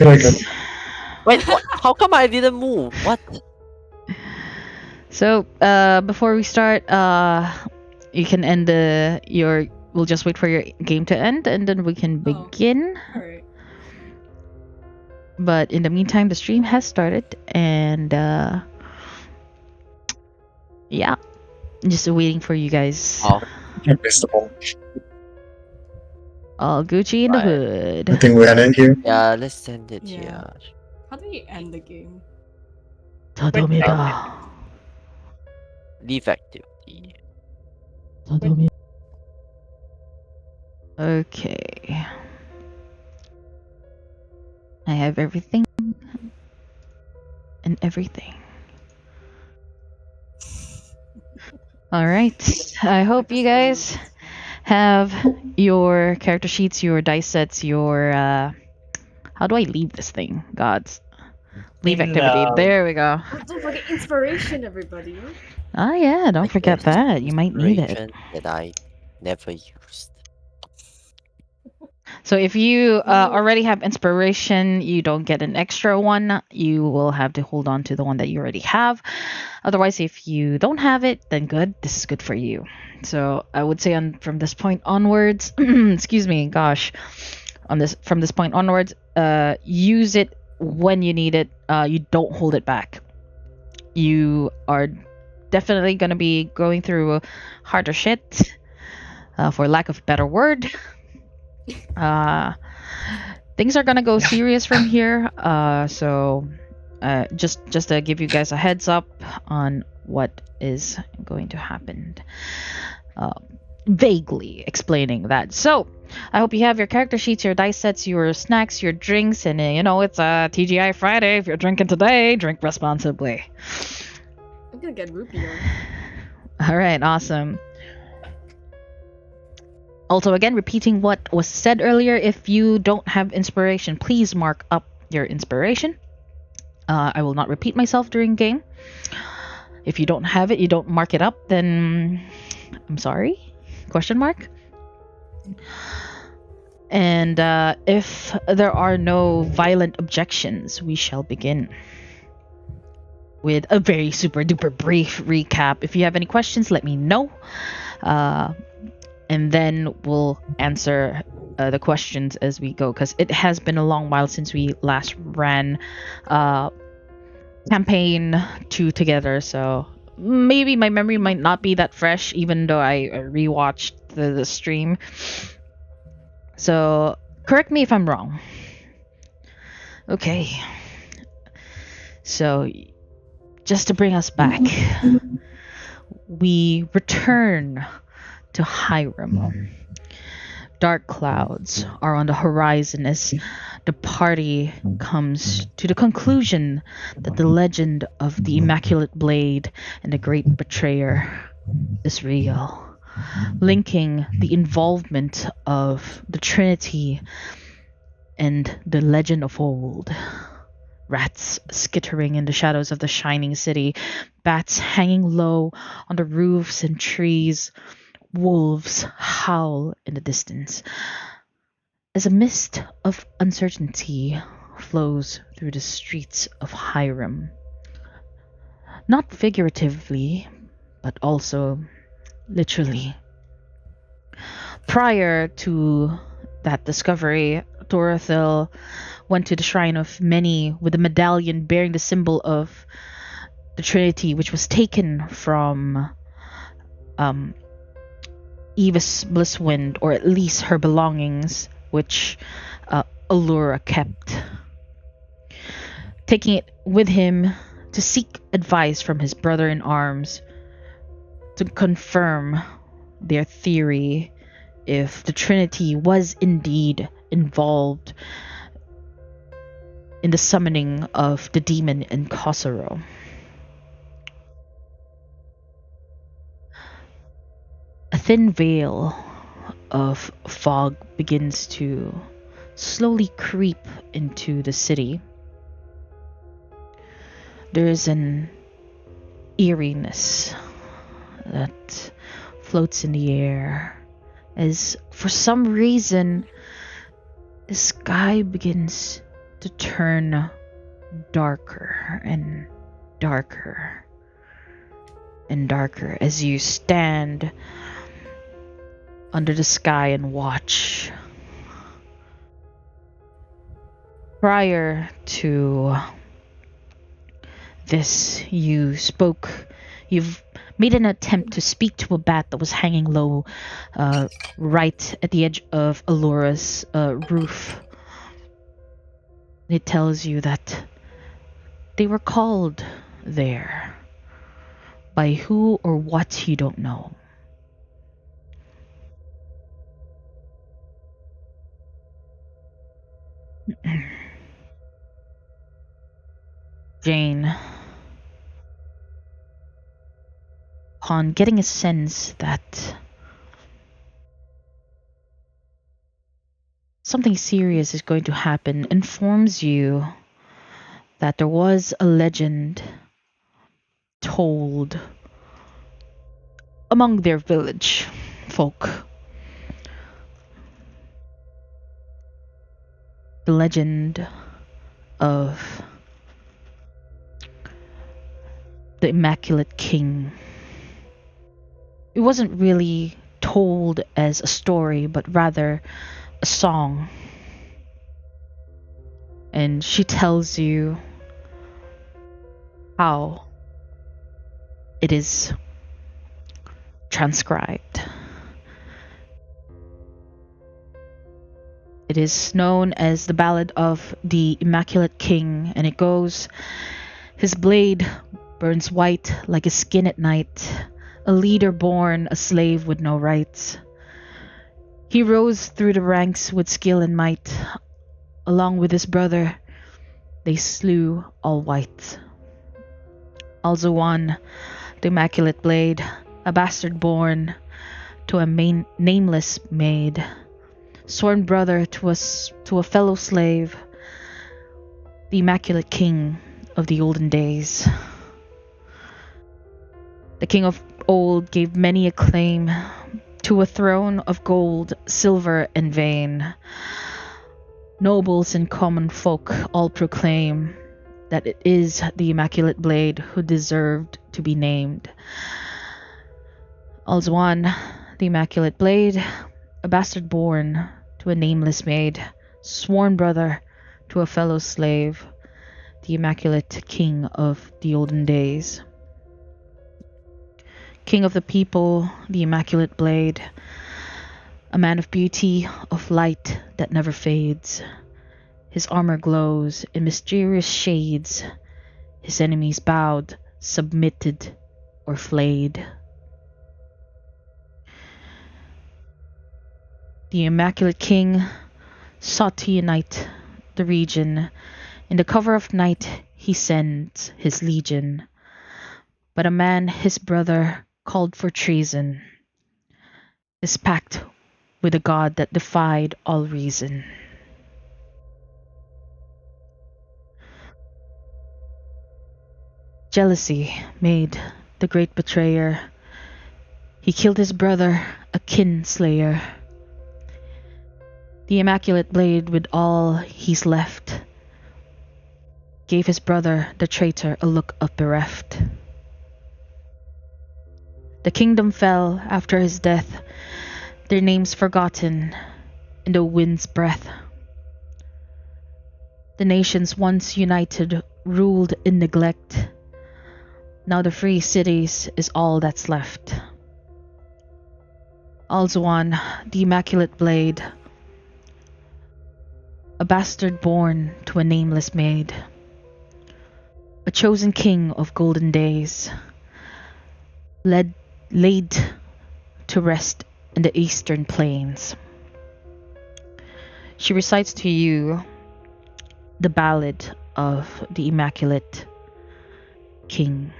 Very good. Wait, what? How come I didn't move? What? So, before we start, you can end your. We'll just wait for your game to end, and then we can begin. Alright. But in the meantime, the stream has started, and yeah, just waiting for you guys. Oh, Invisible. All Gucci in the Right. hood. I think we had it here. yeah, let's send it Yeah. here. How do we end the game? Tadomika. Leave activity. Tadomika. Okay. I have everything. And everything. Alright. I hope you guys have your character sheets, your dice sets, your how do I leave this thing? Gods. Leave activity. There we go. Oh, don't forget inspiration, everybody. Oh yeah, don't forget There's that. You might need it. inspiration that I never used. So if you already have inspiration, you don't get an extra one. You will have to hold on to the one that you already have. Otherwise, if you don't have it, then good. This is good for you. So I would say from this point onwards, excuse me, gosh, from this point onwards, use it when you need it. You don't hold it back. You are definitely gonna be going through harder shit, for lack of a better word. Things are gonna go serious from here. So just to give you guys a heads up on what is going to happen. Vaguely explaining that. So I hope you have your character sheets, your dice sets, your snacks, your drinks, and it's a TGI Friday. If you're drinking today, drink responsibly. I'm gonna get rupee on. All right, awesome. Also, again, repeating what was said earlier, if you don't have inspiration, please mark up your inspiration. I will not repeat myself during game. If you don't have it, you don't mark it up, then I'm sorry? Question mark? And if there are no violent objections, we shall begin with a very super duper brief recap. If you have any questions, let me know. And then we'll answer the questions as we go, because it has been a long while since we last ran campaign 2 together, so maybe my memory might not be that fresh, even though I rewatched the stream. So correct me if I'm wrong. Okay. So just to bring us back, we return to Hiram. Dark clouds are on the horizon as the party comes to the conclusion that the legend of the Immaculate Blade and the Great Betrayer is real, linking the involvement of the Trinity and the legend of old. Rats skittering in the shadows of the shining city, bats hanging low on the roofs and trees, wolves howl in the distance as a mist of uncertainty flows through the streets of Hiram. Not figuratively, but also literally. Prior to that discovery, Dorothil went to the Shrine of Many with a medallion bearing the symbol of the Trinity, which was taken from Eva's Blisswind, or at least her belongings, which Allura kept. Taking it with him to seek advice from his brother-in-arms to confirm their theory if the Trinity was indeed involved in the summoning of the demon in Khosrow. A thin veil of fog begins to slowly creep into the city. There is an eeriness that floats in the air as, for some reason, the sky begins to turn darker and darker and darker as you stand under the sky and watch. Prior to this, you've made an attempt to speak to a bat that was hanging low right at the edge of Alora's roof. It tells you that they were called there. By who or what, you don't know. Jane, upon getting a sense that something serious is going to happen, informs you that there was a legend told among their village folk. The legend of the Immaculate King. It wasn't really told as a story, but rather a song. And she tells you how it is transcribed. It is known as the Ballad of the Immaculate King, and it goes, his blade burns white like his skin at night, a leader born, a slave with no rights. He rose through the ranks with skill and might. Along with his brother, they slew all white. Also one, the Immaculate Blade, a bastard born to a nameless maid, sworn brother to a fellow slave, the Immaculate King of the olden days. The king of old gave many a claim to a throne of gold, silver, and vain. Nobles and common folk all proclaim that it is the Immaculate Blade who deserved to be named. Alzwan, the Immaculate Blade, a bastard born to a nameless maid, sworn brother to a fellow slave, the Immaculate King of the olden days. King of the people, the Immaculate Blade, a man of beauty, of light that never fades. His armor glows in mysterious shades. His enemies bowed, submitted, or flayed. The Immaculate King sought to unite the region. In the cover of night, he sends his legion. But a man, his brother, called for treason. His pact with a god that defied all reason. Jealousy made the great betrayer. He killed his brother, a kinslayer. The Immaculate Blade, with all he's left, gave his brother, the traitor, a look of bereft. The kingdom fell after his death, their names forgotten in the wind's breath. The nations once united ruled in neglect. Now the free cities is all that's left. Alzwan, the Immaculate Blade, a bastard born to a nameless maid, a chosen king of golden days, laid to rest in the eastern plains. She recites to you the ballad of the Immaculate King.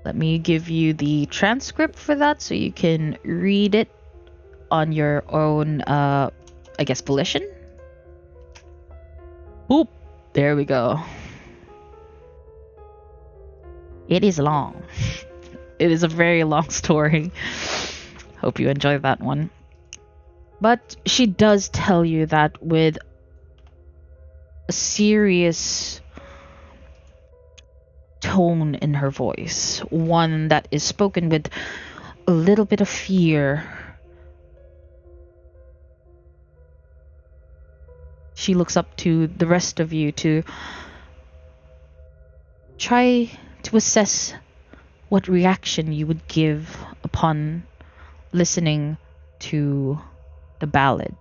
Let me give you the transcript for that so you can read it on your own, volition. Boop! There we go. It is long. It is a very long story. Hope you enjoy that one. But she does tell you that with a serious tone in her voice, one that is spoken with a little bit of fear. She looks up to the rest of you to try to assess what reaction you would give upon listening to the ballad.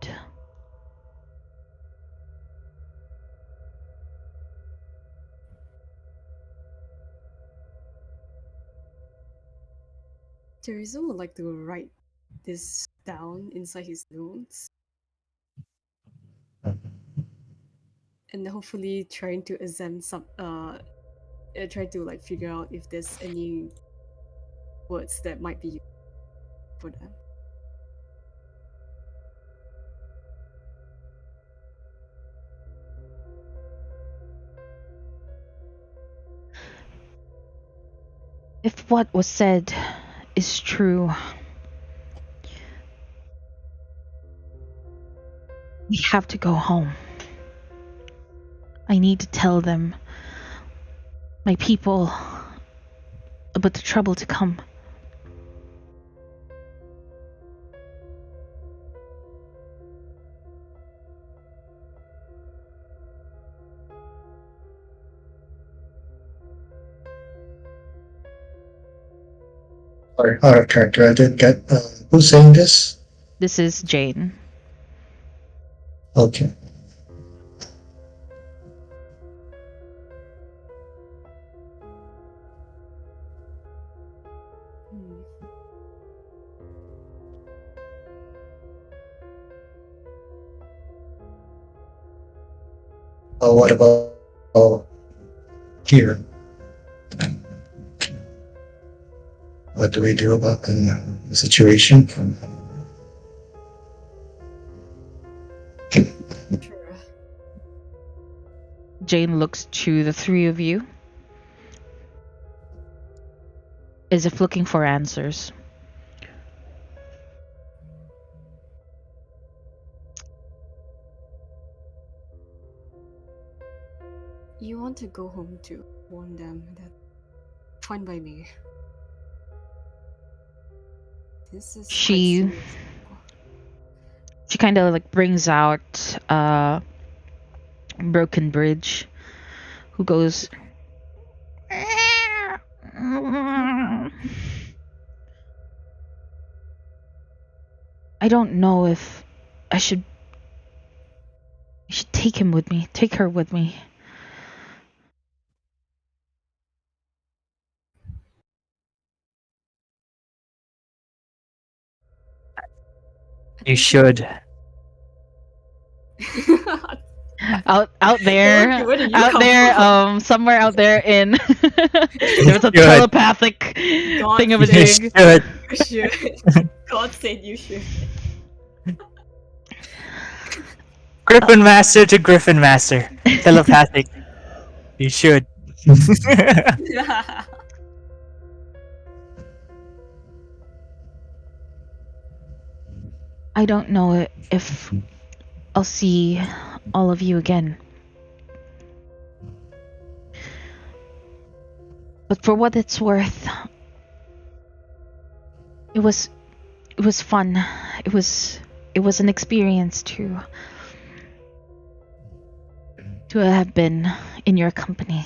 Teresa would like to write this down inside his notes and hopefully trying to exempt some try to like figure out if there's any words that might be used for them. If what was said is true, we have to go home. I need to tell them, my people, about the trouble to come. Sorry, out of character. I didn't get who's saying this. This is Jane. Okay. Hmm. What about here? What do we do about the situation? Sure. Jane looks to the three of you as if looking for answers. You want to go home to warn them that fine by me. This is quite She serious. she kind of like brings out Broken Bridge, who goes, I don't know if I should take him with me, take her with me. You should. Out there, Where did you out come there, from? somewhere out there in there was a Good. telepathic God thing of a You thing. should. You should. God said you should. Griffin Master to Griffin Master. Telepathic. You should. I don't know if I'll see all of you again. But for what it's worth, it was fun. It was an experience to have been in your company.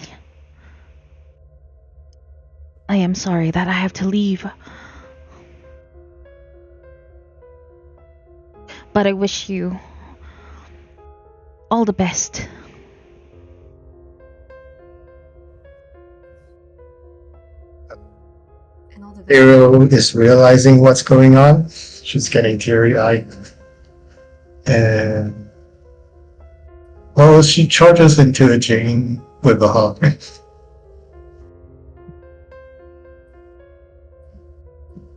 I am sorry that I have to leave. But I wish you all the best. And all the best. Hero is realizing what's going on. She's getting teary-eyed. And well, she charges into Jane with a hug.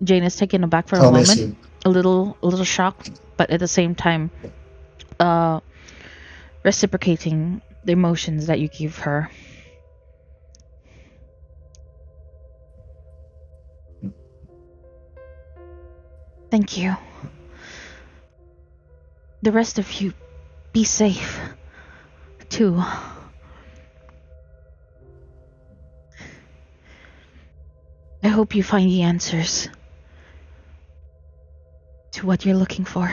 Jane is taken aback for a I'll miss moment, you. a little shocked, but at the same time, reciprocating the emotions that you give her. Thank you. The rest of you, be safe, too. I hope you find the answers to what you're looking for.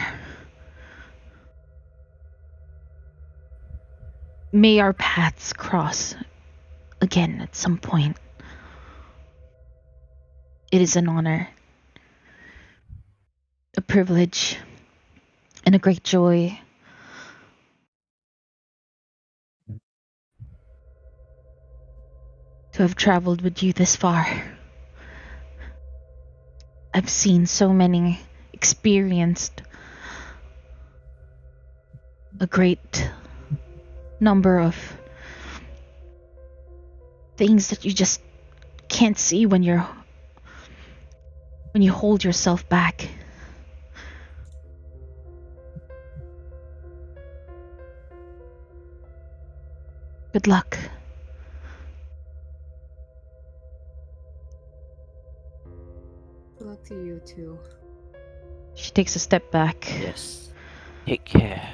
May our paths cross again at some point. It is an honor, a privilege, and a great joy to have traveled with you this far. I've seen so many, experienced a great number of things that you just can't see when you hold yourself back. Good luck. Good luck to you too. She takes a step back. Yes. Take care.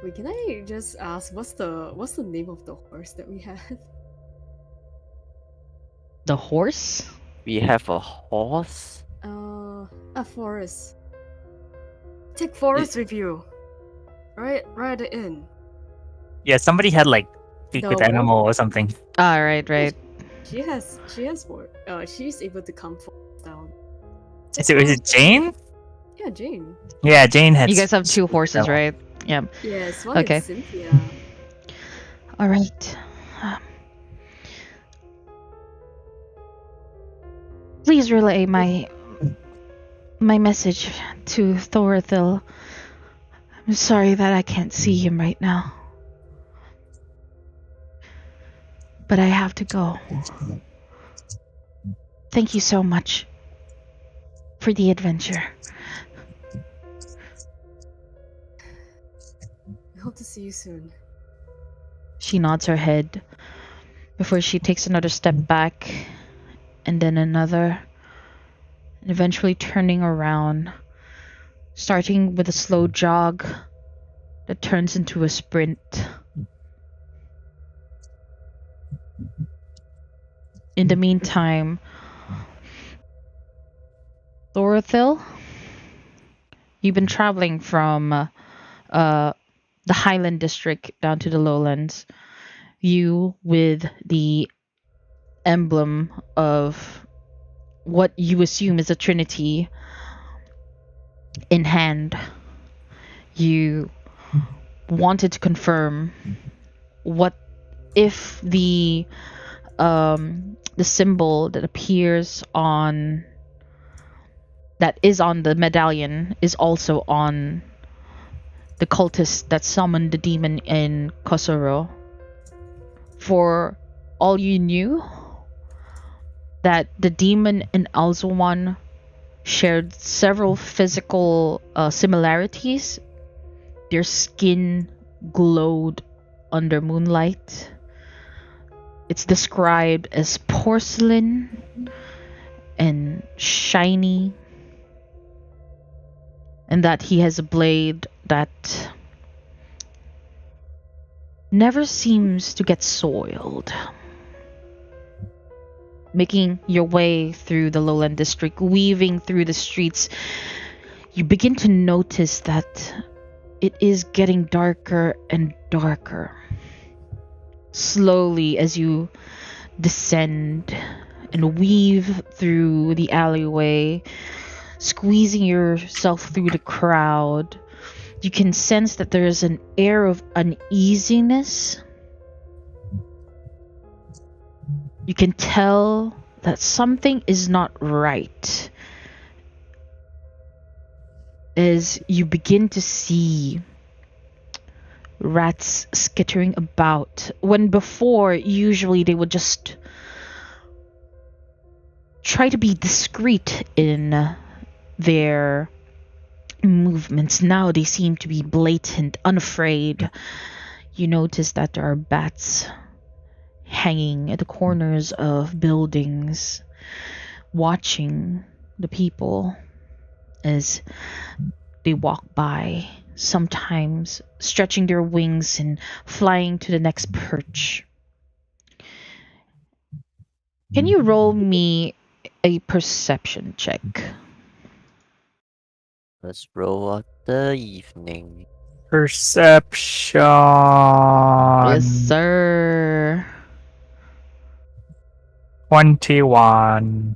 Wait, can I just ask what's the name of the horse that we have? The horse? We have a horse. Forest. Take Forest with you. Right at the inn. Yeah, somebody had like speak The with what? animal or something. Ah, right. She has more. She's able to calm Forest down. Is it Jane? Yeah, Jane. Yeah, Jane had. You guys have two horses, animal. right? Yeah. Yes, one Okay. is Cynthia. All right. Please relay my message to Thorithil. I'm sorry that I can't see him right now, but I have to go. Thank you so much for the adventure. I hope to see you soon. She nods her head before she takes another step back and then another, and eventually turning around, starting with a slow jog that turns into a sprint. In the meantime, Thorithil, you've been traveling from the Highland district down to the lowlands. You with the emblem of what you assume is a trinity in hand. You wanted to confirm what if the symbol that appears on that is on the medallion is also on the cultist that summoned the demon in Kosoro. For all you knew, that the demon in Alzuan shared several physical similarities. Their skin glowed under moonlight. It's described as porcelain and shiny, and that he has a blade that never seems to get soiled. Making your way through the lowland district, weaving through the streets, you begin to notice that it is getting darker and darker. Slowly, as you descend and weave through the alleyway, squeezing yourself through the crowd, you can sense that there is an air of uneasiness. You can tell that something is not right as you begin to see rats skittering about, when before usually they would just try to be discreet in their movements. Now they seem to be blatant, unafraid. You notice that there are bats hanging at the corners of buildings, watching the people as they walk by, sometimes stretching their wings and flying to the next perch. Can you roll me a perception check? Let's roll out the evening. Perception. Yes, sir. 21.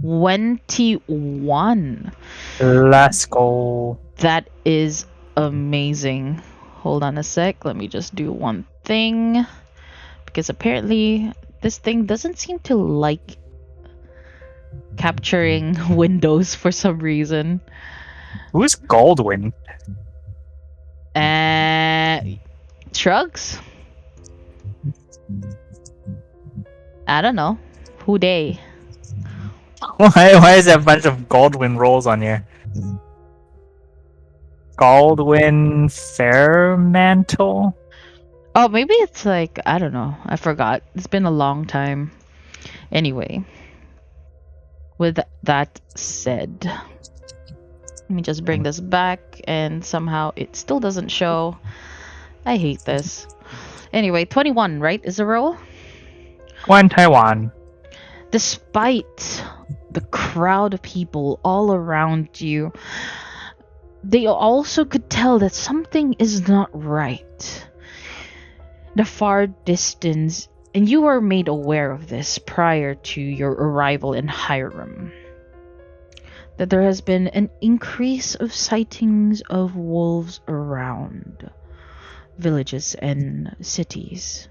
21. Let's go. That is amazing. Hold on a sec. Let me just do one thing. Because apparently this thing doesn't seem to like capturing windows for some reason. Who's Goldwyn? Shrugs? I don't know. Who they? Why is there a bunch of Goldwyn rolls on here? Goldwyn Fairmantle? Oh, maybe it's like, I don't know. I forgot. It's been a long time. Anyway, with that said, let me just bring this back, and somehow it still doesn't show. I hate this. Anyway, 21, right, is the roll? One Taiwan. Despite the crowd of people all around you, they also could tell that something is not right. The far distance, and you were made aware of this prior to your arrival in Hiram, that there has been an increase of sightings of wolves around villages and cities.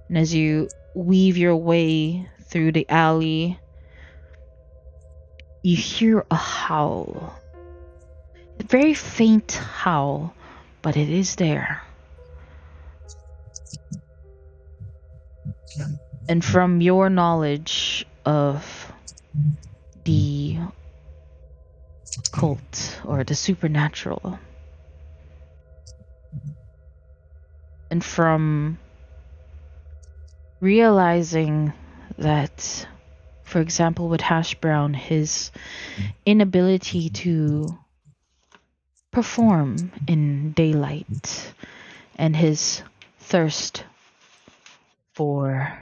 And as you weave your way through the alley, you hear a howl. A very faint howl, but it is there. And from your knowledge of the cult or the supernatural, and from realizing that, for example, with Hash Brown, his inability to perform in daylight and his thirst for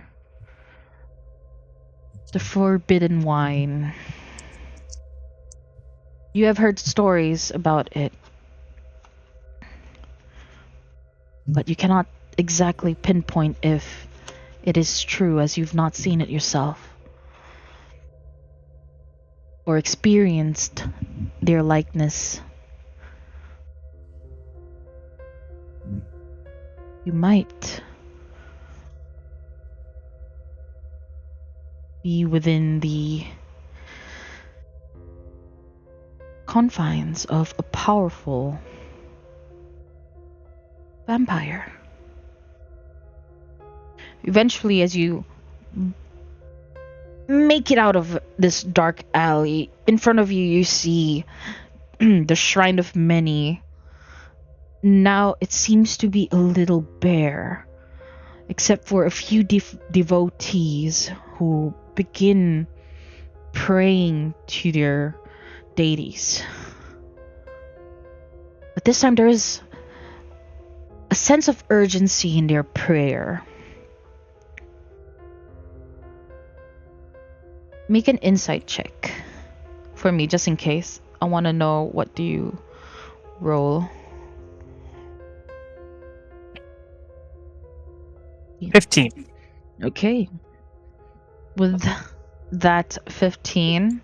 the forbidden wine, you have heard stories about it, but you cannot exactly pinpoint if it is true, as you've not seen it yourself or experienced their likeness. You might be within the confines of a powerful vampire. Eventually, as you make it out of this dark alley, in front of you, you see the Shrine of Many. Now it seems to be a little bare, except for a few devotees who begin praying to their deities. But this time there is a sense of urgency in their prayer. Make an insight check for me, just in case. I want to know, what do you roll? 15. Okay. With that 15,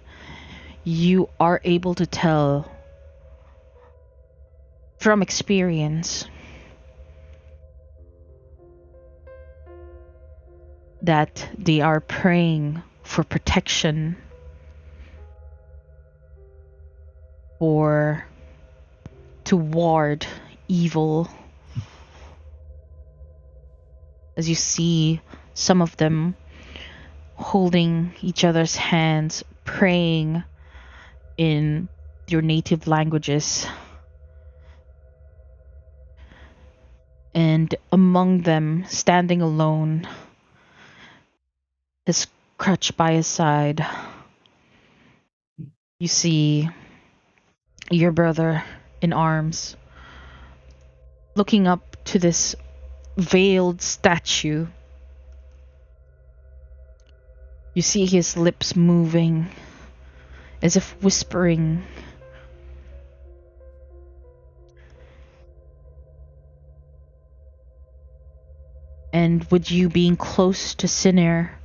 you are able to tell from experience that they are praying for protection, or to ward evil. As you see some of them holding each other's hands, praying in your native languages. And among them, standing alone, his crutch by his side, You see your brother in arms, looking up to this veiled statue. You see his lips moving, as if whispering. And with you being close to Sinner,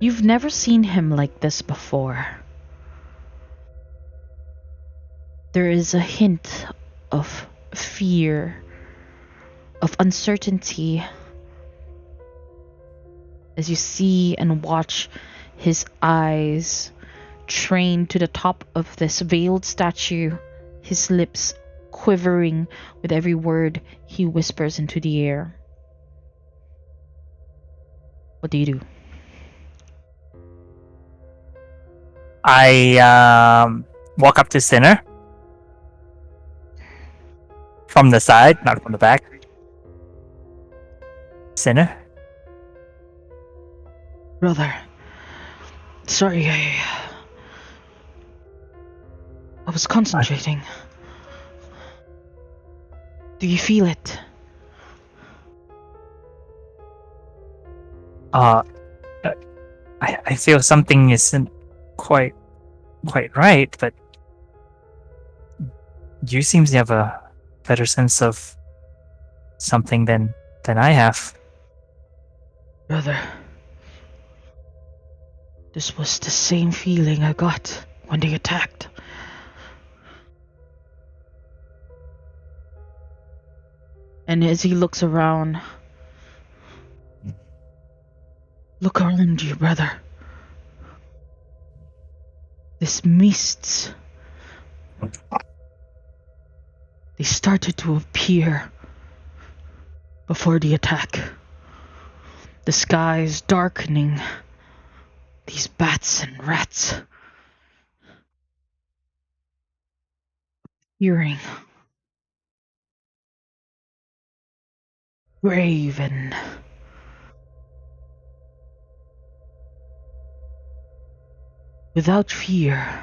you've never seen him like this before. There is a hint of fear, of uncertainty, as you see and watch his eyes trained to the top of this veiled statue, his lips quivering with every word he whispers into the air. What do you do? I walk up to Sinner from the side, not from the back. Sinner, Brother, sorry, I was concentrating. Do you feel it? I feel something isn't quite right, but you seem to have a better sense of something than I have. Brother, this was the same feeling I got when they attacked. And as he looks around, look around you, brother. This mists, they started to appear before the attack. The skies darkening. These bats and rats. Hearing. Brave and without fear.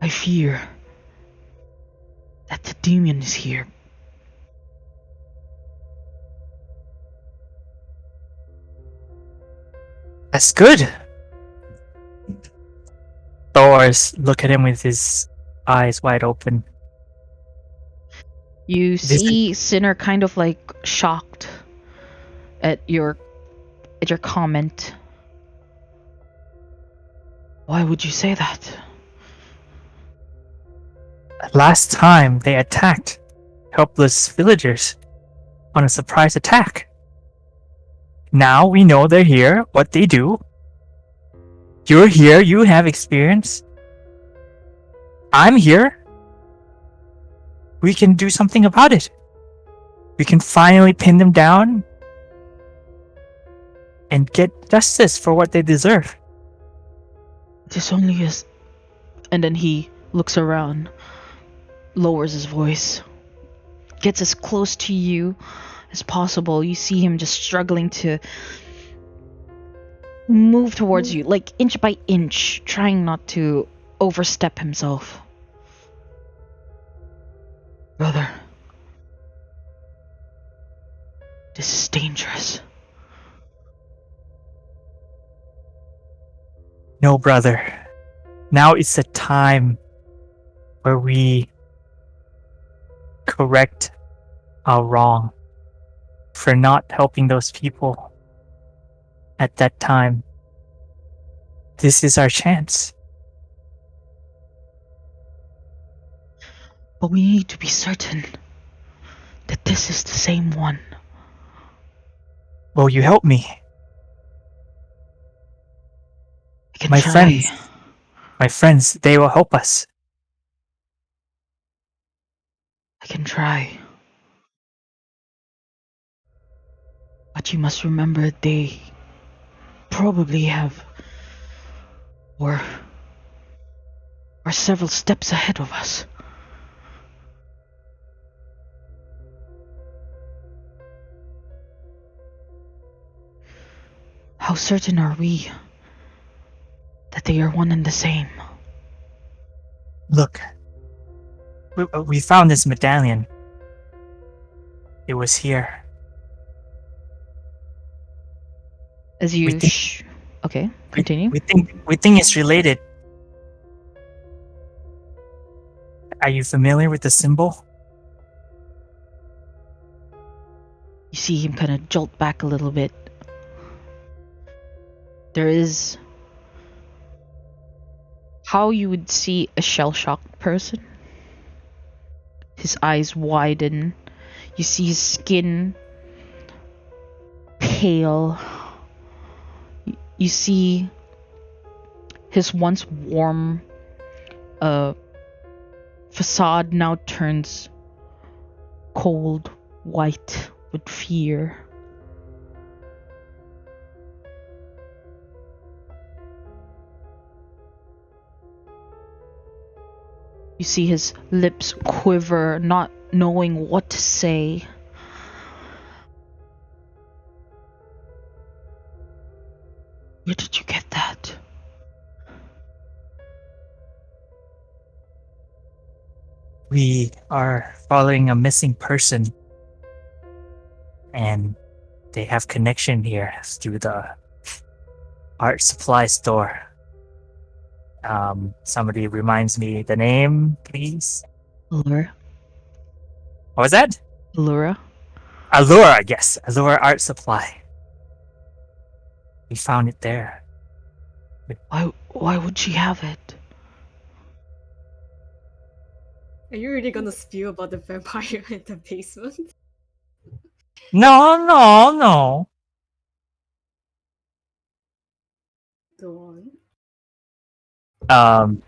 I fear that the demon is here. That's good. Thor's look at him with his eyes wide open. You This- see Sinner kind of like shocked at your comment. Why would you say that? Last time they attacked helpless villagers on a surprise attack. Now we know they're here, what they do. You're here, you have experience. I'm here. We can do something about it. We can finally pin them down and get justice for what they deserve. This only is. And then he looks around, lowers his voice, gets as close to you as possible. You see him just struggling to move towards you, like inch by inch, trying not to overstep himself. Brother, this is dangerous. No, brother. Now it's a time where we correct our wrong for not helping those people at that time. This is our chance. But we need to be certain that this is the same one. Will you help me? I can My try. My friends, they will help us. I can try. But you must remember they probably have or are several steps ahead of us. How certain are we that they are one and the same? Look, we found this medallion. It was here. As We you think- okay, continue. We think it's related. Are you familiar with the symbol? You see him kind of jolt back a little bit. There is how you would see a shell-shocked person. His eyes widen. You see his skin pale. You see his once warm facade now turns cold white with fear. You see his lips quiver, not knowing what to say. Where did you get that? We are following a missing person. And they have connection here through the art supply store. Somebody reminds me the name, please. Allura. What was that? Allura. Allura, yes. Allura Art Supply. We found it there. Why would she have it? Are you really gonna spew about the vampire in the basement? No. Go on.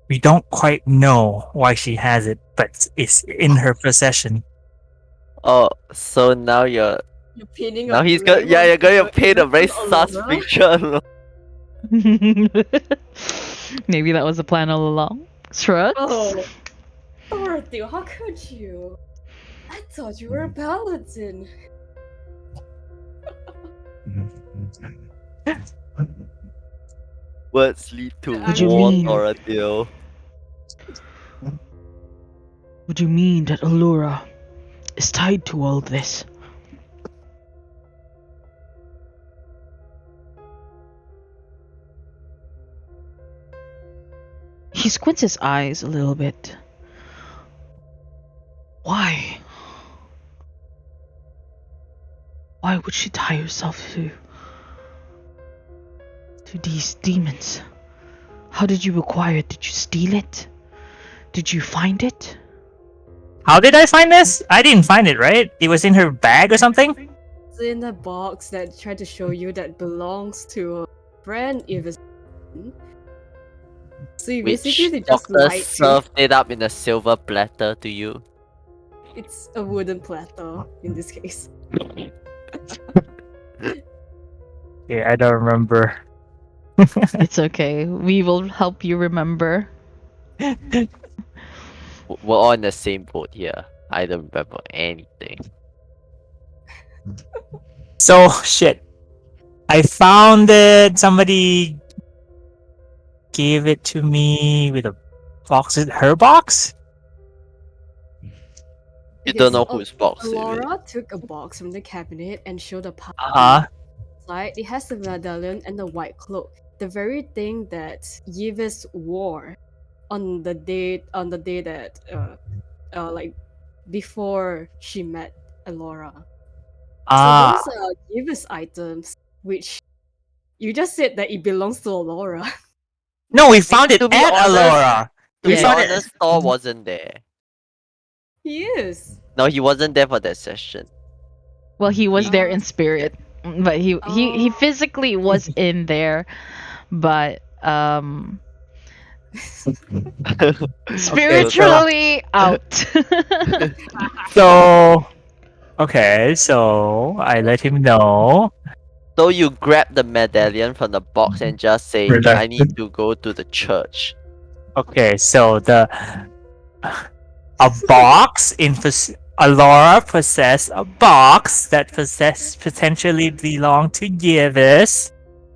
We don't quite know why she has it, but it's in her possession. Oh, so now you're Painting now a he's blame gonna yeah on you're gonna the- paint a very on sus Alana? picture. Maybe that was the plan all along. Shrugs? Oh, Dorothy, how could you? I thought you were a paladin. Words lead to Would you war mean- or a deal. Would you mean that Allura is tied to all this? He squints his eyes a little bit. Why? Why would she tie herself to these demons? How did you acquire it? Did you steal it? Did you find it? How did I find this? I didn't find it, right? It was in her bag or something? It's in a box that tried to show you that belongs to a friend if it's so you basically they Which just doctor lied to served it up in a silver platter to you. it's a wooden platter in this case. Yeah, I don't remember. It's okay. We will help you remember. We're all in the same boat here. I don't remember anything. So, shit. I found it. Somebody gave it to me with a box. Is it her box? You Okay, don't so know whose box it is. Laura took a box from the cabinet and showed a part Uh-huh. inside. It has the medallion and the white cloak. The very thing that Yves wore on the day that like before she met Elora. Ah. So those are Yves items which you just said that it belongs to Elora. No, we found it To be at honest- Allura. To We be found it. honest, Thor wasn't there. He is. No, he wasn't there for that session. Well, he was there Oh. in spirit, but he Oh. physically was in there, but spiritually out. So, okay, so I let him know. So you grab the medallion from the box and just say, I Redacted. need to go to the church. Okay, so a box in Alora possessed a box that potentially belonged to Givus.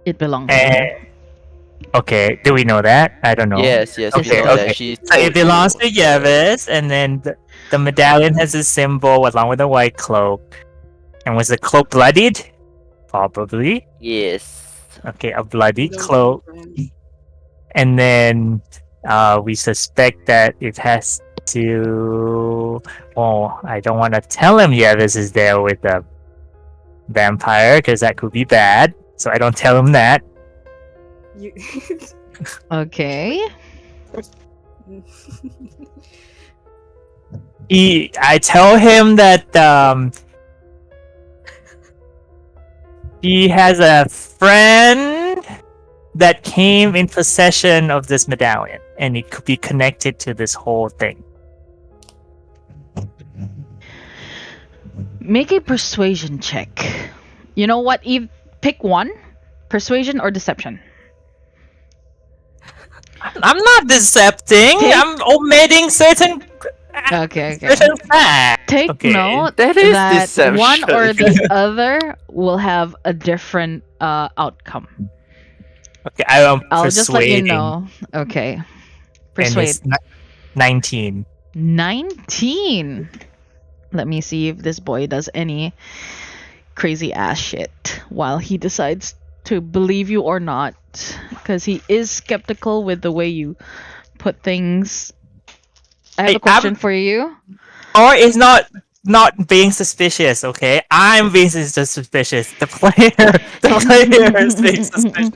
It belongs to And her. okay, do we know that? I don't know. Yes, yes, we Okay, know okay. that. She So it told belongs you. to Yevus, and then the medallion has a symbol along with a white cloak. And was the cloak bloodied? Probably. Yes. Okay, a bloody Don't cloak. confirm. And then we suspect that it has to. Oh, I don't want to tell him Yevus is there with the vampire because that could be bad. So I don't tell him that. You. Okay. I tell him that he has a friend that came in possession of this medallion, and it could be connected to this whole thing. Make a persuasion check. You know what? Eve, pick one. Persuasion or deception. I'm not decepting. Take- I'm omitting certain Okay. certain facts. Take Okay. note That is that one or deception. the other will have a different outcome. Okay, I am I'll persuading. just let you know. Okay. And Persuade. it's 19. 19. Let me see if this boy does any crazy ass shit while he decides to believe you or not. Because he is skeptical with the way you put things. I have Hey, a question for you. Or is not being suspicious, okay? I'm being suspicious. The player is being suspicious.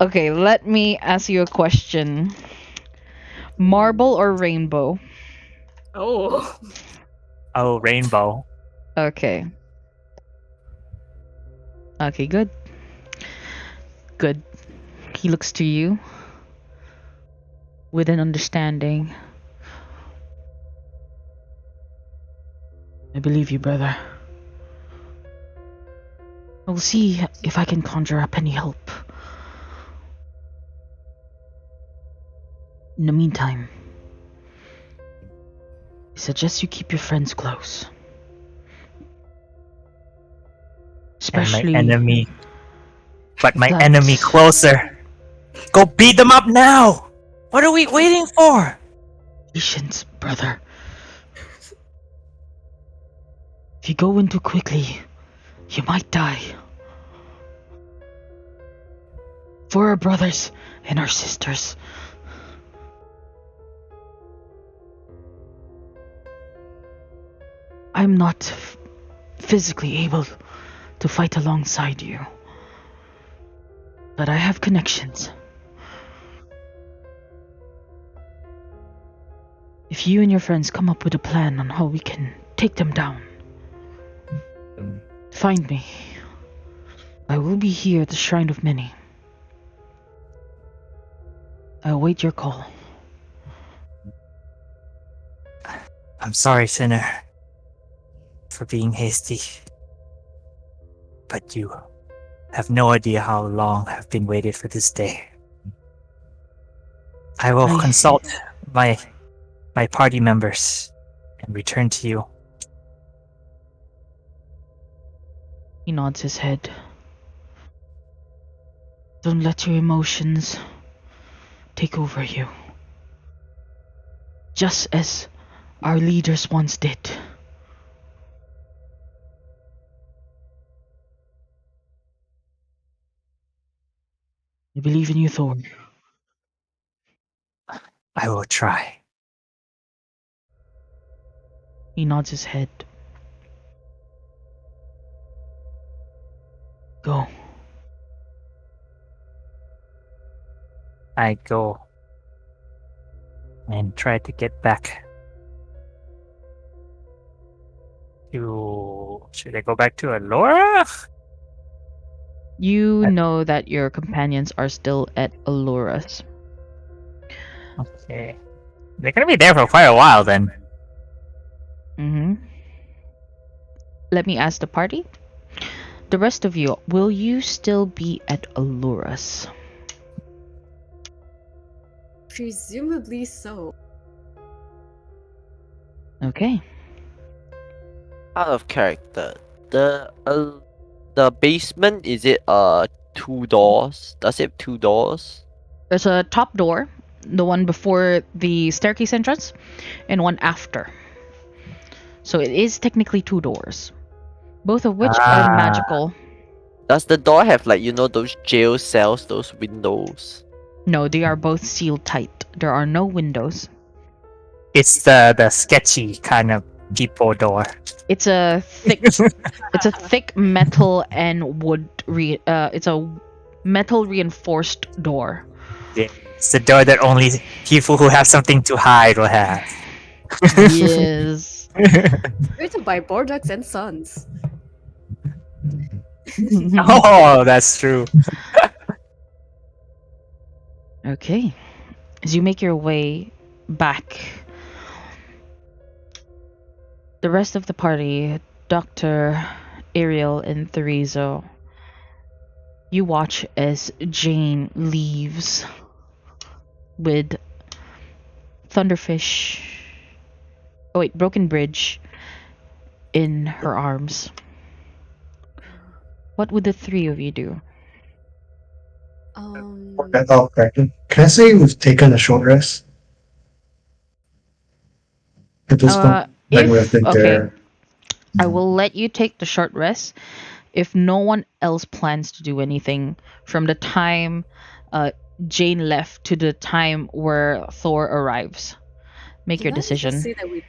Okay, let me ask you a question. Marble or rainbow? Oh. Oh, rainbow. Okay. Okay, good. Good. He looks to you with an understanding. I believe you, brother. I will see if I can conjure up any help. In the meantime, I suggest you keep your friends close. Especially And my enemy. But my that- enemy closer. Go beat them up now! What are we waiting for? patience, brother. If you go in too quickly, you might die. For our brothers and our sisters. I'm not physically able to fight alongside you. But I have connections. If you and your friends come up with a plan on how we can take them down, find me. I will be here at the Shrine of Many. I await your call. I'm sorry, Sinner, for being hasty. But you have no idea how long I've been waiting for this day. I will I- consult my party members and return to you. He nods his head. Don't let your emotions take over you. Just as our leaders once did. I believe in you, Thor. I will try. He nods his head. Go. I go and try to get back to. Should I go back to Alora? You know that your companions are still at Alora's. Okay. They're gonna be there for quite a while then. Let me ask the party. The rest of you, will you still be at Alora's? Presumably so. Okay. Out of character. The basement, is it 2 doors? Does it have 2 doors? There's a top door, the one before the staircase entrance, and one after. So it is technically 2 doors, both of which are Ah. magical. Does the door have, like, those jail cells, those windows? No, they are both sealed tight. There are no windows. It's the sketchy kind of people door. It's a thick metal and wood. It's a metal reinforced door. It's the door that only people who have something to hide will have. Yes. Created by Bordeaux and Sons. Oh, that's true. Okay. As you make your way back, the rest of the party, Dr. Ariel and Therizo, you watch as Jane leaves with Thunderfish. Oh wait, Broken Bridge in her arms. What would the three of you do? Oh, correct. Can I say we've taken a short rest? At this point, like we've been there. I will let you take the short rest if no one else plans to do anything from the time Jane left to the time where Thor arrives. Make your Did I decision. just say that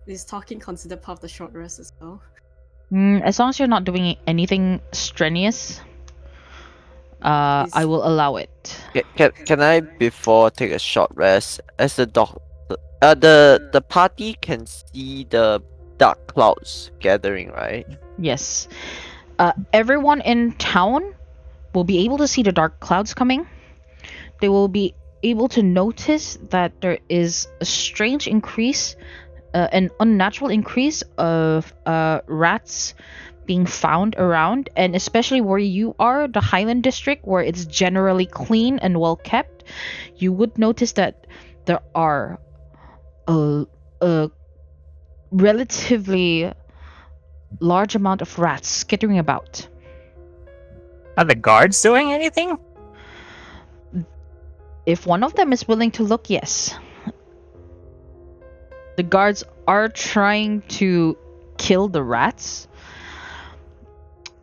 is talking considered part of the short rest as well? As long as you're not doing anything strenuous, I will allow it. Can I, before take a short rest, as the the party can see the dark clouds gathering, right? Yes. Everyone in town will be able to see the dark clouds coming. They will be able to notice that there is a strange increase, an unnatural increase of rats being found around, and especially where you are, the Highland District, where it's generally clean and well kept, you would notice that there are a relatively large amount of rats skittering about. Are the guards doing anything? If one of them is willing to look, yes. The guards are trying to kill the rats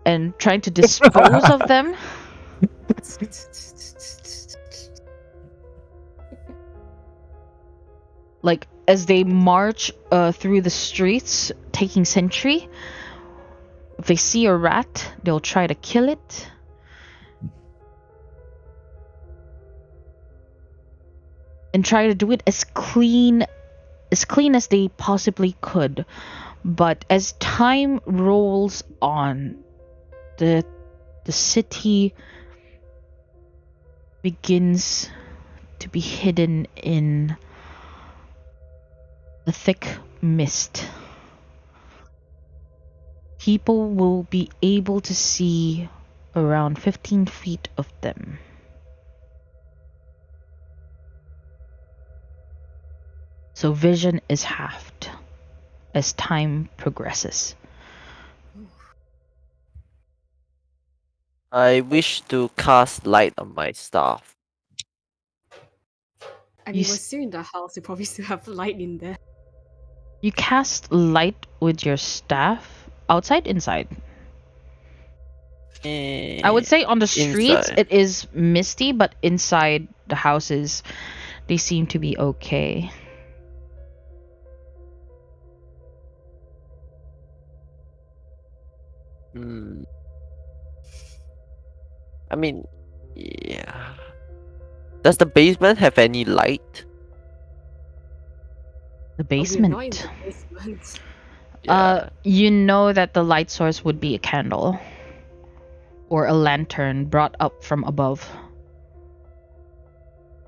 and trying to dispose of them. Like, as they march through the streets, taking sentry, if they see a rat, they'll try to kill it. And try to do it as clean as they possibly could. But as time rolls on, the city begins to be hidden in a thick mist. People will be able to see around 15 feet of them. So vision is halved as time progresses. I wish to cast light on my staff. I You mean, s- we're still in the house. You probably still have light in there. You cast light with your staff outside, inside. I would say on the streets Inside. it is misty, but inside the houses they seem to be okay. I mean, yeah. Does the basement have any light? The We're not in basement. the basement. Yeah. You know that the light source would be a candle or a lantern brought up from above,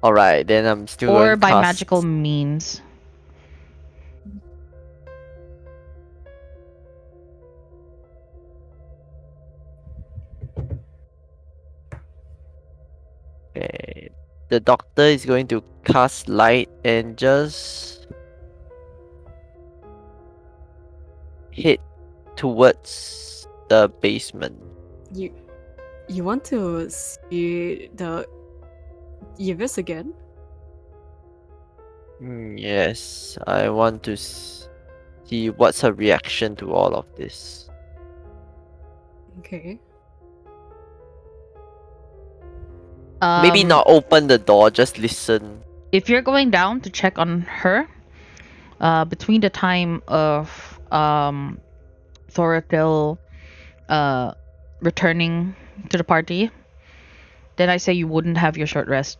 Alright, then I'm still or going to by cast... magical means. Okay. The doctor is going to cast light and just... head towards the basement. You want to see the Yves again? Yes, I want to see what's her reaction to all of this. Okay. Maybe not open the door, just listen. If you're going down to check on her, between the time of Thoratil returning to the party, then I say you wouldn't have your short rest.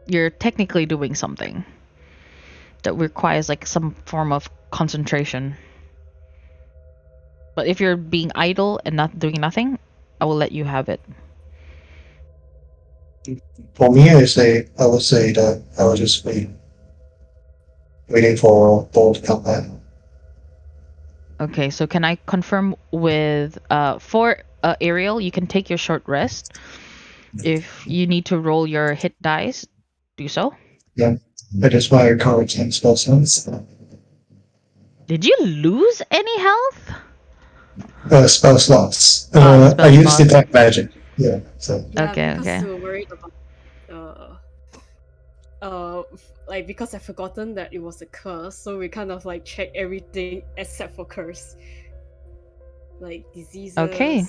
You're technically doing something that requires like some form of concentration. But if you're being idle and not doing nothing, I will let you have it. For me, I would say that I will just waiting for Paul to come back. Okay, so can I confirm with for Ariel, you can take your short rest. If you need to roll your hit dice, do so. Yeah, that is why I recovered 10 spell slots. Did you lose any health? Spell slots. Spell I used slots. detect magic. Yeah, so Yeah, Okay, because okay. we were worried about like because I've forgotten that it was a curse, so we kind of like check everything except for curse. Like diseases, Okay.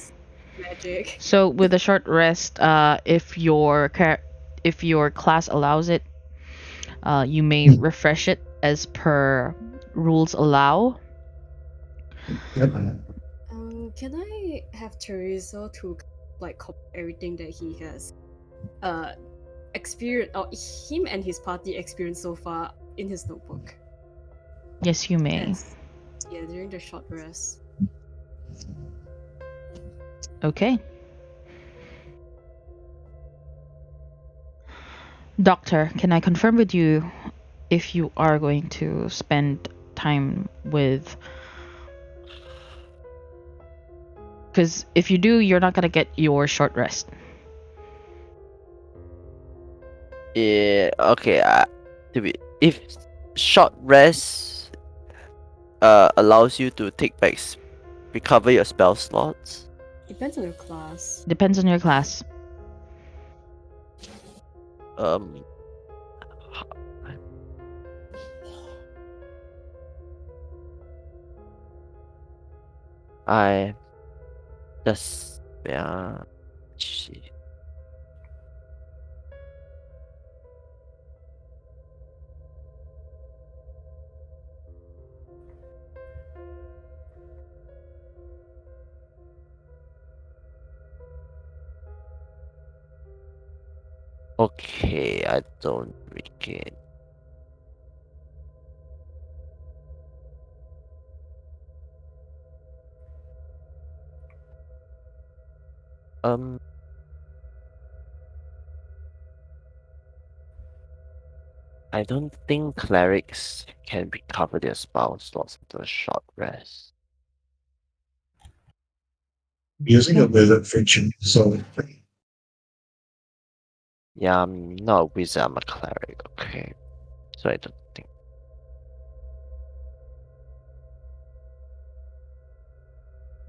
magic. So with a short rest, if your class allows it, you may refresh it as per rules allow. yep. Can I have Teresa to like copy everything that he has experienced, or him and his party experienced so far in his notebook? Yes, you may. Yes. Yeah, during the short rest. Okay. Doctor, can I confirm with you if you are going to spend time with? Because if you do, you're not gonna get your short rest. Yeah, okay. If short rest allows you to take back recover your spell slots. Depends on your class. Depends on your class. Um, I just shit. Okay, I don't regain. Um, I don't think clerics can recover their spell slots into a short rest. Using a wizard friction, so Yeah, I'm not a wizard, I'm a cleric, okay. So I don't think.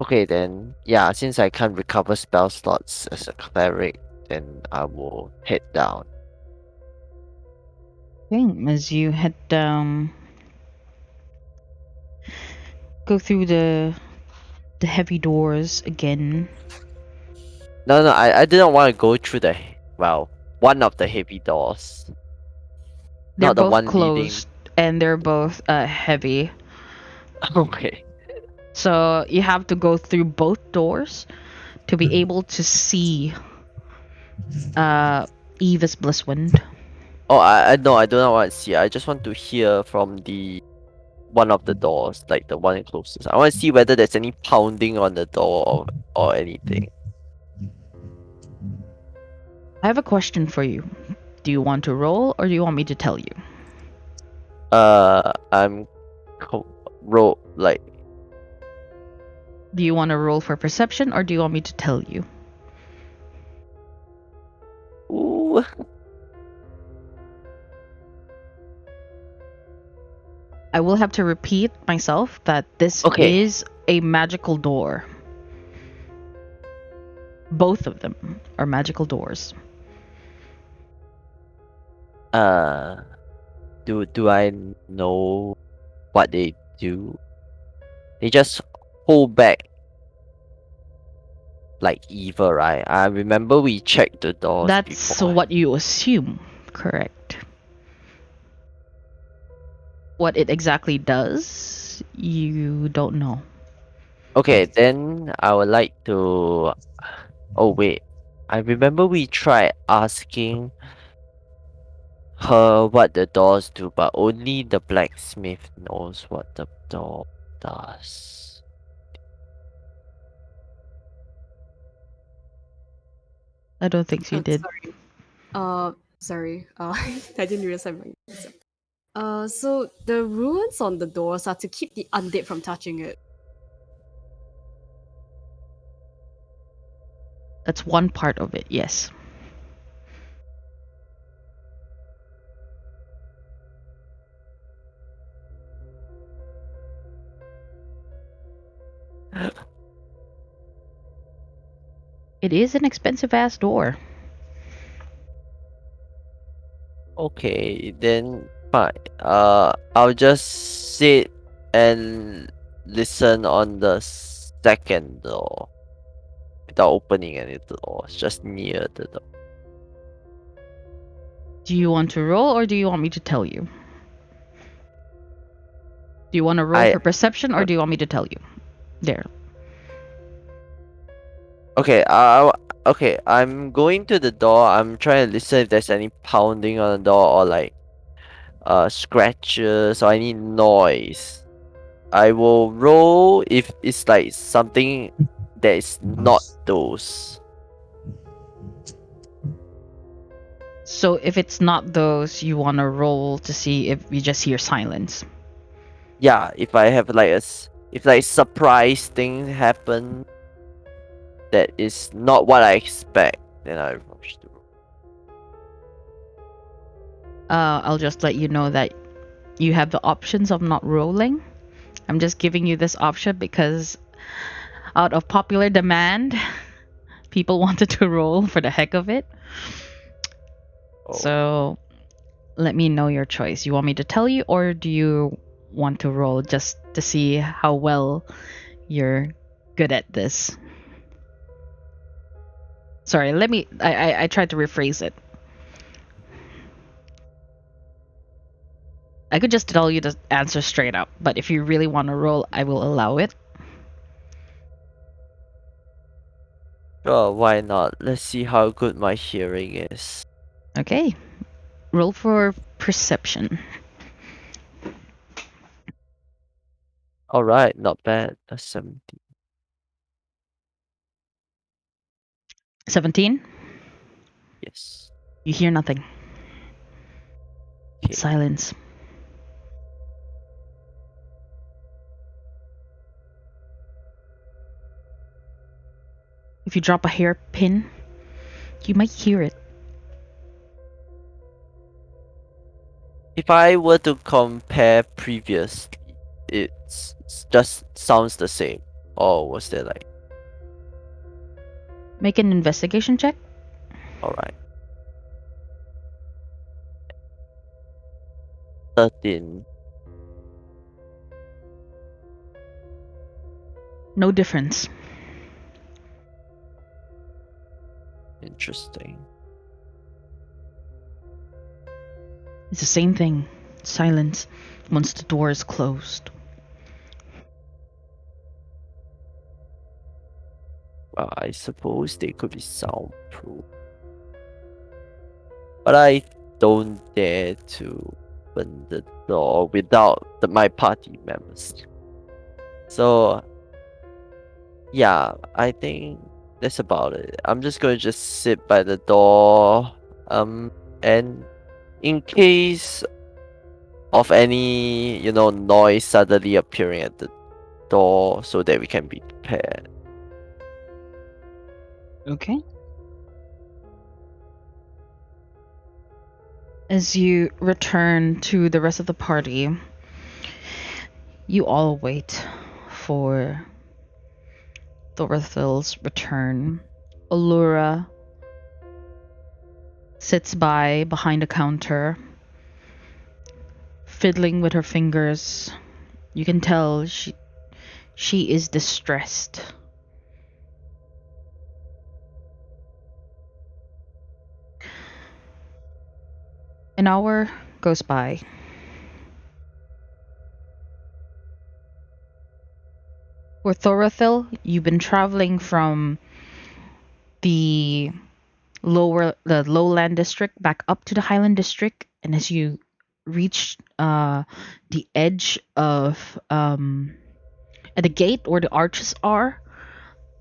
Okay then, yeah, since I can't recover spell slots as a cleric, then I will head down. Okay, as you head down, go through the heavy doors again. No, I didn't want to go through one of the heavy doors. They're Not the both one leading. closed and they're both heavy. Okay. So you have to go through both doors to be able to see Eva's Blisswind. Oh, I no, I do not want to see. I just want to hear from the one of the doors, like the one closest. I want to see whether there's any pounding on the door or anything. I have a question for you. Do you want to roll or do you want me to tell you? I'm roll like Do you want to roll for perception or do you want me to tell you? ooh. I will have to repeat myself that this Okay. is a magical door. Both of them are magical doors. Do I know what they do? They just hold back like evil, right? I remember we checked the doors That's before. what you assume, correct? What it exactly does, you don't know. Okay, then I would like to. Oh wait, I remember we tried asking her what the doors do, but only the blacksmith knows what the door does. I don't think you did. Sorry. I didn't realize I might. So the runes on the doors are to keep the undead from touching it. That's one part of it, yes. It is an expensive ass door. Okay, then fine. I'll just sit and listen on the second door without opening any doors, just near the door. Do you want to roll or do you want me to tell you? Do you want to roll I for perception or uh, do you want me to tell you? There. okay. Okay. I'm going to the door. I'm trying to listen if there's any pounding on the door or like scratches or any noise. I will roll if it's like something that is not those. So if it's not those, you want to roll to see if you just hear silence. Yeah, if I have like if like surprise thing happen that is not what I expect, then I rush to roll. I'll just let you know that you have the options of not rolling. I'm just giving you this option because out of popular demand, people wanted to roll for the heck of it. Oh. So let me know your choice. You want me to tell you or do you want to roll just to see how well you're good at this? Sorry, I tried to rephrase it. I could just tell you the answer straight up, but if you really want to roll, I will allow it. Sure, why not? Let's see how good my hearing is. Okay. Roll for perception. Alright, not bad. A 17. 17. Yes. You hear nothing. Okay. Silence. If you drop a hairpin, you might hear it. If I were to compare previously, it's just sounds the same. Or was there like Make an investigation check. alright. 13. No difference. Interesting. It's the same thing. Silence once the door is closed. Well, I suppose they could be soundproof. But I don't dare to open the door without my party members. So yeah, I think that's about it. I'm just gonna just sit by the door, and in case of any, noise suddenly appearing at the door so that we can be prepared. Okay. As you return to the rest of the party, You all wait for Thorthil's return. Allura sits behind a counter, fiddling with her fingers. You can tell she is distressed. An hour goes by. For Thorthil, you've been traveling from the lowland district back up to the highland district, and as you reach the edge of at the gate where the arches are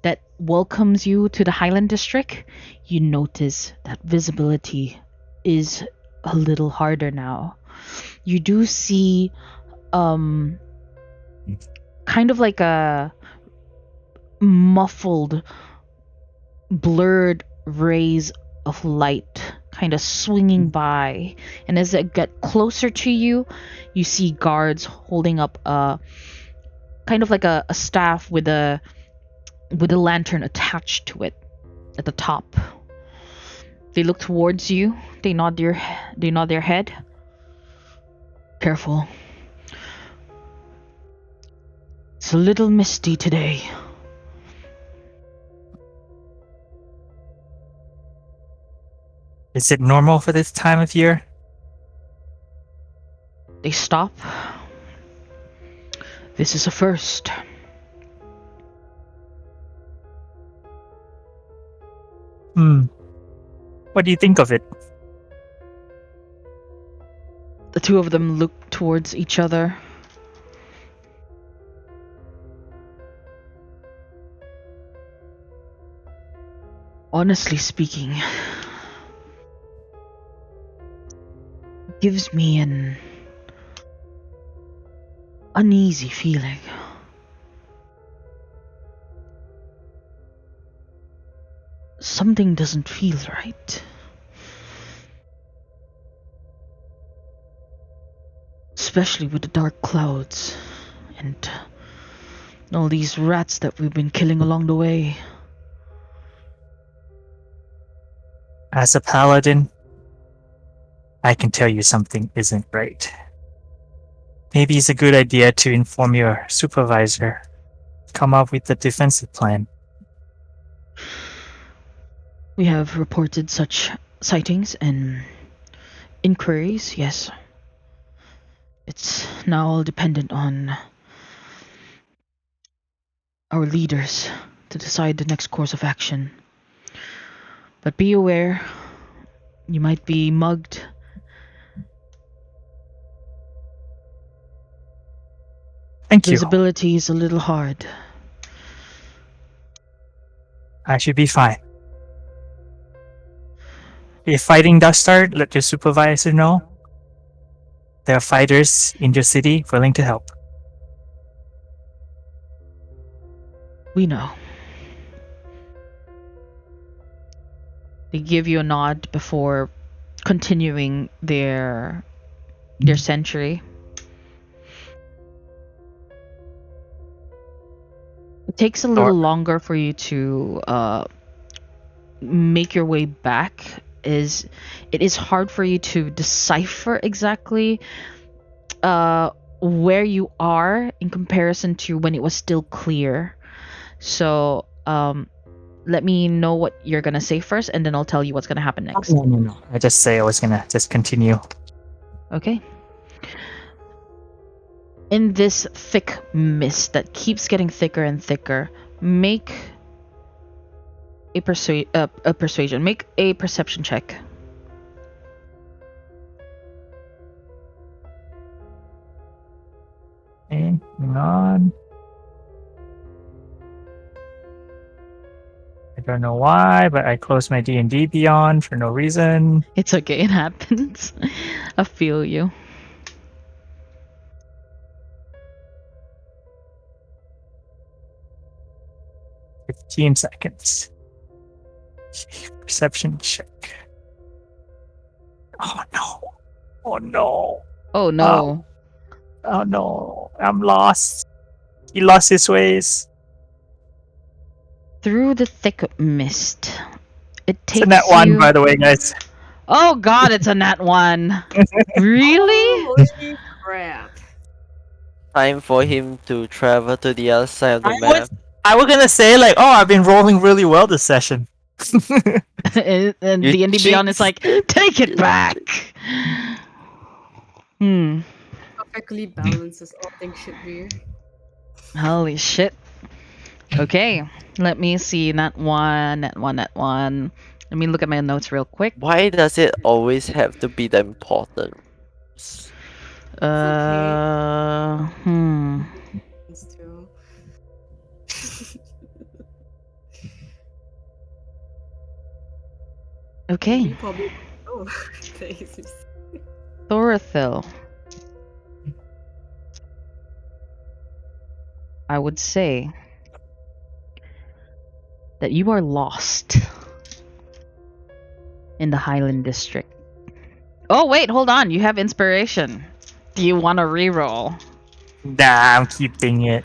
that welcomes you to the highland district, you notice that visibility is a little harder now. You do see kind of like a muffled, blurred rays of light kind of swinging by, and as it get closer to you, you see guards holding up a kind of like a staff with a lantern attached to it at the top. They look towards you. They nod their head. Careful. It's a little misty today. Is it normal for this time of year? They stop. This is a first. What do you think of it? The two of them look towards each other. Honestly speaking, gives me an uneasy feeling. Something doesn't feel right. Especially with the dark clouds and all these rats that we've been killing along the way. As a paladin, I can tell you something isn't right. Maybe it's a good idea to inform your supervisor. Come up with a defensive plan. We have reported such sightings and inquiries, yes. It's now all dependent on our leaders to decide the next course of action. But be aware, you might be mugged. Thank you. Visibility is a little hard. I should be fine. If fighting does start, let your supervisor know. There are fighters in your city willing to help. We know. They give you a nod before continuing their sentry. It takes a little longer for you to make your way back. It is hard for you to decipher exactly where you are in comparison to when it was still clear. So let me know what you're gonna say first, and then I'll tell you what's gonna happen next. No. I just say I was gonna just continue. Okay. In this thick mist that keeps getting thicker and thicker, make a persuasion. Make a perception check. Okay, hang on. I don't know why, but I closed my D&D Beyond for no reason. It's okay, it happens. I feel you. $15 seconds. Perception check. Oh no. Oh no. Oh no. Oh no. I'm lost. He lost his ways. Through the thick mist, it It's a takes net one, you. by the way, guys. Oh God, it's a nat one. Really? Holy crap! Time for him to travel to the other side of the map. I was gonna say like, oh, I've been rolling really well this session. And You D&D Beyond is like, jinxed take it back. Hmm. Perfectly balanced as all things should be. Holy shit. Okay, let me see. Nat one. Let me look at my notes real quick. Why does it always have to be the important? Hmm. It's too. Okay, You probably. Oh, thanks. Thorathil. I would say that you are lost in the Highland District. Oh wait, hold on. You have inspiration. Do you want to reroll? Nah, I'm keeping it.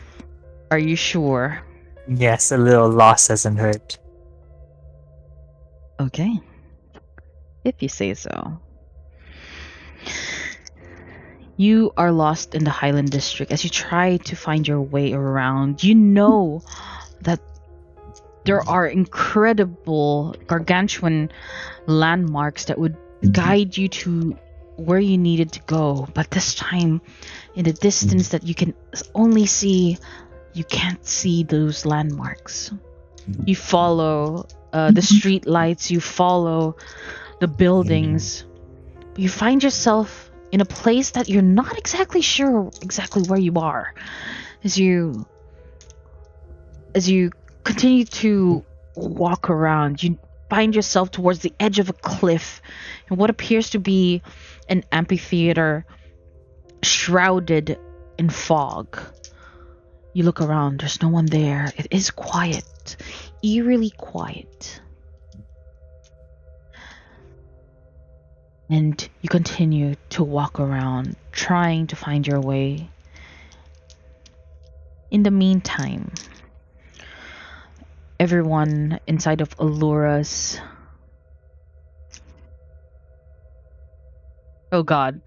Are you sure? Yes, a little loss doesn't hurt. Okay. If you say so. You are lost in the Highland District as you try to find your way around. You know that there are incredible gargantuan landmarks that would guide you to where you needed to go, but this time in the distance that you can only see, you can't see those landmarks. You follow the street lights, you follow the buildings, but you find yourself in a place that you're not exactly sure exactly where you are as you continue to walk around. You find yourself towards the edge of a cliff in what appears to be an amphitheater shrouded in fog. You look around, there's no one there. It is quiet, eerily quiet. And you continue to walk around, trying to find your way. In the meantime, everyone inside of Allura's... Oh god.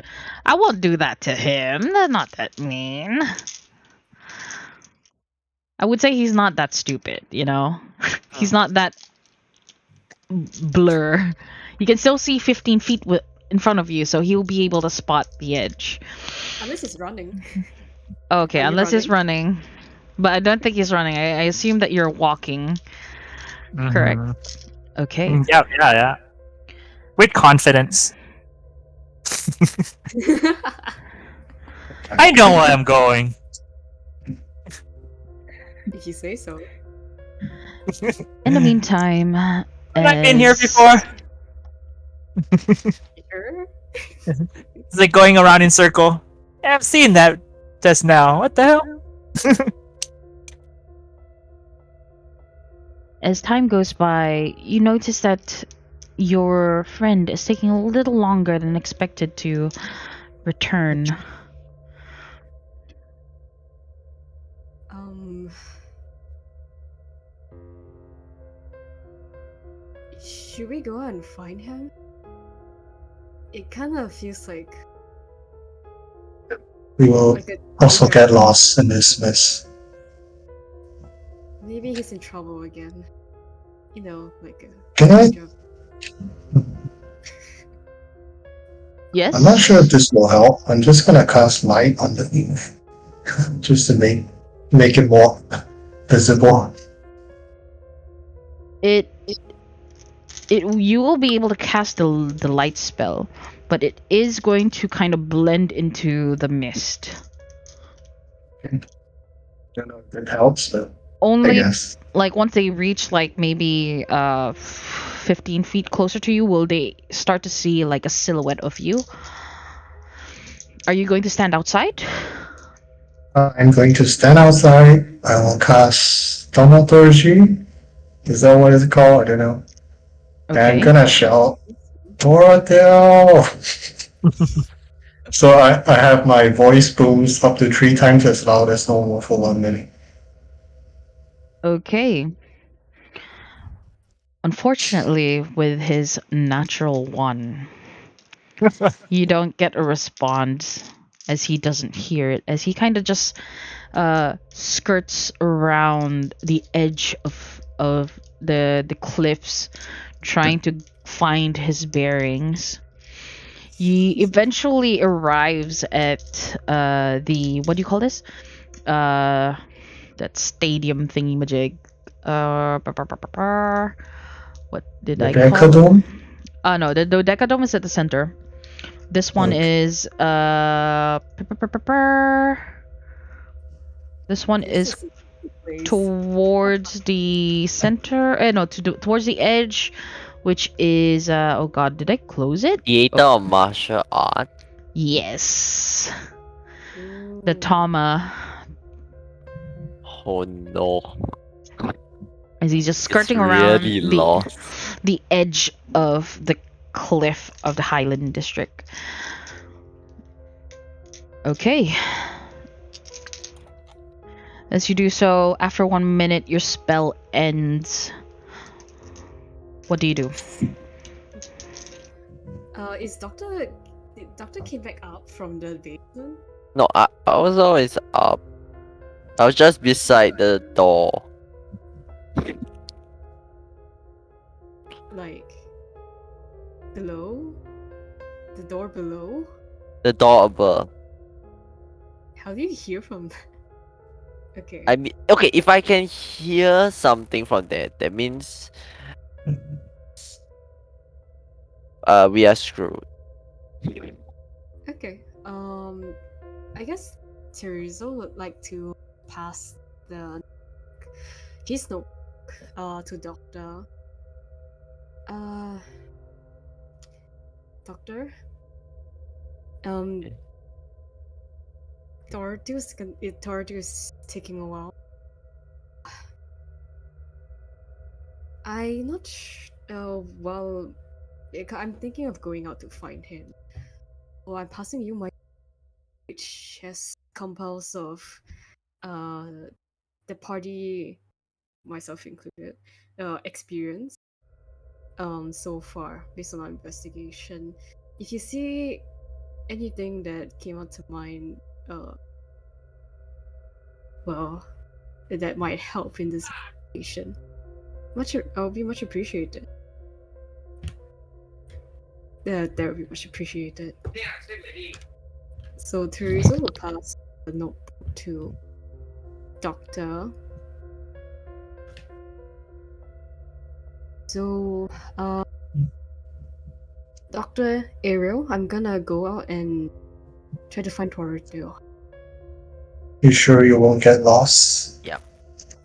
I won't do that to him. They're not that mean. I would say he's not that stupid, you know? He's not that blur. You can still see 15 feet in front of you, so he'll be able to spot the edge. Unless he's running. Okay, Are you unless he's running. But I don't think he's running. I assume that you're walking. Correct. Okay. Yeah. With confidence. I know where I'm going. If you say so. In the meantime, I've been here before. Sure. It's like going around in circle. Yeah, I've seen that just now. What the hell? As time goes by, you notice that your friend is taking a little longer than expected to return. Should we go out and find him? It kind of feels like We will a also danger. get lost in this mess. Maybe he's in trouble again. You know, like a Can I? danger. Yes? I'm not sure if this will help. I'm just gonna cast light on the just to make it more visible. You will be able to cast the light spell, but it is going to kind of blend into the mist. I don't know if it helps, but I Only guess. like once they reach like maybe 15 feet closer to you, will they start to see like a silhouette of you. Are you going to stand outside? I'm going to stand outside. I will cast Thaumaturgy. Is that what it's called? I don't know. And I'm Okay. gonna shout, Doratel! So I have my voice boost up to 3 times as loud as normal for 1 minute. Okay. Unfortunately, with his natural one, you don't get a response as he doesn't hear it, as he kind of just skirts around the edge of the cliffs, trying to find his bearings. He eventually arrives at the, what do you call this? That stadium thingy majig. What did The I call it? Decadome? No, the Decadome is at the center. This one Okay. is this one This is is a place. towards the center. No, towards the edge, which is oh god, did I close it? Theater of martial art. Yes, the Ooh. Tama. Oh no. As he's just skirting It's really around lost. the edge of the cliff of the Highland District. Okay. As you do so, after 1 minute, your spell ends. What do you do? Is did Doctor came back up from the basement? No, I was always up. I was just beside the door. Like below? The door below? The door above. How do you hear from Okay. I mean, okay, if I can hear something from there, that means we are screwed. Okay. I guess Teresa would like to pass the his note to Doctor. Uh Doctor? Um Dorothy's taking a while. I'm not well, I'm thinking of going out to find him. Well, I'm passing you my, which has compiles of the party, myself included, experience so far based on our investigation. If you see anything that came out to mind, well, that might help in this investigation, I'll be much appreciated. That would be much appreciated. So Teresa will pass the notebook to Doctor. So, Dr. Ariel, I'm gonna go out and try to find Toradil. You sure you won't get lost?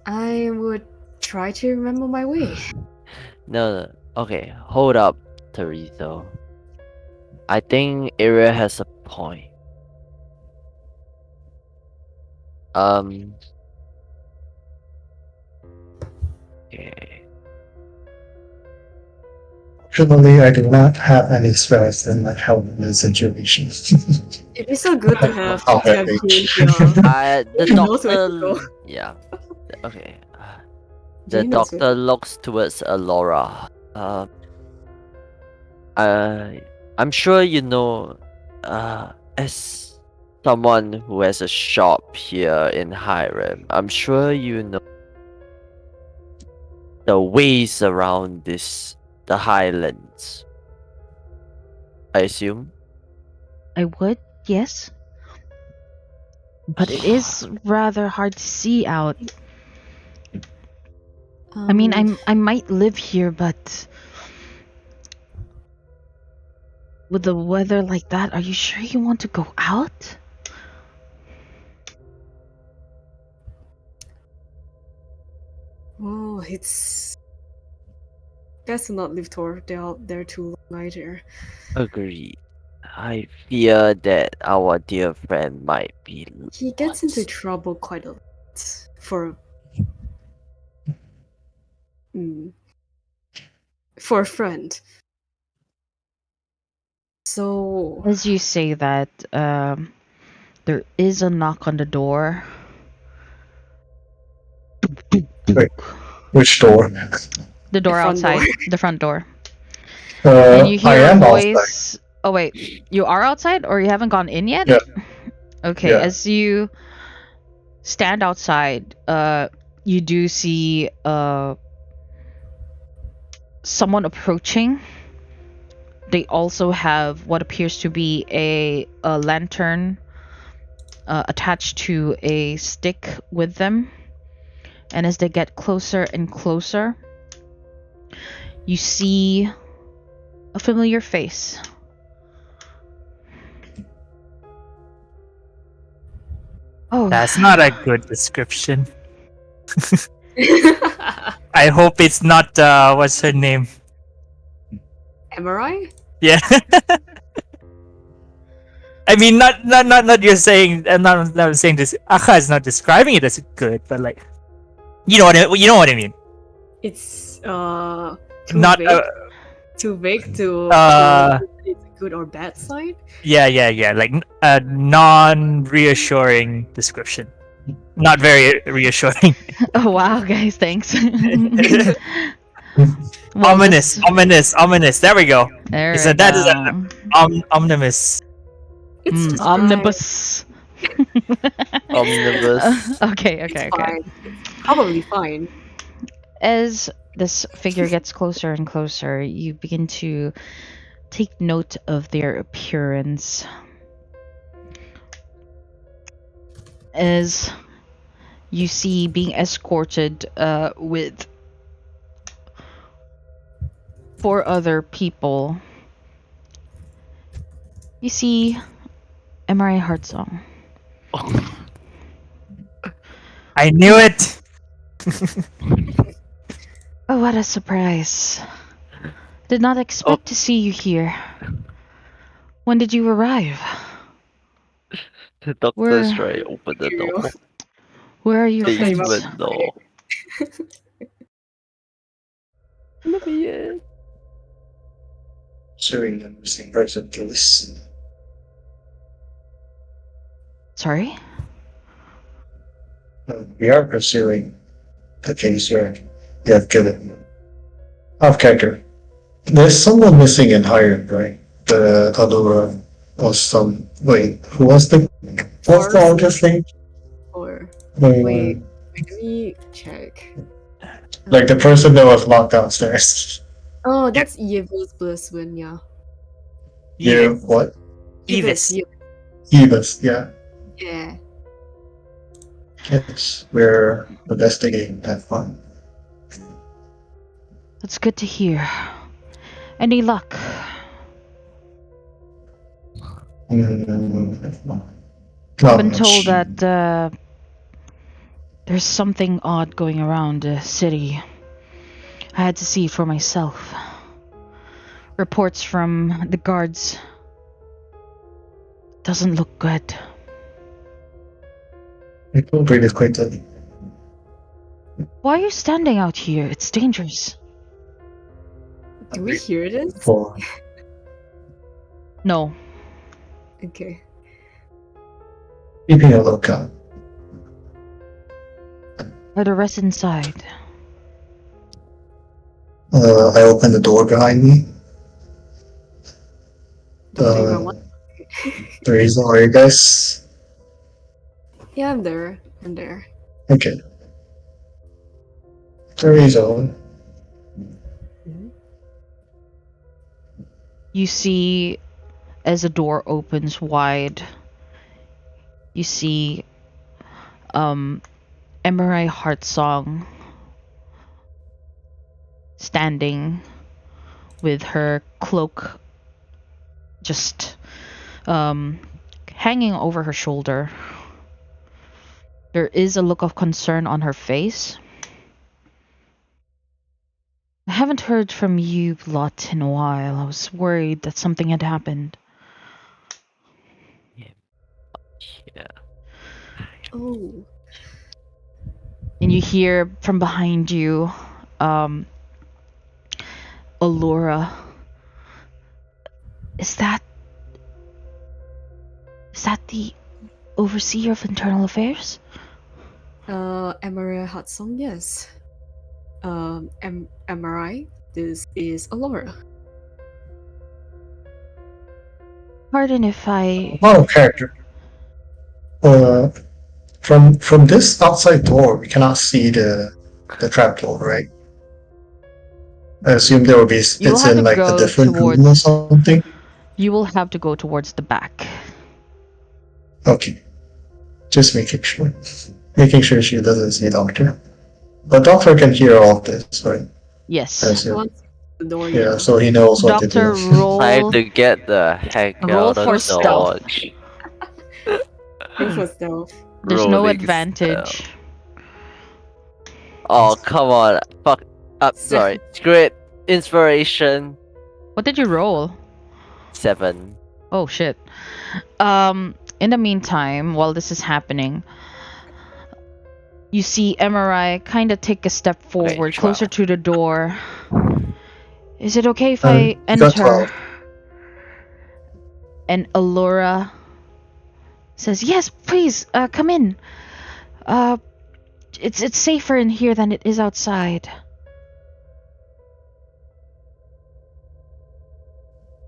I would try to remember my way. No. Okay, hold up, Teresa. I think Ariel has a point. Okay. Fortunately, I do not have any spells that might help in this situation. It'd be so good to have How Jim happy. here. The He knows where to doctor. go. Yeah. Okay. The Jimmy knows where doctor looks towards Alora. I'm sure you know. As someone who has a shop here in Hiram, I'm sure you know the ways around the Highlands. I assume. I would, yes. But it is rather hard to see out. I mean, I might live here, but with the weather like that, are you sure you want to go out? Oh, it's best to not leave Toradil there too long either. Agreed. I fear that our dear friend might be He gets into lost. trouble quite a lot for a friend. So As you say that, there is a knock on the door. Which door? The door front door. outside, the front door. And you I hear a am outside. voice. Oh wait, you are outside or you haven't gone in yet? Yeah. Okay, Yeah. as you stand outside, you do see someone approaching. They also have what appears to be a lantern attached to a stick with them. And as they get closer and closer, you see a familiar face. Oh, That's not a good description. I hope it's not what's her name? Am I right? Yeah. I mean, not you're saying. I'm not saying this. Aka is not describing it as good, but like, you know what I mean. It's too Not vague. Too vague to it's a good or bad side. yeah. Like a non-reassuring description. Not very reassuring. oh wow, guys, thanks. Well, Ominous. There we go. There So we that is go. omnibus. It's just Omnibus. Omnibus. Okay. It's fine. It's probably fine. As this figure gets closer and closer, you begin to take note of their appearance. As you see being escorted with 4 other people, you see MRA Heartsong. I knew it. Oh, what a surprise. Did not expect to see you here. When did you arrive? The doctor's trying to open the door. Where are your friends? Basement door. Let me in. Pursuing the missing person to listen. Sorry? We are pursuing the case where you have killed Half-Kecker. There's someone missing in Hired, right? The other was some. Wait, who was the. What's the other thing? Or The- wait, let me check. Like the person that was locked downstairs. Oh, that's Yves Bliswin, yeah. You, what? Evis. Evis, yeah. Yeah. Yes, we're investigating that one. That's good to hear. Any luck? I've been told that there's something odd going around the city. I had to see it for myself. Reports from the guards doesn't look good. It will bring this quickly. Why are you standing out here? It's dangerous. Do we hear this? For No. Okay. keeping a lookout. Are the rest inside? I open the door behind me. Don't think I want. The reason why you guys. Yeah, I'm there. I'm there. Okay. The reason. You see, as the door opens wide, you see Emerai Heartsong standing with her cloak just hanging over her shoulder. There is a look of concern on her face. I haven't heard from you lot in a while. I was worried that something had happened. Yeah. Oh. And you hear from behind you, Allura. Is that that the overseer of internal affairs? MRI Hudson, yes. MRI, this is Alora. Pardon if I... Out of character. From this outside door, we cannot see the trap door, right? I assume there will be. You will It's have in to like a go different room or towards... something. You will have to go towards the back. Okay, just making sure. Making sure she doesn't see doctor. But doctor can hear all of this, right? I Yes. assume. Once the door, Yeah, so he knows what to Doctor, do. Time roll... to get the heck Roll out for of stealth. Dodge. Go for stealth. There's no Rolling advantage. stealth. Oh, come on. Fuck. Sorry. Screw it. Inspiration. What did you roll? 7. Oh shit. In the meantime, while this is happening, you see MRI kind of take a step forward, closer to the door. Is it okay if I You got enter? 12. And Alora says, "Yes, please, come in. It's safer in here than it is outside."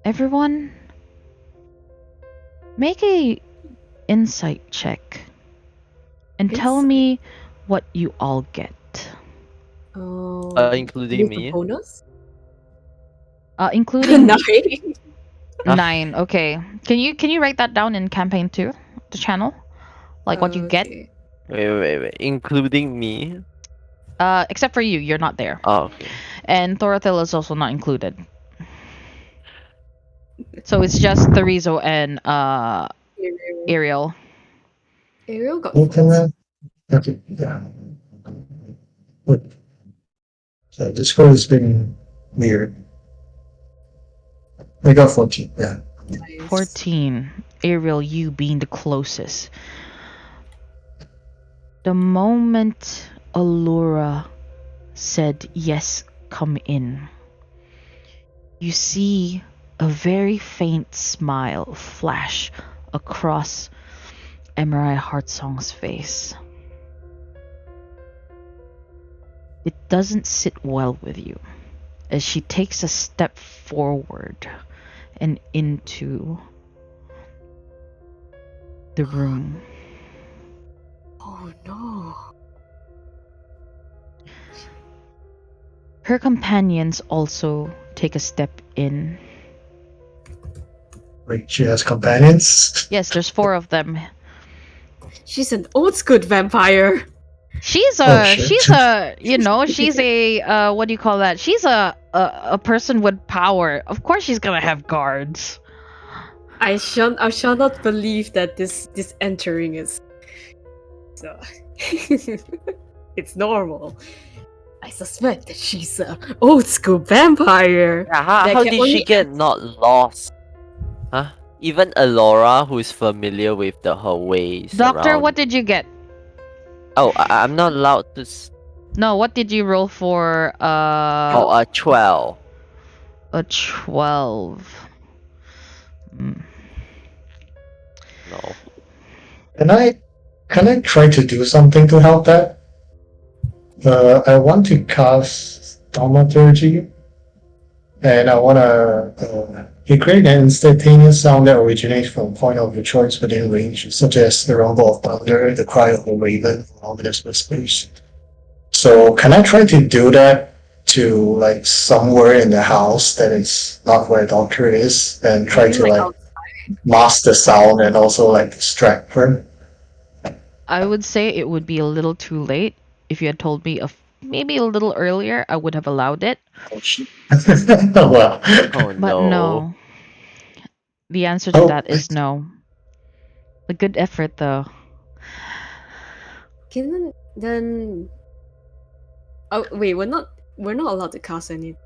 Everyone, make a insight check and tell me what you all get. Including me? Bonus? Including 9. 9. Okay. Can you write that down in campaign 2, the channel? Like what you get? Okay. Wait. Including me? Except for you, you're not there. Oh, okay. And Thorathil is also not included. So it's just Therizo and Ariel. Ariel got Open 14. that. Okay, yeah. Wait. So this code has been weird. I got 14, yeah. Nice. 14. Ariel, you being the closest. The moment Allura said, "Yes, come in," you see a very faint smile flash across Emerai Heartsong's face. It doesn't sit well with you as she takes a step forward and into the room. Oh no. Her companions also take a step in. Wait, she has companions? Yes, there's 4 of them. She's an old school vampire. She's Oh, a, shit. she's a, you know, she's a, what do you call that? She's a person with power. Of course she's gonna have guards. I shall not believe that this entering is so it's normal. I suspect that she's a old school vampire. Yeah, how That can did she only get not lost? Huh? Even Alora, who is familiar with her ways Doctor, around. what did you get? Oh, I'm not allowed to. No, what did you roll for? 12. A 12. Mm. No. Can I try to do something to help that? I want to cast Thaumaturgy, and I want to create an instantaneous sound that originates from a point of your choice within range, such as the rumble of thunder, the cry of a raven, or ominous whispers. So can I try to do that to like somewhere in the house that is not where Doctor is, and try to like mask the sound and also like distract her? I would say it would be a little too late. If you had told me maybe a little earlier, I would have allowed it. Oh shit. Well. Oh But no. no. The answer to that is no. A good effort though. Can then oh wait, we're not allowed to cast any.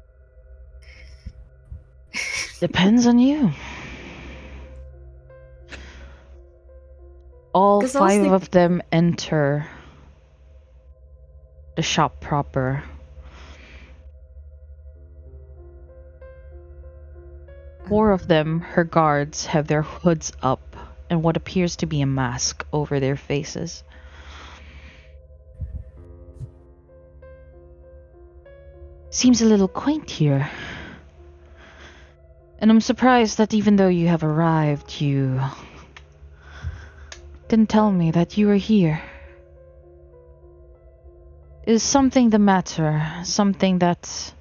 Depends on you. All 'Cause I was 5 of them enter the shop proper. Four of them, her guards, have their hoods up and what appears to be a mask over their faces. Seems a little quaint here. And I'm surprised that even though you have arrived, you didn't tell me that you were here. Is something the matter? Something that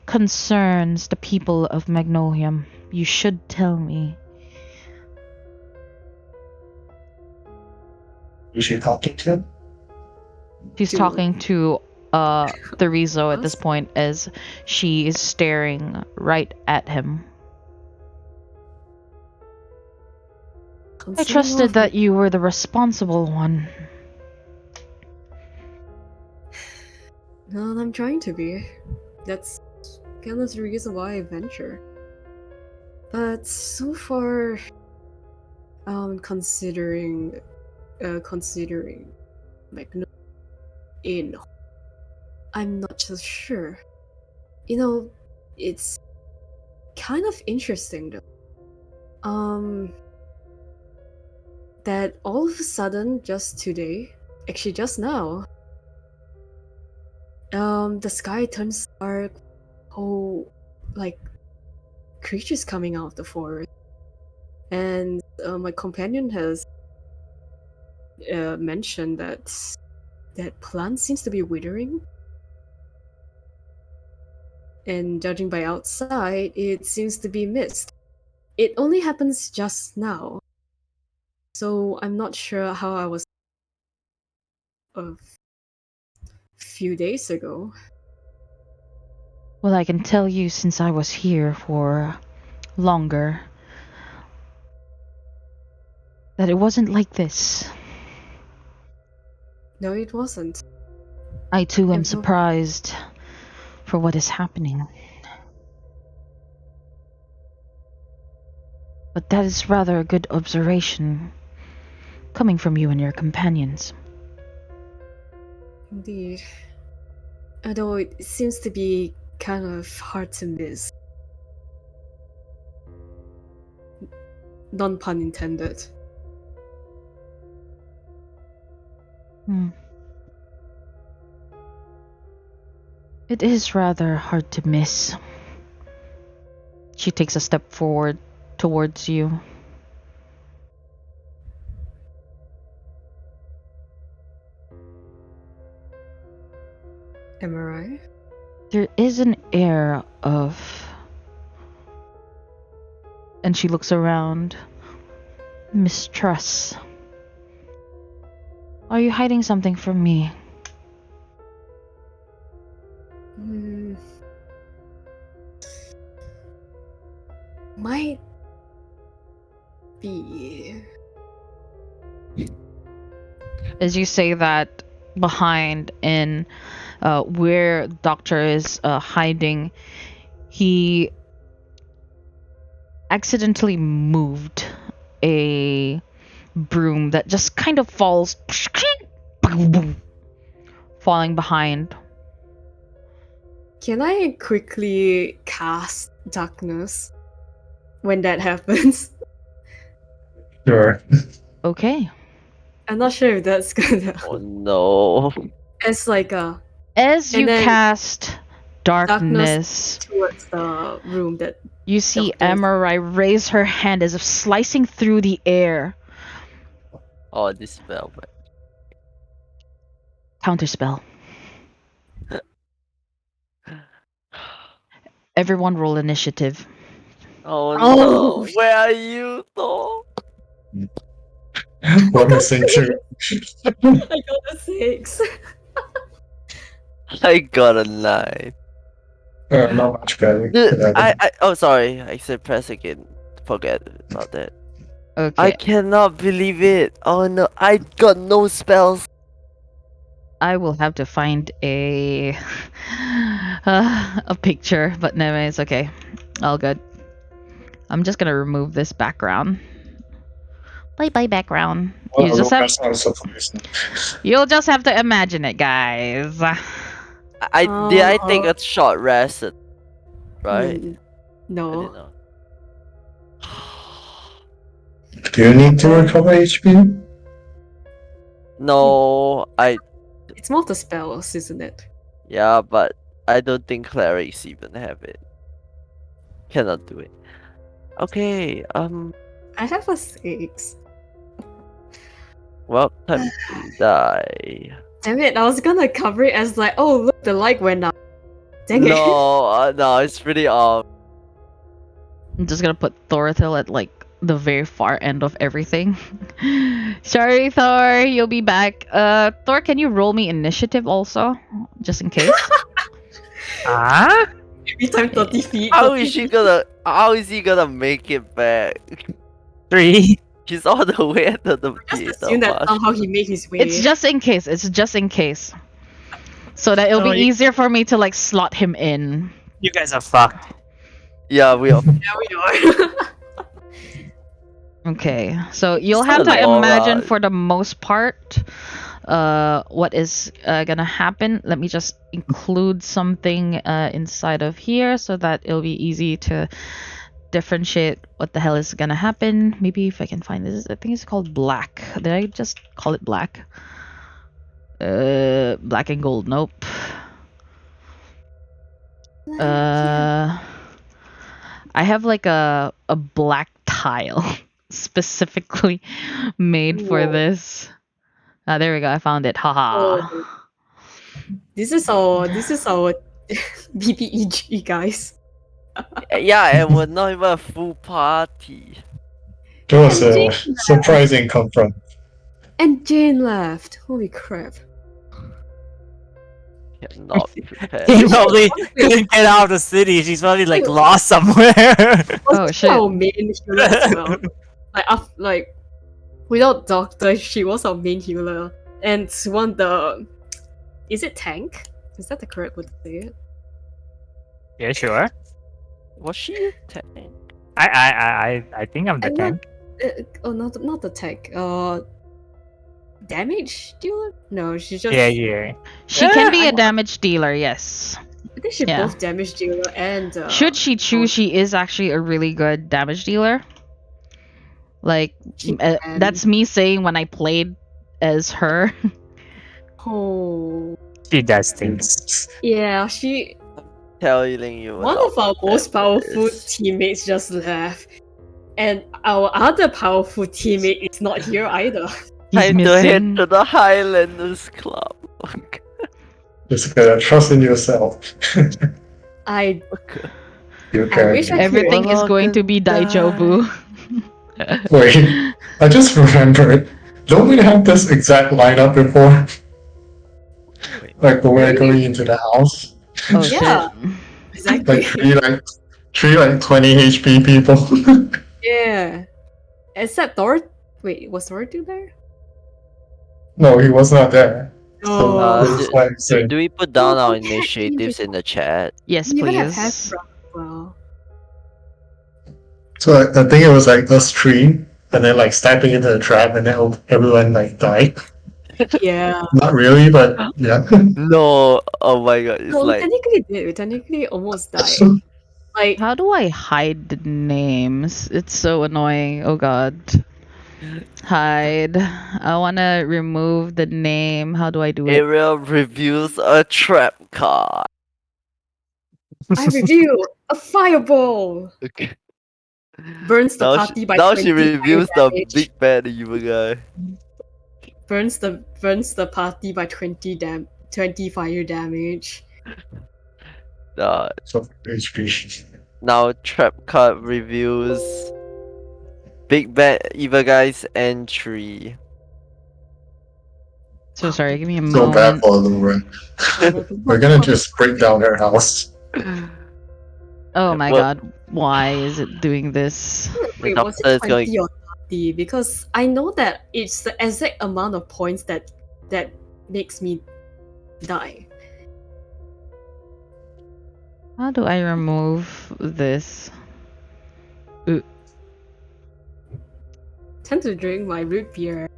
concerns the people of Magnolium? You should tell me. Is she talking to him? She's Dude. talking to Therizo at this Us? point as she is staring right at him. I Considering all trusted of my- that you were the responsible one. No, I'm trying to be. That's kind of the reason why I venture. But so far, considering Magnolia in, I'm not so sure. You know, it's kind of interesting though. That all of a sudden, just today, actually just now, the sky turns dark. Oh, like creatures coming out of the forest, and my companion has mentioned that that plant seems to be withering. And judging by outside, it seems to be mist. It only happens just now, so I'm not sure how I was a few days ago. Well, I can tell you since I was here for longer that it wasn't like this. No, it wasn't. I too am And so- surprised for what is happening. But that is rather a good observation coming from you and your companions. Indeed. Although it seems to be kind of hard to miss. Non pun intended. It is rather hard to miss. She takes a step forward towards you. Am I right? There is an air of... And she looks around. Mistrust. Are you hiding something from me? Might be. As you say that, behind in where Doctor is hiding, he accidentally moved a broom that just kind of falls, falling behind. Can I quickly cast darkness when that happens? Sure. Okay. I'm not sure if that's gonna. Oh no. It's like a As And you then cast darkness, towards the room that. you see Doctor is- Amarai raise her hand as if slicing through the air. Oh, this spell. But Counterspell. Everyone roll initiative. oh Oh. no. Where are you, Thor? What missing? Sure. I got a 6. I got a 9. Not much better. Dude, oh sorry, I said press again. Forget about that. Okay. I cannot believe it. Oh no, I got no spells. I will have to find a picture, but no, it's okay. All good. I'm just gonna remove this background. Bye background. Well, You just have that's not surprising. you'll just have to imagine it, guys. Did I take a short rest? Right? I No. didn't know. Do you need to recover HP? No, It's more the spells, isn't it? yeah, but I don't think clerics even have it. Cannot do it. Okay, I have a 6. well, time to die. Damn it, I was gonna cover it as like, oh look, the light went up. Dang it. No, no, it's pretty I'm just gonna put Thorthil at like the very far end of everything. Sorry, Thor, you'll be back. Thor, can you roll me initiative also, just in case? Ah? Every time 30 feet. How 30 is she feet. gonna? How is he gonna make it back? 3. He's all the way at the Just theater. assume that somehow he made his way. It's just in case. It's just in case. So that it'll Oh, be you- easier for me to like slot him in. You guys are fucked. Yeah, we are. Yeah, we are. Okay, so you'll Still have to an aura. imagine for the most part what is gonna happen. Let me just include something inside of here so that it'll be easy to differentiate what the hell is gonna happen. Maybe if I can find this, I think it's called black. Did I just call it black? Black and gold. Nope. I have like a black tile specifically made for Whoa. this. There we go. I found it. Haha. This is our BPEG guys. Yeah, and we're not even a full party. That was And a surprising confront. And Jane left. Holy crap. Cannot be prepared. He probably couldn't get out of the city. She's probably like lost somewhere. Oh, shit. Our main healer as well. Like without doctor, she was our main healer. And one the is it tank? Is that the correct word to say it? Yeah, sure. Was she a tank? I think I'm the I'm tank. not the tank. Damage dealer? No, she's just Yeah. She can be I- a damage dealer, yes. I think she's Yeah. both damage dealer and Should she choose, she is actually a really good damage dealer. Like, She can. that's me saying when I played as her. Oh She does things. yeah, she Telling you. one about of our most powerful this. teammates just left. And our other powerful teammate is not here either. He's Time to head missing. to the Highlanders Club. Just gotta trust in yourself. I You I wish can. I Everything is Well, going to be then Daijobu. Wait, I just remembered. Don't we have this exact lineup before? Like when we're going into the house? Oh, Yeah. shit. exactly Three 20 HP people. yeah. Except Thor. Wait, was Thor there? No, he was not there. Oh, That's why I'm saying. Do we put down Oh, our okay. initiatives in the chat? Yes, we even have please. Hasbro as well. So I think it was like us three, and then like stepping into the trap, and then everyone like died. Yeah. Not really, but yeah. No. Oh my god. It's No, we like technically did. We technically almost died. Like How do I hide the names? It's so annoying. Oh god. Hide. I wanna remove the name. How do I do it? Ariel reviews a trap card. I review a fireball. Okay. Burns the Now party she, by now 20 she reviews fire the damage. big bad evil guy. Burns the party by 20 fire damage. So HP. Now trap card reviews big bad evil guy's entry. So sorry, give me a So bad moment. for Allura. We're gonna just break down her house. Oh my Well- god. Why is it doing this? Wait, The was doctor it is going- 20 or 30? Because I know that it's the exact amount of points that makes me die. How do I remove this? Tend to drink my root beer.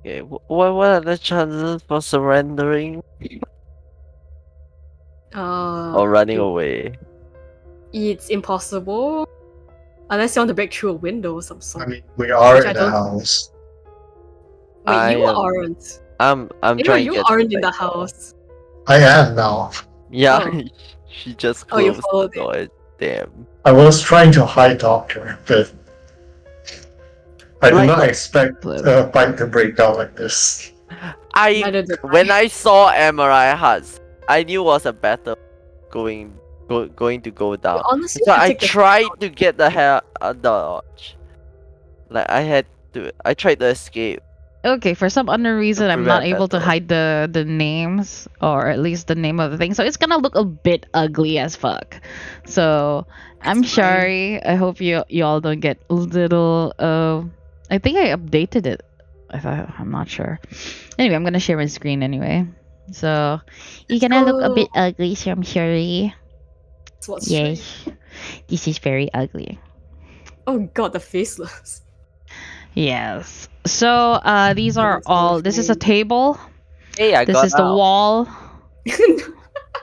Okay, what are the chances for surrendering or running away? It's impossible. Unless you want to break through a window or some I sort. mean, we are Which I in the don't- house. Wait, I you am- aren't. I'm You know, trying to you get to aren't in the back door. house. I am now. Yeah, Oh. she just Oh, you closed the followed it. door. Damn. I was trying to hide Doctor, but I did Like- not expect Flip. the fight to break down like this. Neither did When I saw Emerald Huts, I knew it was a battle going to go down. Honestly, So you should I take the tried to get the hell dodge. Like I tried to escape. Okay, for some unknown reason, I'm not prevent able to battle. hide the names or at least the name of the thing, so it's gonna look a bit ugly as fuck. So I'm It's fine. sorry. I hope y'all don't get a little. I think I updated it. I'm not sure. Anyway, I'm gonna share my screen anyway. So you're gonna look a bit ugly. So I'm sorry. That's what's Yes, strange. this is very ugly. Oh god, the faceless. Yes. So these are That's so all. This is a strange. table. Hey, I This got is the out. wall.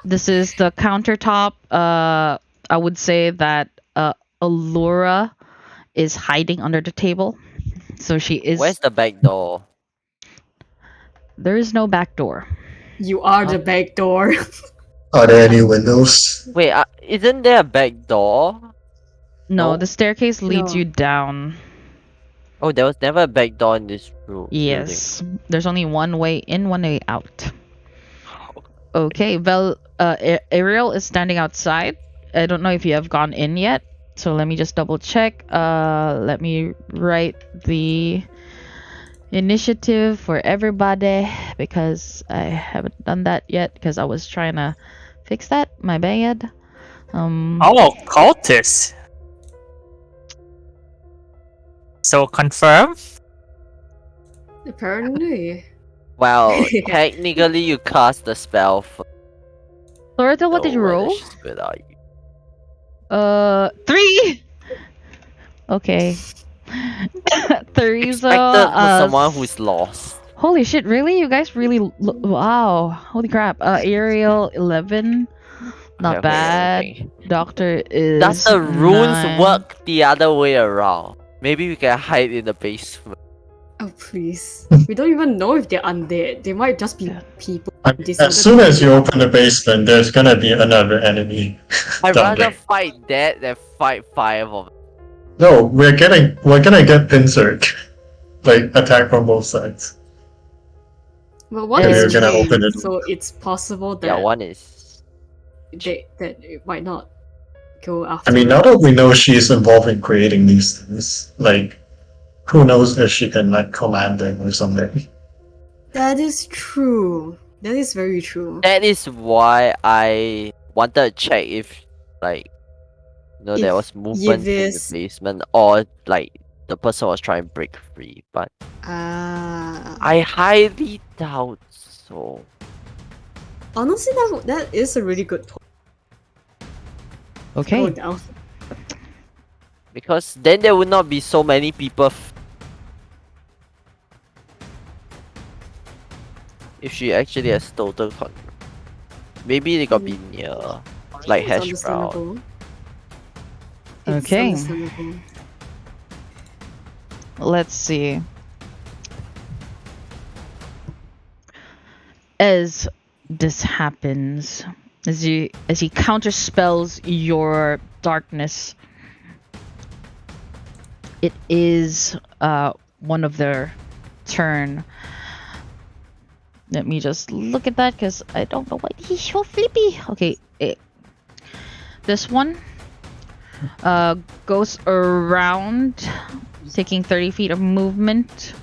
This is the countertop. I would say that Allura is hiding under the table. So she is. Where's the back door? There is no back door. You are the back door. Are there any windows? Wait, isn't there a back door? No, No? the staircase leads No. you down. Oh, there was never a back door in this room. Yes. There's only one way in, one way out. Okay, well, Ariel is standing outside. I don't know if you have gone in yet. So let me just double check. Let me write the initiative for everybody because I haven't done that yet because I was trying to fix that. My bad. Oh, cultists. So confirm? Apparently. Well, technically you cast the spell first. Loretta, what did you so whether roll? she's good or you. 3. Okay. Teresa, Expected for someone who's lost. holy shit, really? You guys really wow. Holy crap. Ariel 11. Not Okay, bad. okay. Doctor is Does the runes 9. work the other way around? Maybe we can hide in the basement. Oh please. We don't even know if they're undead. They might just be Yeah. people. I mean, disordered as soon as you people. open the basement, there's gonna be another enemy. I'd down rather there. fight that than fight 5 of them. No, we're gonna get pincered. Like attack from both sides. Well, one And is you're gonna chained, open it. so it's possible that Yeah, one is. that it might not go after. I mean, now that we know she's involved in creating these things, like, who knows if she can like command them or something. That is true. That is very true. That is why I wanted to check if, like, there If was movement in the Yves- basement or, like, the person was trying to break free. But Ah. I highly doubt so. Honestly, that is a really good point. Okay. Go down. Because then there would not be so many people. If she actually has total control. Maybe they got be near, like It's hash brown. understandable. It's Okay. understandable. Let's see. As this happens, as he counterspells your darkness, it is one of their turn. Let me just look at that because I don't know why he's so flippy. Okay, this one goes around, taking 30 feet of movement.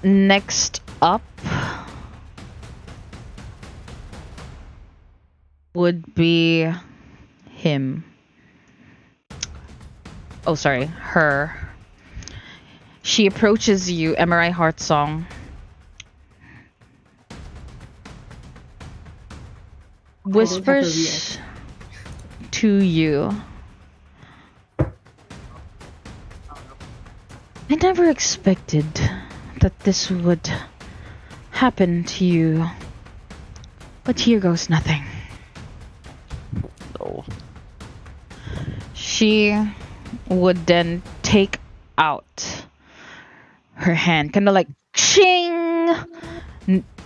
Next up would be him. Oh, sorry, her. She approaches you, Emerai Heartsong. Whispers to you. I never expected that this would happen to you. But here goes nothing. No She would then take out her hand, kind of like ching.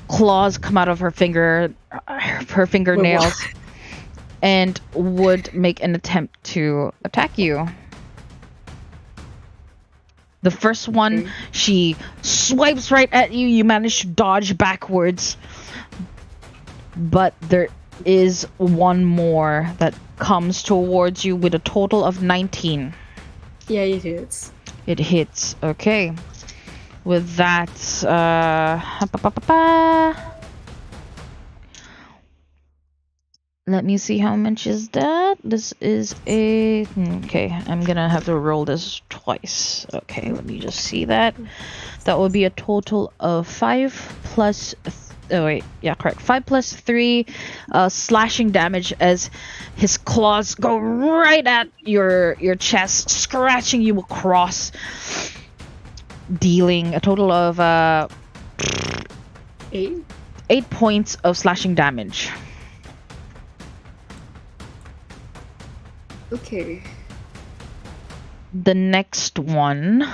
Claws come out of her fingernails, and would make an attempt to attack you. The first one, Okay. she swipes right at you. You manage to dodge backwards, but there is one more that comes towards you with a total of 19. Yeah, it is. It hits. Okay. With that, let me see how much is that. This is a... Okay, I'm gonna have to roll this twice. Okay, let me just see that. That would be a total of 5 plus... Oh wait, yeah, correct. 5 plus 3 slashing damage as his claws go right at your chest, scratching you across, dealing a total of 8? 8 points of slashing damage. Okay. The next one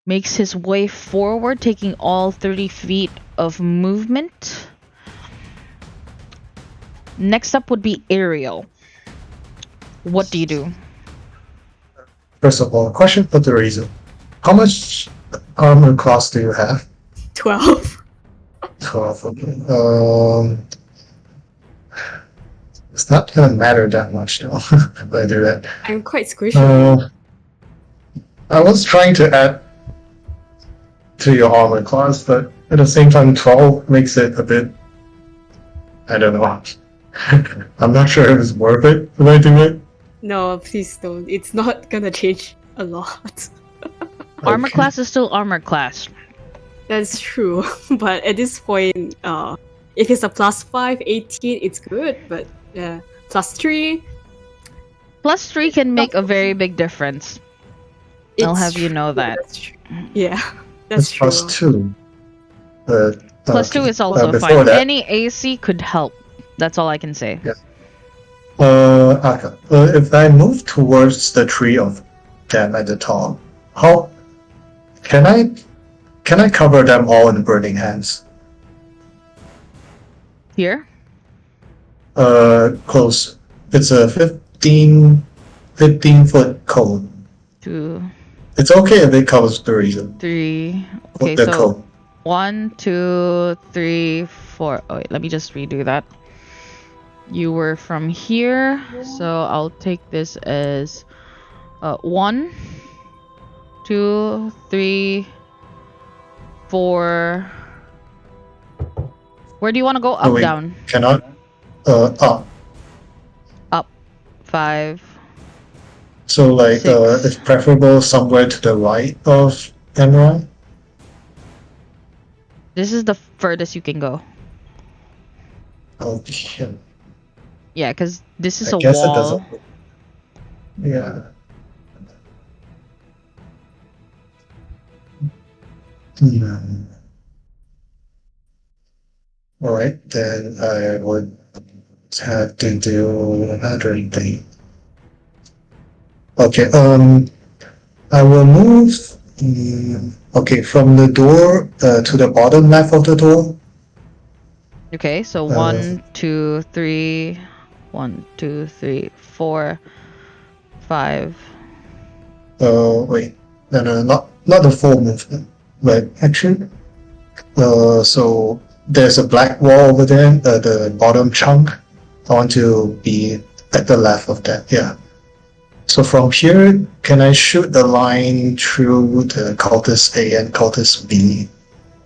makes his way forward, taking all 30 feet of movement. Next up would be Ariel. What do you do? First of all, question for the reason. How much armor class do you have? 12. 12. Okay. It's not gonna matter that much though. If I do that. I'm quite squishy. I was trying to add to your armor class, but at the same time, 12 makes it a bit. I don't know. I'm not sure if it's worth it if I do it. No, please don't. It's not gonna change a lot. Armor Okay. class is still armor class. That's true. But at this point, if it's a plus 5, 18, it's good. But plus 3, Plus 3 can make a very big difference. I'll it's have you know true, that. That's true. Yeah, that's It's true. plus 2. But, Plus 2 is also before fine. that, Any AC could help. That's all I can say. Yeah. If I move towards the tree of them at the top, how can I cover them all in burning hands? Here? Close. It's a 15 foot cone. 2, It's okay if it covers the region. 3. Okay, The so cone. 1, 2, 3, 4. Oh, wait, let me just redo that. You were from here, so I'll take this as 1, 2, 3, 4. Where do you want to go? Up, wait. down, Cannot. Up. 5. So like, 6. it's preferable somewhere to the right of Emerald. This is the furthest you can go. Okay. Yeah, because this is I a guess it wall. doesn't. Yeah. Hmm. Alright, then I would have to do another thing. Okay, I will move, okay, from the door to the bottom left of the door. Okay, so 1, 2, 3, 1, 2, 3, 4, 5. Wait, no, not the full movement, but actually, so there's a black wall over there, the bottom chunk. I want to be at the left of that, yeah. So from here, can I shoot the line through the cultist A and cultist B?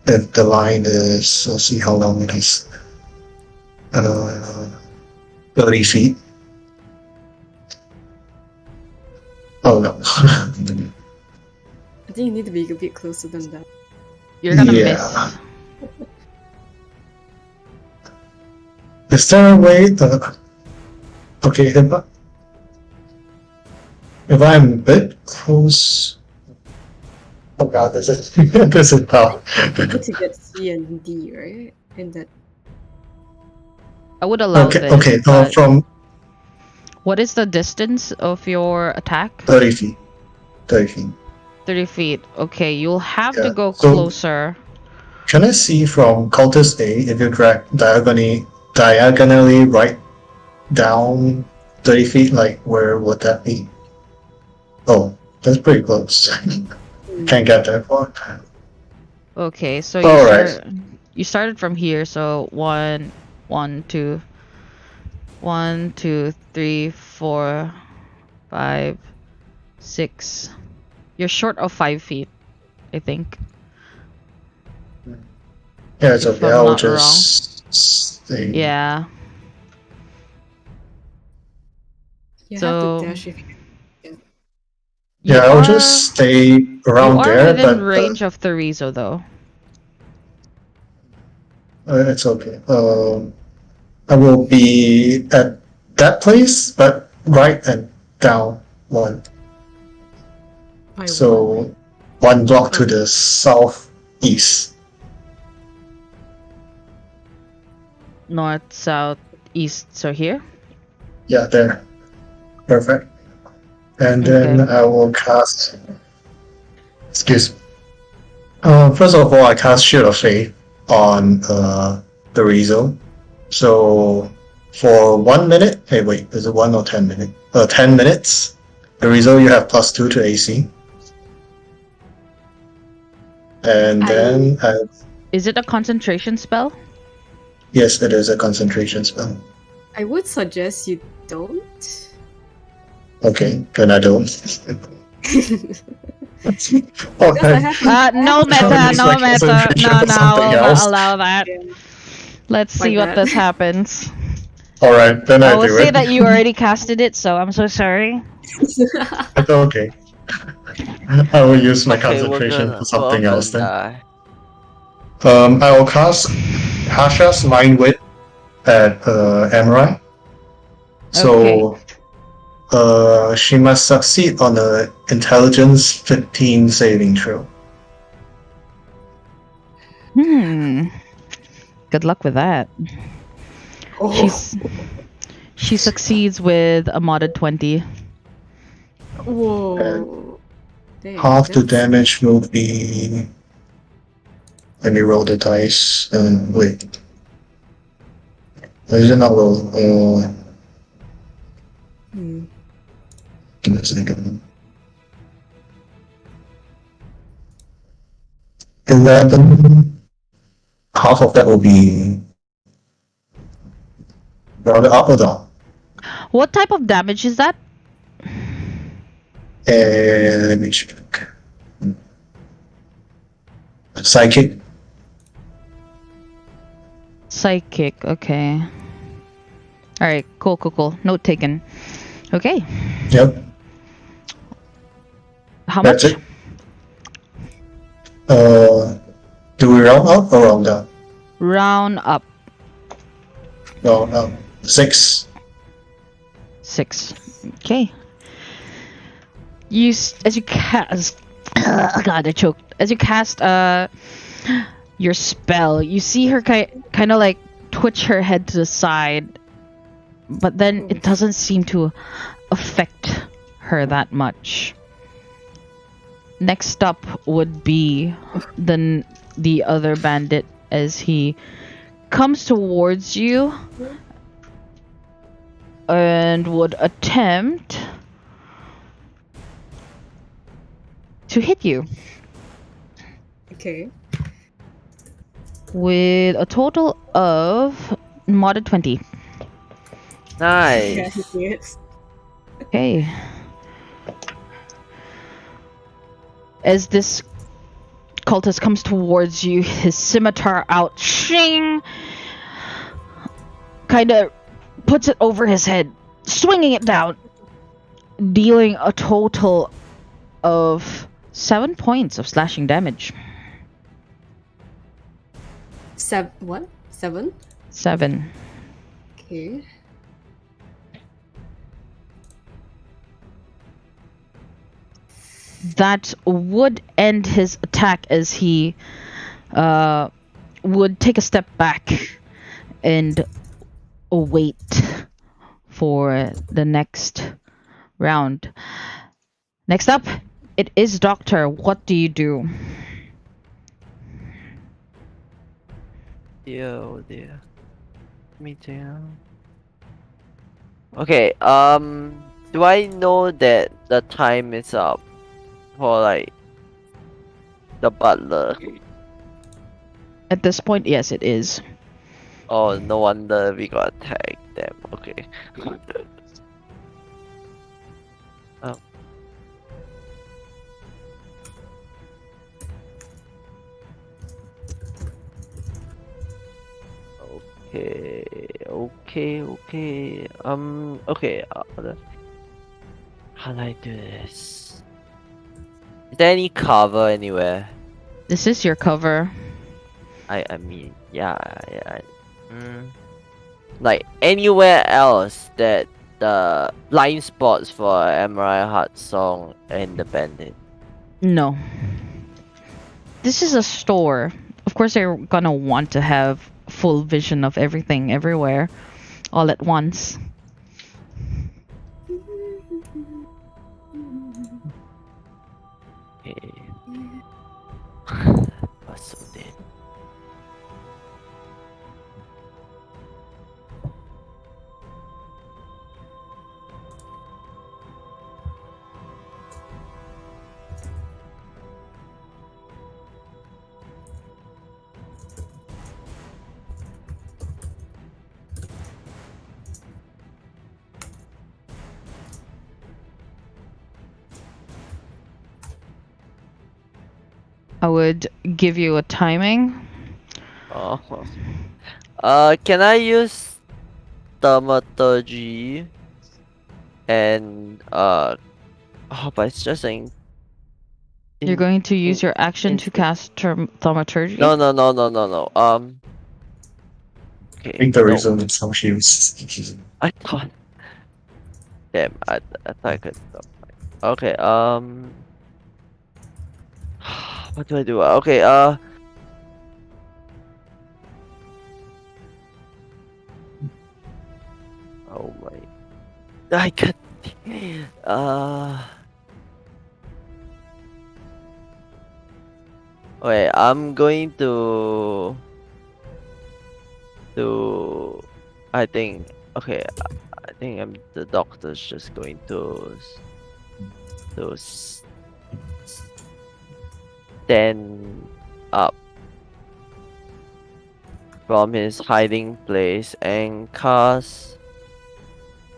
If the line is, let's see how long it is. 30 feet. Oh no. I think you need to be a bit closer than that. You're gonna Yeah. miss. Is there a way okay, if I'm a bit close. Oh god, this is this is tough. You need to get C and D, right? And that. I would allow Okay, this, okay. but From What is the distance of your attack? 30 feet. 30 feet. 30 feet. Okay, you'll have to Yeah, go so- closer. Can I see from cultist A if you drag diagonally right down 30 feet, like where would that be? Oh, that's pretty close. Can't get that far. Okay, so Alright. you started from here, so 1, 2, 1, 2, 3, 4, 5, 6. You're short of 5 feet, I think. Yeah, it's If okay. I'm I'll not just stay. Yeah. You So- have to dash if you You Yeah, I'll are, just stay you around are there, within but range of Therizo, though. it's okay. I will be at that place, but right and down one. by So one block to the southeast. North, south, east. So here? Yeah, there. Perfect. And then Okay. I will cast. Excuse me. First of all, I cast Shield of Faith on the Rizzo. So for 1 minute, hey wait, is it 1 or 10 minutes? 10 minutes. The Rizzo, you have +2 to AC. And then, Is it a concentration spell? yes, it is a concentration spell. I would suggest you don't. Okay, then I don't. Oh, Because I have No meta, It's no like meta. concentration No, for no, something I will not else. allow that. Yeah. Let's see Like what that. this happens. All right, then I I will do say it. that you already casted it, so I'm so sorry. Okay. I will use my Okay, we're concentration gonna for something we're all else then. gonna I will cast Hasha's Mind Wit at Emrai. So she must succeed on the Intelligence 15 saving throw. Good luck with that. Oh. She succeeds with a modded 20. Whoa. Dang, Half the that's- damage will be. Let me roll the dice. Wait. Is it not roll? Hmm. Give me a second. 11. Half of that will be. Roll it up or down? What type of damage is that? Let me check. Psychic. Psychic, okay. Alright, cool. Note taken. Okay. Yep. How That's much? it. Do we round up or round down? Round up. Round up. 6. 6. Okay. As you cast. God, I choked. As you cast your spell, you see her kind of like twitch her head to the side, but then it doesn't seem to affect her that much. Next up would be the other bandit as he comes towards you and would attempt to hit you Okay. with a total of modded 20. Yeah, nice. yes. Okay. As this cultist comes towards you, his scimitar out, shing, kind of puts it over his head, swinging it down, dealing a total of 7 points of slashing damage. What? 7? 7. Okay. That would end his attack as he would take a step back and wait for the next round. Next up, it is Doctor. What do you do? Oh dear. Me too. Okay, do I know that the time is up for like the butler? At this point, yes, it is. Oh, no wonder we got attacked. Damn. Okay. Oh. Okay. Okay. Okay. How do I do this? Is there any cover anywhere? This is your cover. I mean, yeah. Like anywhere else that the blind spots for Emerald Heart song and the bandit. No. This is a store. Of course, they're gonna want to have full vision of everything everywhere all at once. Okay. What's so dead? I would give you a timing. Oh. Can I use thaumaturgy and oh, but it's just saying. You're going to use your action to instant- cast thaumaturgy. No. I Okay. think the no. reason is how she was. I thought. Damn. I thought I could stop. Okay. What do I do? Okay. Oh my. I could. Okay, I'm going to I think okay, I think the doctor's just going to stand up from his hiding place and cast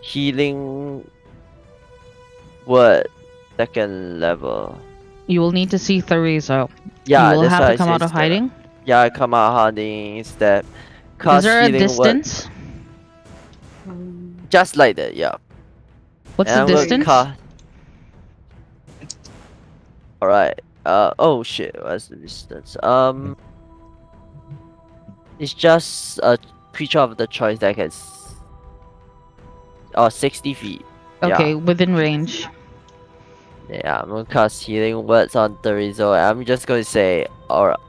healing word second level. You will need to see Theresa. Yeah, you will that's have why to I come say out of step. hiding. Yeah, I come out hiding instead. Is Cast there a healing word distance? just like that, yeah. What's And the I'm gonna distance? cast. Alright. Oh shit, what's the distance? It's just a creature of the choice that can 60 feet. Okay, Yeah. within range. Yeah, I'm gonna cast healing words on Theresa. I'm just gonna say, alright.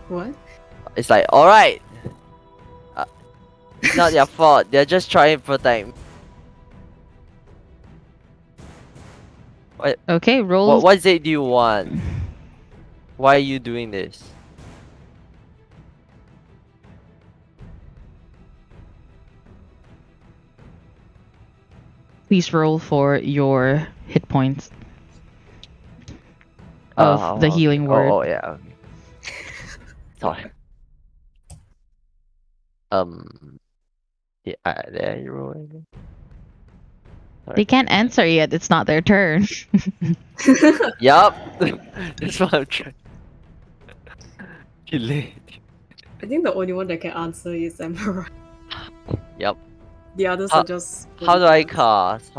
What? It's like, alright. It's not their fault. They're just trying to protect me. Okay, roll. What is it do you want? Why are you doing this? Please roll for your hit points of the healing word. Oh yeah. Okay. Sorry. Yeah, there you roll. They can't answer yet. It's not their turn. Yup. That's what I'm trying. Too late. I think the only one that can answer is Emerald. Yup. The others How- are just. How do I cast?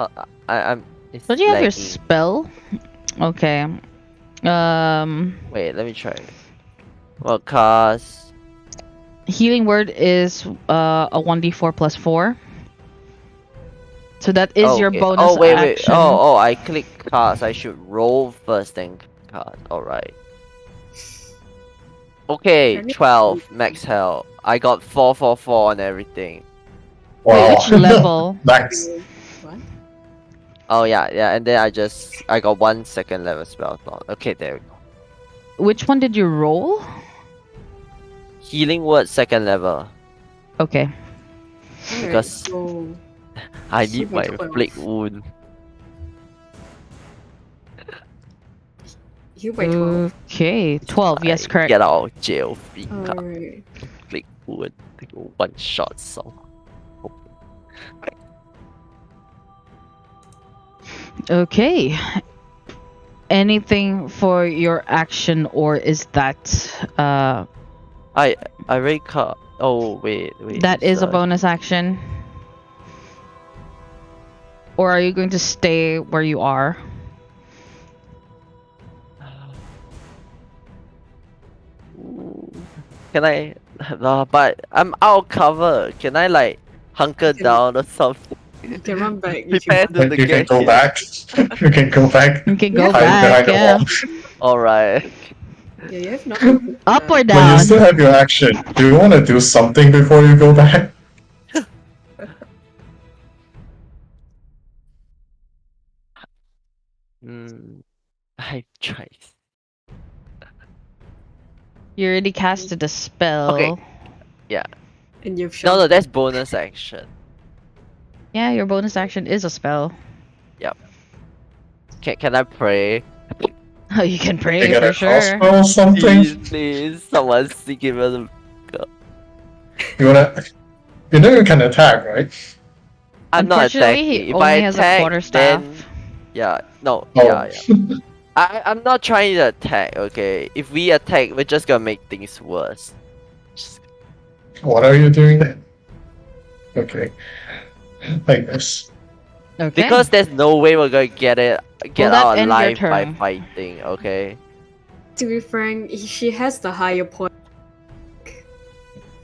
I'm. It's Don't you have your lagging. spell? Okay. Wait, let me try. Well, cast. Healing word is a 1d4 plus 4. So that is your Okay. bonus Oh wait. action. I click cast. I should roll first then cast. Alright. Okay, Can we- 12 max health. I got 4 on everything. Wow. which level? Max. What? Oh yeah, and then I got 1 second level spell slot. Okay, there we go. Which one did you roll? Healing word 2nd level. Okay. Alright, Because so I heal need by my 12. plague wound. Heal by 12. Okay, 12. Yes, I correct. Get out of jail free card. Alright. Plague wound. Like a 1-shot song. Okay. Anything for your action, or is that I already cut. Oh wait. that is a sorry. bonus action? Or are you going to stay where you are? Can I? No, but I'm out cover. Can I like hunker can- down or something? You can run back. You Prepare can to Like, you can get go hit. back. You can go back. You can Yeah. go Hide back, behind the yeah. wall. Alright. Yeah, you have nothing to do. Up or But you down? still have your action. Do you want to do something before you go back? I tried. You already casted a spell. Okay. Yeah. And you've shot. No, that's bonus action. Yeah, your bonus action is a spell. Can I pray? Oh, you can You pray get for a sure. crossbow or something? Please, someone seek him as a... You wanna? You know you can attack, right? I'm not Unfortunately, attacking. he If only I has a attack, quarterstaff. then... Yeah, no, Oh. yeah. I'm not trying to attack, okay? If we attack, we're just gonna make things worse. Just... What are you doing then? Okay. Like this. Okay. Because there's no way we're gonna get Will that out end your alive by turn? fighting, okay? To be frank, she has the higher point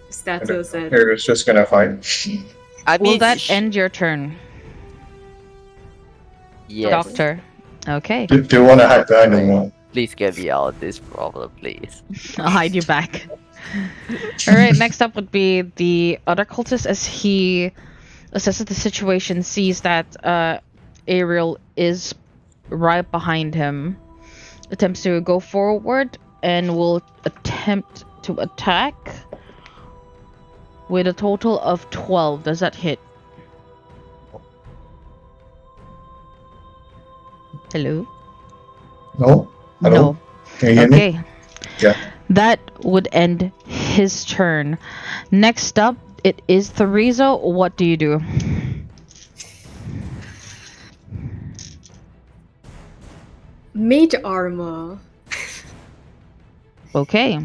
status and You're just gonna fight. I Will mean, that end your turn, Yes. Doctor? Okay. Do you want to hide behind the wall? Please get me out of this problem, please. I'll hide you back. Alright, next up would be the other cultist as he assesses the situation, sees that Ariel is right behind him, attempts to go forward, and will attempt to attack with a total of 12. Does that hit? Hello? No? Hello? No. Can you hear me? Okay. Yeah. That would end his turn. Next up, it is Theresa. What do you do? mage armor. Okay.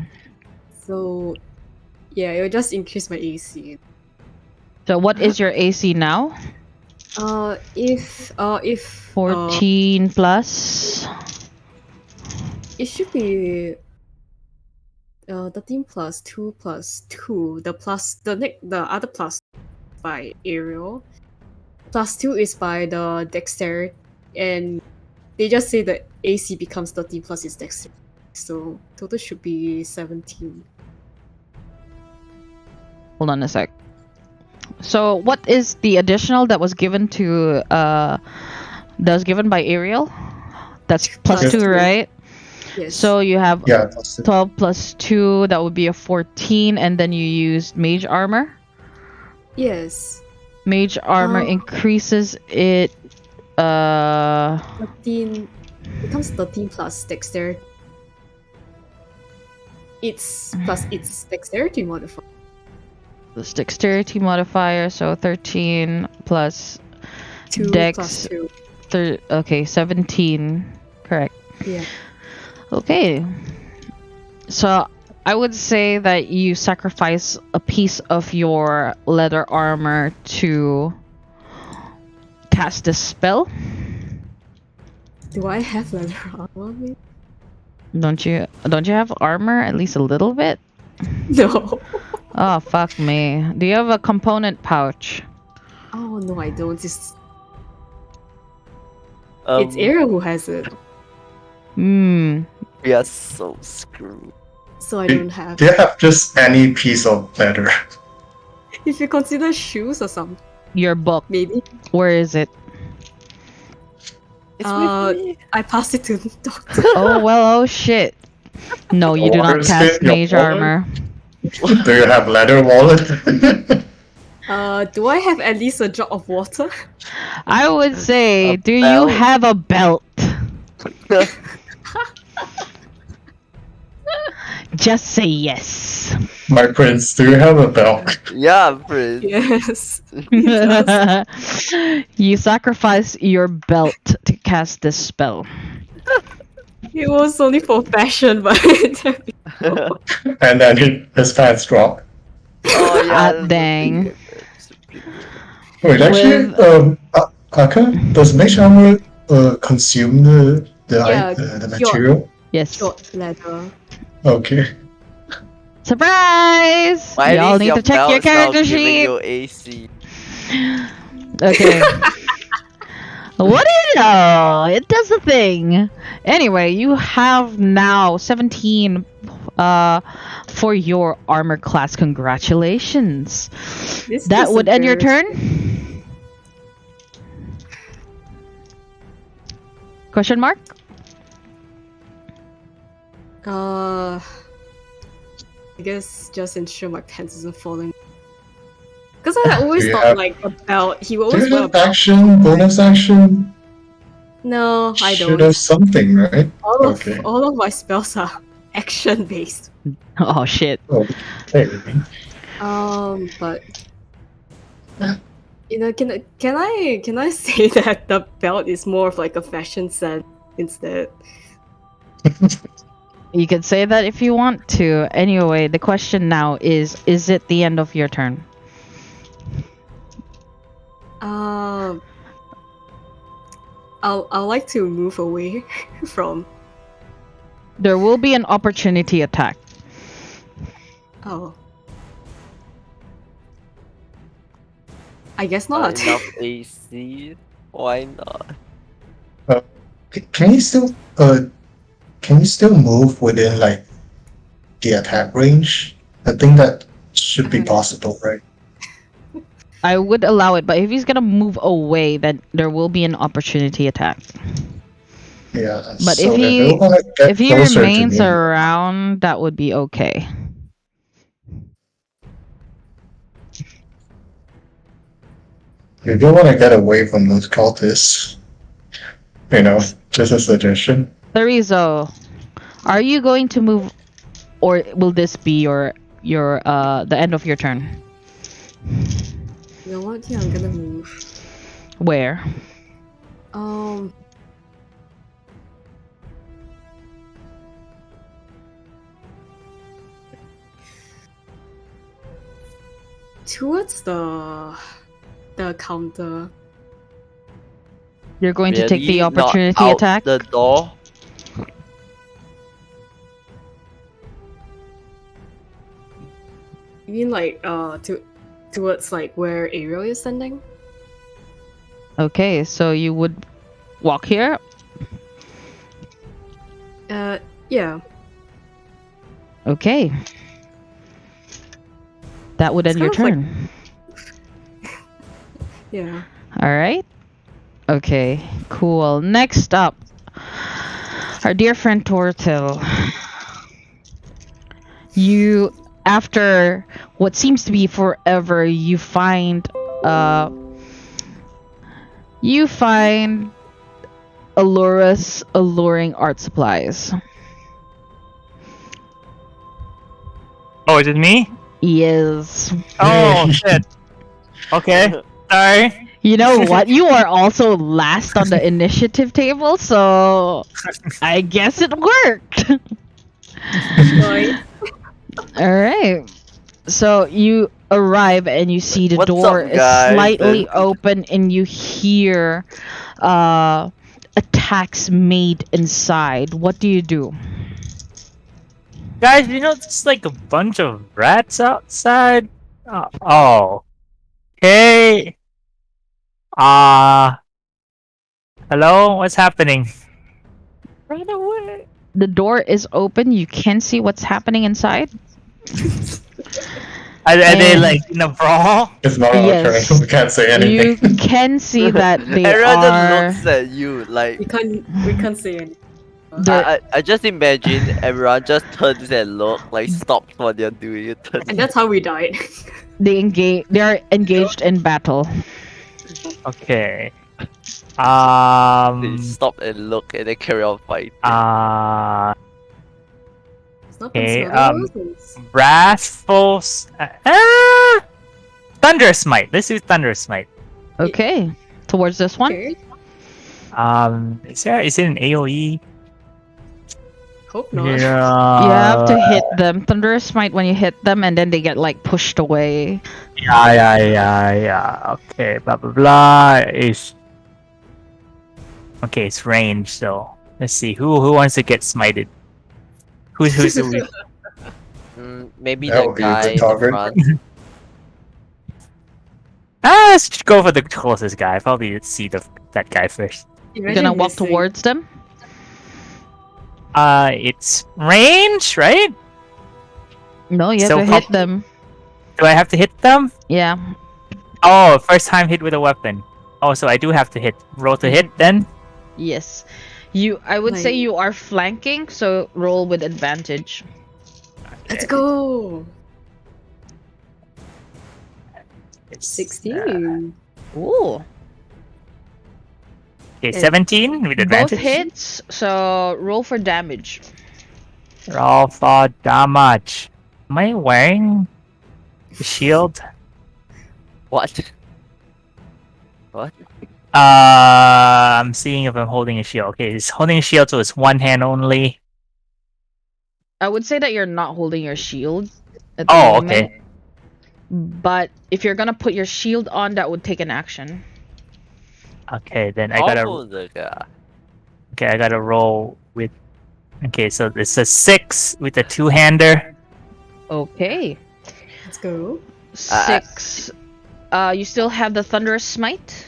So yeah, it will just increase my AC. So what is your AC now? If 14 plus. it should be 13 plus 2 plus 2. The other plus by Ariel. Plus 2 is by the dexterity, and they just say the AC becomes 13 plus its dexterity. So total should be 17. Hold on a sec. So what is the additional that was given to that was given by Ariel? That's plus Plus 2, two. right? Yes. So you have Yeah, that's it. 12 plus 2, that would be a 14, and then you used mage armor. yes. Mage armor Oh. increases it 13 becomes 13 plus dexterity. It's plus its dexterity modifier. this dexterity modifier, so 13 plus 2 Dex. plus 2. okay, 17. Correct. Yeah. Okay. So I would say that you sacrifice a piece of your leather armor to cast this spell. Do I have leather armor? Maybe? Don't you have armor at least a little bit? No. Oh fuck me. Do you have a component pouch? Oh no, I don't. It's Um, Ariel who has it, Hmm. we are so screwed. so I don't have. Do you have just any piece of leather? If you consider shoes or something. Your book. Maybe. Where is it? It's Uh, with me. I passed it to Doctor. Oh well. Oh shit. No, you do not Water cast spin your mage wallet? armor. Do you have leather wallet? Do I have at least a drop of water? I would say, A do you belt? have a belt? Just say yes. My prince, do you have a belt? Yeah, Prince. Yes. You sacrifice your belt to cast this spell. It was only for fashion, but And then his pants drop. Oh yeah. Ah, that's a dang. pretty good- that's a pretty good- Wait, actually, Aka, does mage armor consume Yeah, the material? Yes. short leather. Okay. Surprise! Why Y'all is need your to check your belt now character giving sheet. you AC? Okay. What do you know? It does a thing. Anyway, you have now 17 for your armor class. Congratulations. This That is would end your embarrassing. turn? Question mark? I guess just ensure my pants isn't falling. Because I always Do you thought have- like a belt. He will Do always you wear a have belt. action, bonus action? No, I Should don't. have something, right? Okay. All of my spells are action based. Oh shit. Okay. But you know, can I say that the belt is more of like a fashion sense instead? You could say that if you want to. Anyway, the question now is it the end of your turn? I'll like to move away from. There will be an opportunity attack. Oh. I guess Not not. enough AC? Why not? Can you still move within like the attack range? I think that should be possible, right? I would allow it, but if he's gonna move away, then there will be an opportunity attack. Yeah. But so if then he- we'll wanna get If he closer to remains me. around, that would be okay. You don't want to get away from those cultists. Just a suggestion. Therizo, are you going to move, or will this be your the end of your turn? You know what? Yeah, I'm gonna move. Where? Towards the counter. You're going to take the Really? Not opportunity out attack? the door? You mean like towards like where Ariel is standing? Okay, so you would walk here? Yeah. Okay. That would It's end your kind of turn. Yeah. Alright. Okay, cool. Next up, our dear friend Tortil. You, after what seems to be forever, you find Alura's alluring art supplies. Oh, is it me? Yes. Oh shit. Okay. Sorry. You know what? You are also last on the initiative table, so I guess it worked. Right. Alright. So you arrive and you see the What's door up, is guys? slightly open and you hear attacks made inside. What do you do? Guys, there's like a bunch of rats outside. Oh. Hey. Hello? What's happening? Run away! The door is open, you can see what's happening inside. Are they And- like in a brawl? It's not our turn. Yes. We can't say You anything. can see that they Everyone just are. looks at you like We can't say anything. They're, I just imagine everyone just turns and look like stops what they're doing. You turn And that's how we died. they are engaged in battle. Okay. they stop and look and then carry on fighting. Stop Okay, and smell the roses. Wrathful. Thunder Smite. Let's do Thunder Smite. Okay, towards this one. Okay. Is it an AOE? Hope not. Yeah. You have to hit them. Thunderous Smite when you hit them, and then they get like pushed away. Yeah. Okay, blah blah blah. Is okay. It's range, so let's see who wants to get smited. Who's the weak? Maybe That the would be guy in the photographer. front. Let's just go for the closest guy. Probably see that guy first. You're gonna walk towards them. It's range, right? No, you have So to how- hit them. Do I have to hit them? Yeah. Oh, first time hit with a weapon. Oh, so I do have to hit. Roll to hit then. Yes. I would say Like- you are flanking, so roll with advantage. Let's go. It's, 16. Ooh. Okay, 17 with advantage. Both hits, so roll for damage. Roll for damage. Am I wearing the shield? What? What? I'm seeing if I'm holding a shield. Okay, it's holding a shield, so it's one hand only. I would say that you're not holding your shield at the Oh, moment. okay. But if you're gonna put your shield on, that would take an action. Okay, then I gotta. Oh, the guy. Okay, I gotta roll with. Okay, so it's a 6 with a two-hander. Okay. Let's go. 6. You still have the Thunderous Smite?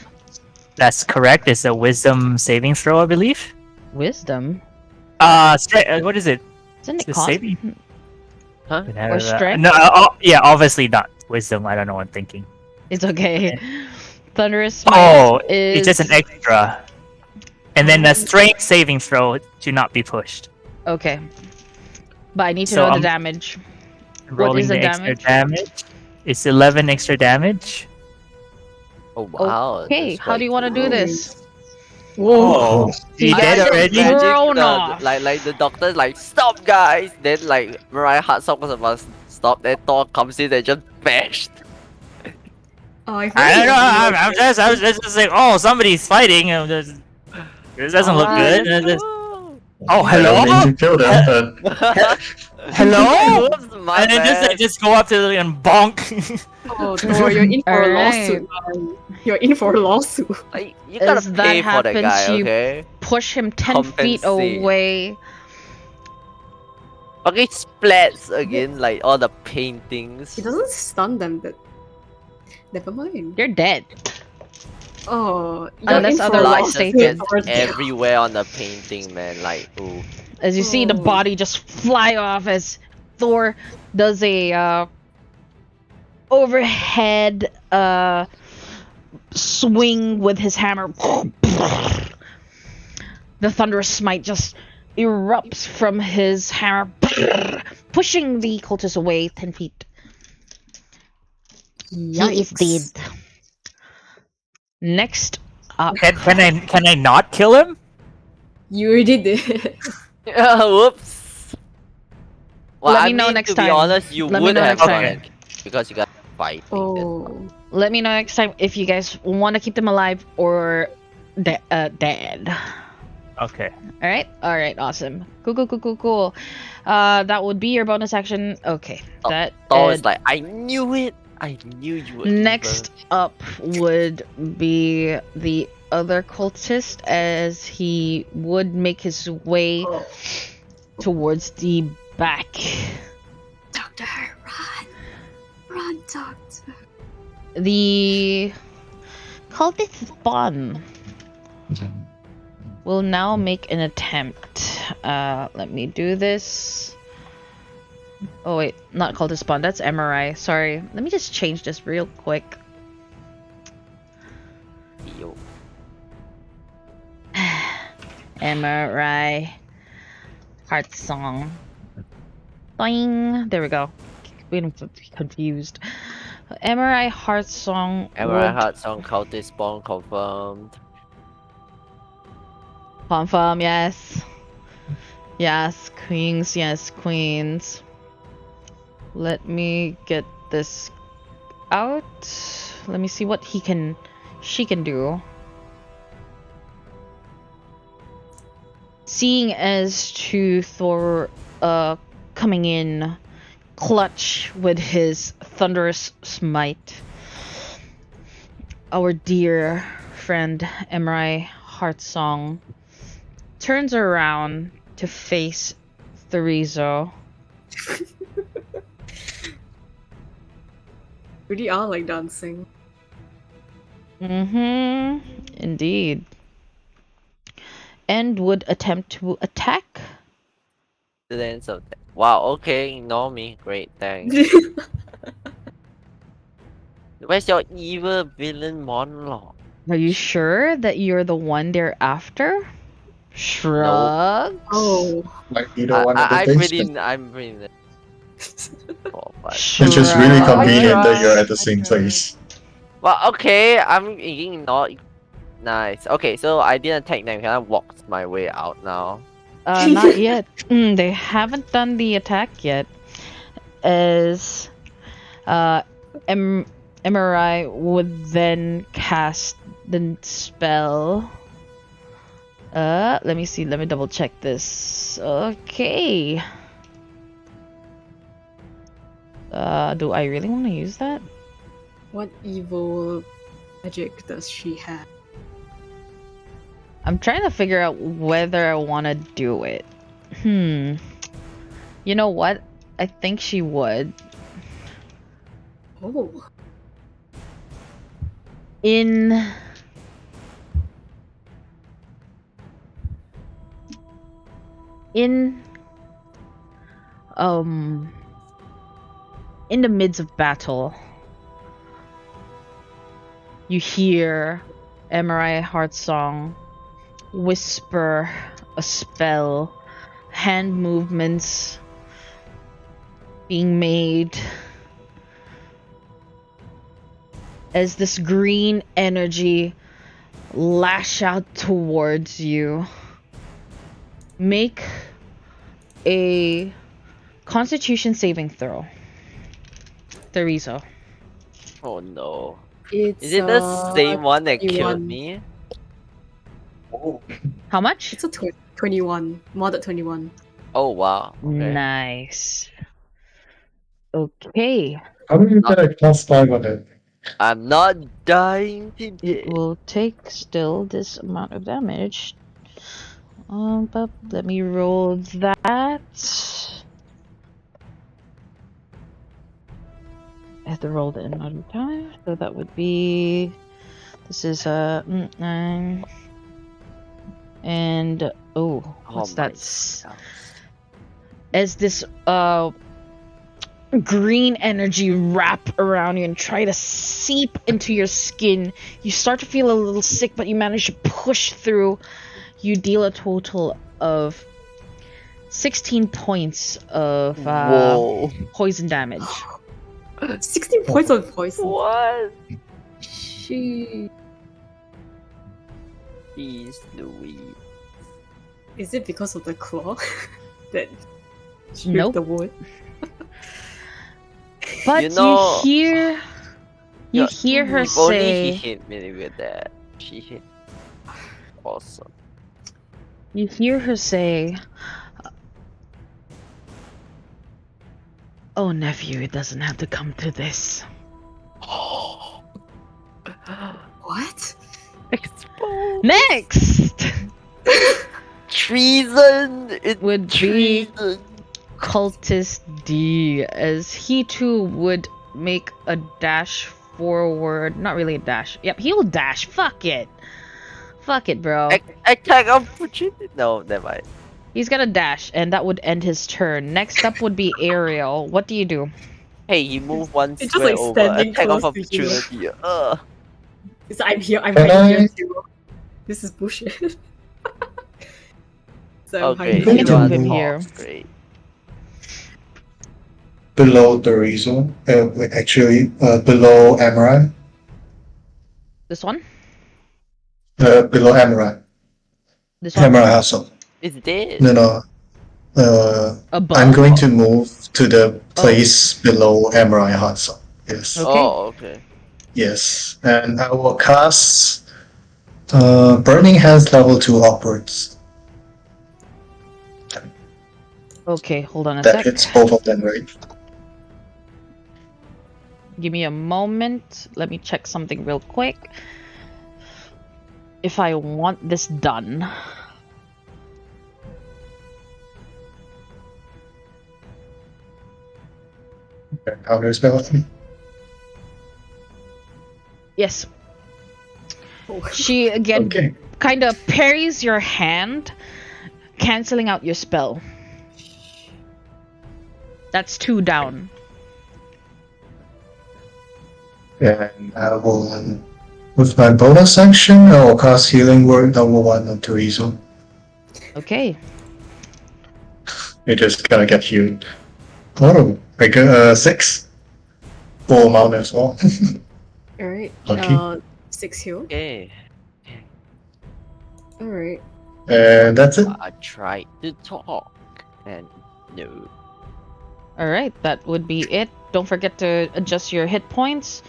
That's correct. It's a Wisdom saving throw, I believe. Wisdom? What is it? Isn't it The con? saving? Huh? Or strength? No, yeah, obviously not Wisdom. I don't know what I'm thinking. It's okay. Thunderous Smite Oh, is... it's just an extra. And then a strength saving throw to not be pushed. Okay. But I need to So, know the damage. Rolling is the the extra damage. It's 11 extra damage. Oh wow. Okay, that's how do you want to do this? Whoa. Oh, he I dead just already? imagine- Thrown off. Like the doctor's like, stop guys! Then like Mariah Hartsock was about to stop, then Thor comes in and just bashed. Oh, I I don't know. I was like, just like, oh, somebody's fighting. This doesn't look good. Oh, I don't mean hello? to kill them, but Hello? Oops, my And then bad. just go up to them and bonk. oh, Thor, you're in for a Alright. lawsuit. You're in for a lawsuit. Like, you As gotta that pay for that happens, guy, you- okay? Push him 10 feet Compensate. away. Okay, splats again, like all the paintings. He doesn't stun them, but never mind. You're dead. Oh, you're Unless in for a otherwise Light lawsuit. stated. just Thor's- gets everywhere on the painting, man. Like, ooh. As you see the Oh. body just fly off as Thor does a overhead swing with his hammer. The thunderous smite just erupts from his hammer, pushing the cultist away 10 feet. He is Yikes. dead. Next up, Can I not kill him? You already did. Whoops. Well, Let I me know mean, next to time. be honest, you Let me would know have next done time. it because you got fighting. Oh. let me know next time if you guys want to keep them alive or dead. Okay. All right, awesome. Cool. That would be your bonus action. Okay, Oh, that. Thor is uh, like, I knew it. I knew you would. next up would be the other cultist as he would make his way Oh. towards the back. Doctor, run. Run, Doctor. The cultist spawn will now make an attempt. Let me do this. Oh wait, not called to spawn. That's MRI. Sorry. Let me just change this real quick. Yo. MRI. Heart song. Boing. There we go. Being confused. MRI heart song MRI would Heart Song Cultist Spawn confirmed. confirm. Yes. Yes, queens. Yes, queens. Let me get this out. Let me see what she can do. Seeing as to Thor coming in clutch with his thunderous smite, our dear friend Emrai Heartsong turns around to face Therizo. Really are like dancing. Indeed. And would attempt to attack. Students of that. Wow, okay, ignore me. Great, thanks. Where's your evil villain monologue? Are you sure that you're the one they're after? Shrugs. Oh. Like either one of the I'm things. pretty. I'm pretty. Oh, but Which is really Shrugs. convenient that you're at the I same tried. place. Well, okay, I'm ignoring. Nice. Okay, so I didn't attack them. Can I walk my way out now? Not yet. They haven't done the attack yet. As MRI would then cast the spell. Let me see. Let me double check this. Okay. Do I really want to use that? What evil magic does she have? I'm trying to figure out whether I want to do it. You know what? I think she would. Oh. In the midst of battle, you hear Emrai Heartsong whisper a spell, hand movements being made as this green energy lash out towards you. Make a Constitution saving throw. Therizo. Oh no. It's Is it the same one that killed 21. me? How much? It's a 21. Modded 21. Oh wow. Okay. Nice. Okay. How do you get a +5 on it? I'm not dying It today. will take still this amount of damage. But let me roll that. I have to roll it another time, so that would be. This is 9. And oh, what's my that? As this green energy wrap around you and try to seep into your skin, you start to feel a little sick, but you manage to push through. You deal a total of 16 points of Whoa. poison damage. 16 points of poison. What? She. Jeez Louise. Is it because of the claw that stripped Nope. the wood? But You know- you Yeah, hear her if only say, he hit me with that. She hit. Awesome. you hear her say, "Oh, nephew, it doesn't have to come to this." What? Exposed. Next Treason! It would be treason! Cultist D, as he too would make a dash forward. Not really a dash. Yep, he'll dash. Fuck it. Fuck it, bro. Attack opportunity! No, never mind. He's gonna dash, and that would end his turn. Next up would be Ariel. What do you do? Hey, he moved one It's just square like over. standing Attack of close to you. opportunity. It's, I'm here. I'm Can hiding here I- too. This is bullshit. So I'm Okay, hiding you Going don't to want to move here. talk. Great. below the reason. Wait, actually, below Amaranth. This one? Below Amaranth. This one? Amaranth Hustle. It's dead. No. Above? I'm going to move to the place below Amaranth Hustle. Yes. Okay. Oh, okay. Yes. And I will cast Burning Hands level 2 upwards. Okay, hold on a That sec. hits both of them, right? Give me a moment. Let me check something real quick. If I want this done. Counter spell. Yes. Oh. She again Okay. kind of parries your hand, canceling out your spell. That's 2 down. And I will, with my bonus action, I will cast Healing Word number 1 on Terizo. Okay. You're just gonna get healed. Oh, I got 6. Full amount as well. Alright. Lucky. 6 heal. Okay. Alright. And that's it. I tried to talk and no. Alright, that would be it. Don't forget to adjust your hit points.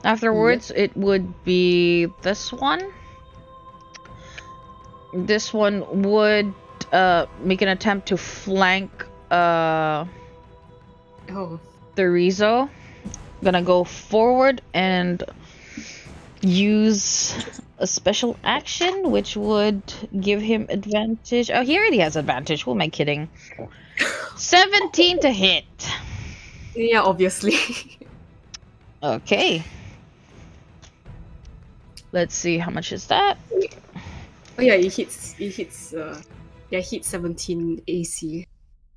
Afterwards, it would be this one. This one would make an attempt to flank Oh. Therizo. Gonna go forward and use a special action, which would give him advantage. Oh, he already has advantage. Who am I kidding? 17 to hit. Yeah, obviously. Okay. Let's see, how much is that? Oh yeah, he hits yeah, he hits 17 AC.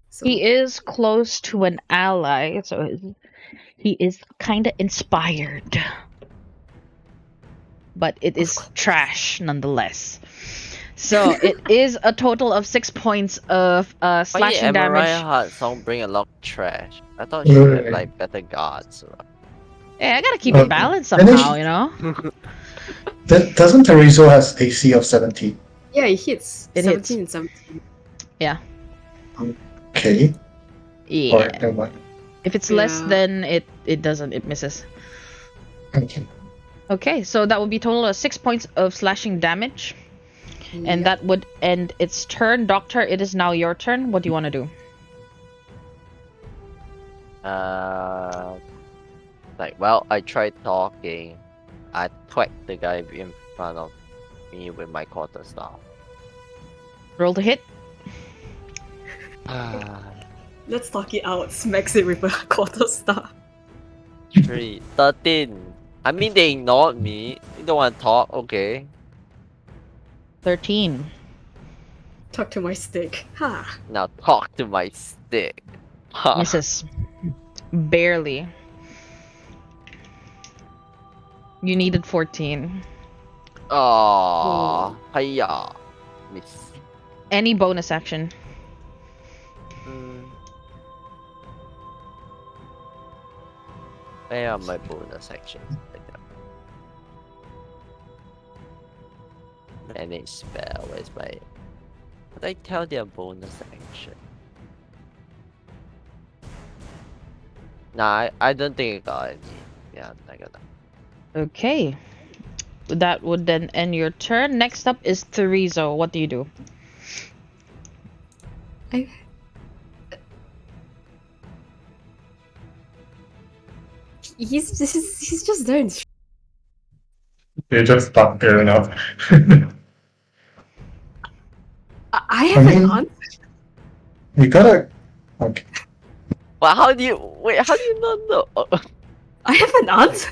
So He is close to an ally, so he is kind of inspired. But it is trash nonetheless. So it is a total of 6 points of Why slashing did Mariah damage. Heart song bring a lot of trash? I thought she had Right. like better guards. Hey, I gotta keep it balanced somehow, you know? Doesn't Terizo has AC of 17? yeah, he hits It 17 and 17. Okay. Yeah. Alright, never mind. If it's less, Yeah. then it doesn't, it misses. Okay. Okay, so that would be total of 6 points of slashing damage. And that would end its turn. Doctor, it is now your turn. What do you want to do? Well, I tried talking. I twacked the guy in front of me with my quarterstaff. Roll to hit. Let's talk it out. Smacks it with a quarterstaff. 13. I mean, they ignored me. You don't want to talk, okay? 13. Talk to my stick. Ha! Now talk to my stick. Ha. Misses. Barely. You needed 14. Aww. Hiya. Miss. Any bonus action. Where are my bonus actions? Manage spell. Where's my? What I tell their bonus action? Nah, I don't think I got any. Yeah, I got that. Okay. That would then end your turn. Next up is Therizo. What do you do? He's just there. You're just stuck there now. I have I mean- an answer. You gotta. Okay. Well, how do you wait? How do you not know? I have an answer.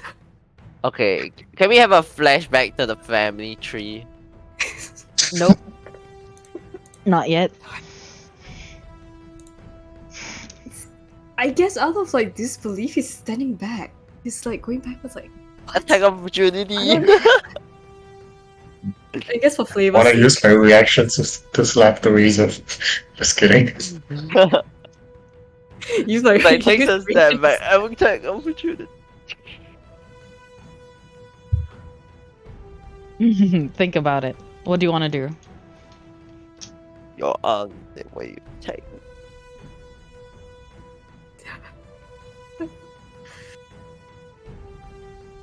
Okay, can we have a flashback to the family tree? Nope. Not yet. I guess out of like disbelief, he's standing back. He's like going backwards, like what? Attack opportunity. I don't- I guess for flavor. Wanna use my reaction to slap the razor? Just kidding. He's like, Like takes a step back. I will attack opportunity. Think about it. What do you want to do? Your arm, the way you take.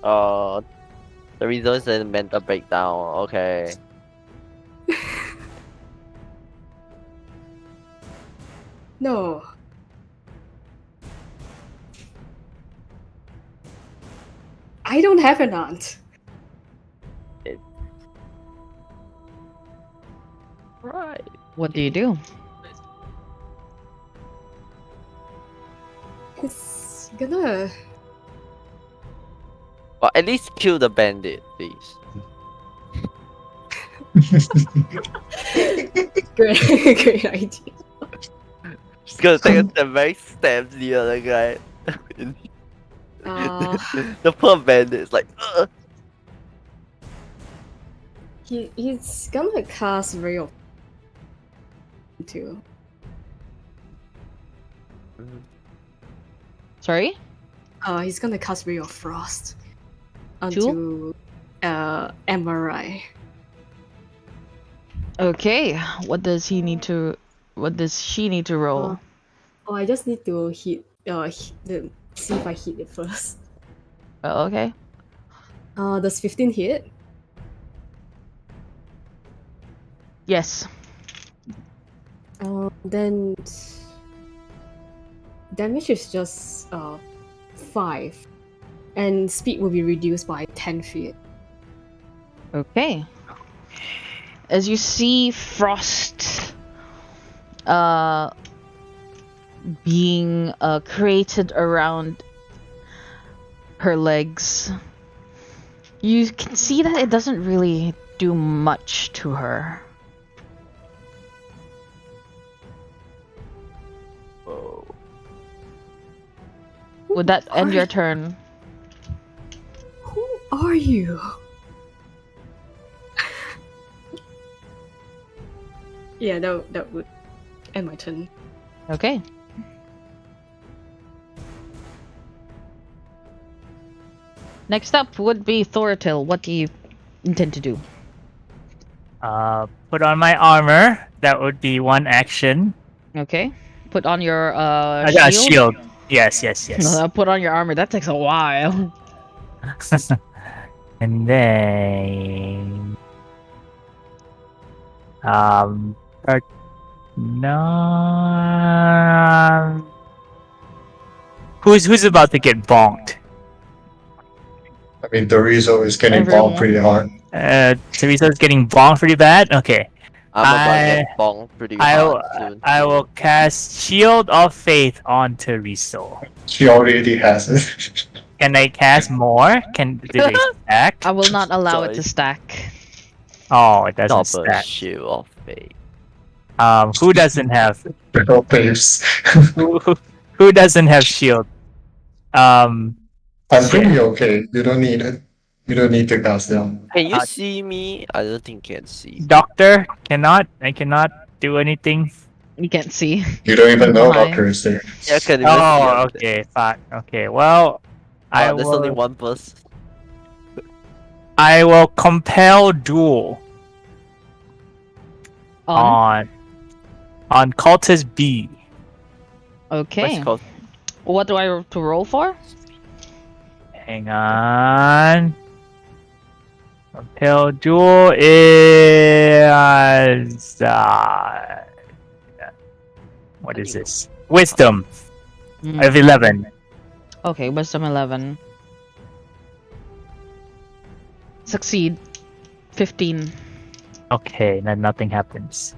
The reason is a mental breakdown. Okay. no. I don't have an aunt. Right. What do you do? He's gonna. Well, at least kill the bandit, please. Great, great idea. Just gonna take a step back, stab the other guy. The poor bandit is like, ugh. He's gonna cast Ray of too. Sorry? He's gonna cast Ray of Frost onto MRI. Okay. What does he need to? What does she need to roll? Oh, I just need to hit see if I hit it first. Oh, okay. Does 15 hit? Yes. Then damage is just 5, and speed will be reduced by 10 feet. Okay. As you see Frost being created around her legs, you can see that it doesn't really do much to her. Oh. Would that end your turn? Who are you? Yeah, that would end my turn. Okay. Next up would be Thoratil. What do you intend to do? Put on my armor. That would be one action. Okay. Put on your I got a shield. Yes. Put on your armor. That takes a while. And then no. Who's about to get bonked? I mean, Dorizo is getting Everyone. bombed pretty hard. Teresa's getting bonked pretty bad. Okay. I'm about to get bonked pretty hard soon. I will cast Shield of Faith on Teresa. She already has it. Can I cast more? Do they stack? I will not allow it Sorry. to stack. Oh, it doesn't Double stack. shield of fate. Who doesn't have? Little babes. Who doesn't have shield? I'm pretty okay. You don't need it. You don't need to cast them. Can you see me? I don't think you can see. Doctor cannot. I cannot do anything. You can't see. You don't even know Why? Doctor is there. Yeah, can even see Oh, up there. okay, fine. Okay, well, There's only one person. I will compel duel On. on cultist B. Okay. What's it called? What do I have to roll for? Hang on. Compel duel is what is this? Wisdom of 11. Okay, wisdom 11. Succeed. 15. Okay, then nothing happens.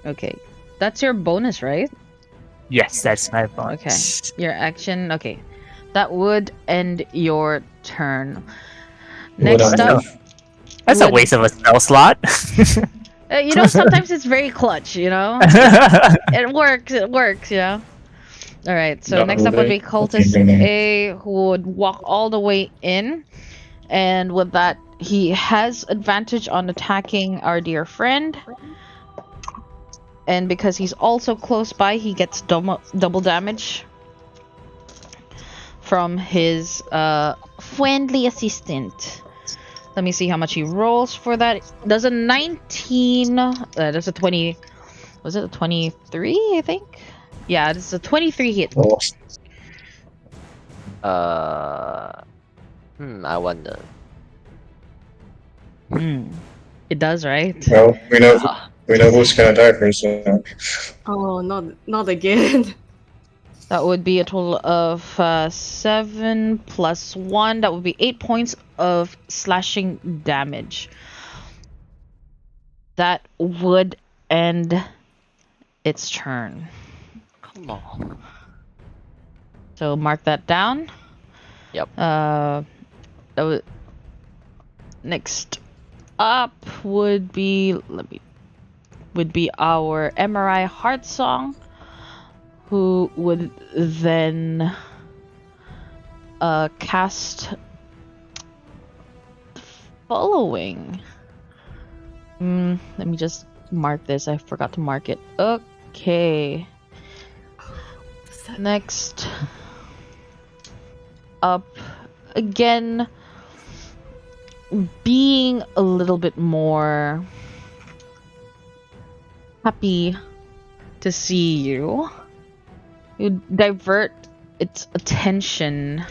Okay. That's your bonus, right? Yes, that's my bonus. Your action. Okay. That would end your turn. Would Next I up. have- That's a would- waste of a spell slot. You know, sometimes it's very clutch, you know? It works, you know? All right. So Not next up would be moving. cultist Okay. A, who would walk all the way in, and with that, he has advantage on attacking our dear friend. And because he's also close by, he gets double damage from his friendly assistant. Let me see how much he rolls for that. Does a 19. Does a 20. Was it a 23? I think. Yeah, it's a 23 hit. Oh, I wonder. It does, right? well, we know who's gonna die first. Oh, not again. That would be a total of 7 plus 1. That would be 8 points of slashing damage. That would end its turn. Come on. So mark that down. Yep. Next up would be our MRI Heart Song, who would then cast following. Let me just mark this. I forgot to mark it. Okay. Next up, again, being a little bit more happy to see you, you divert its attention.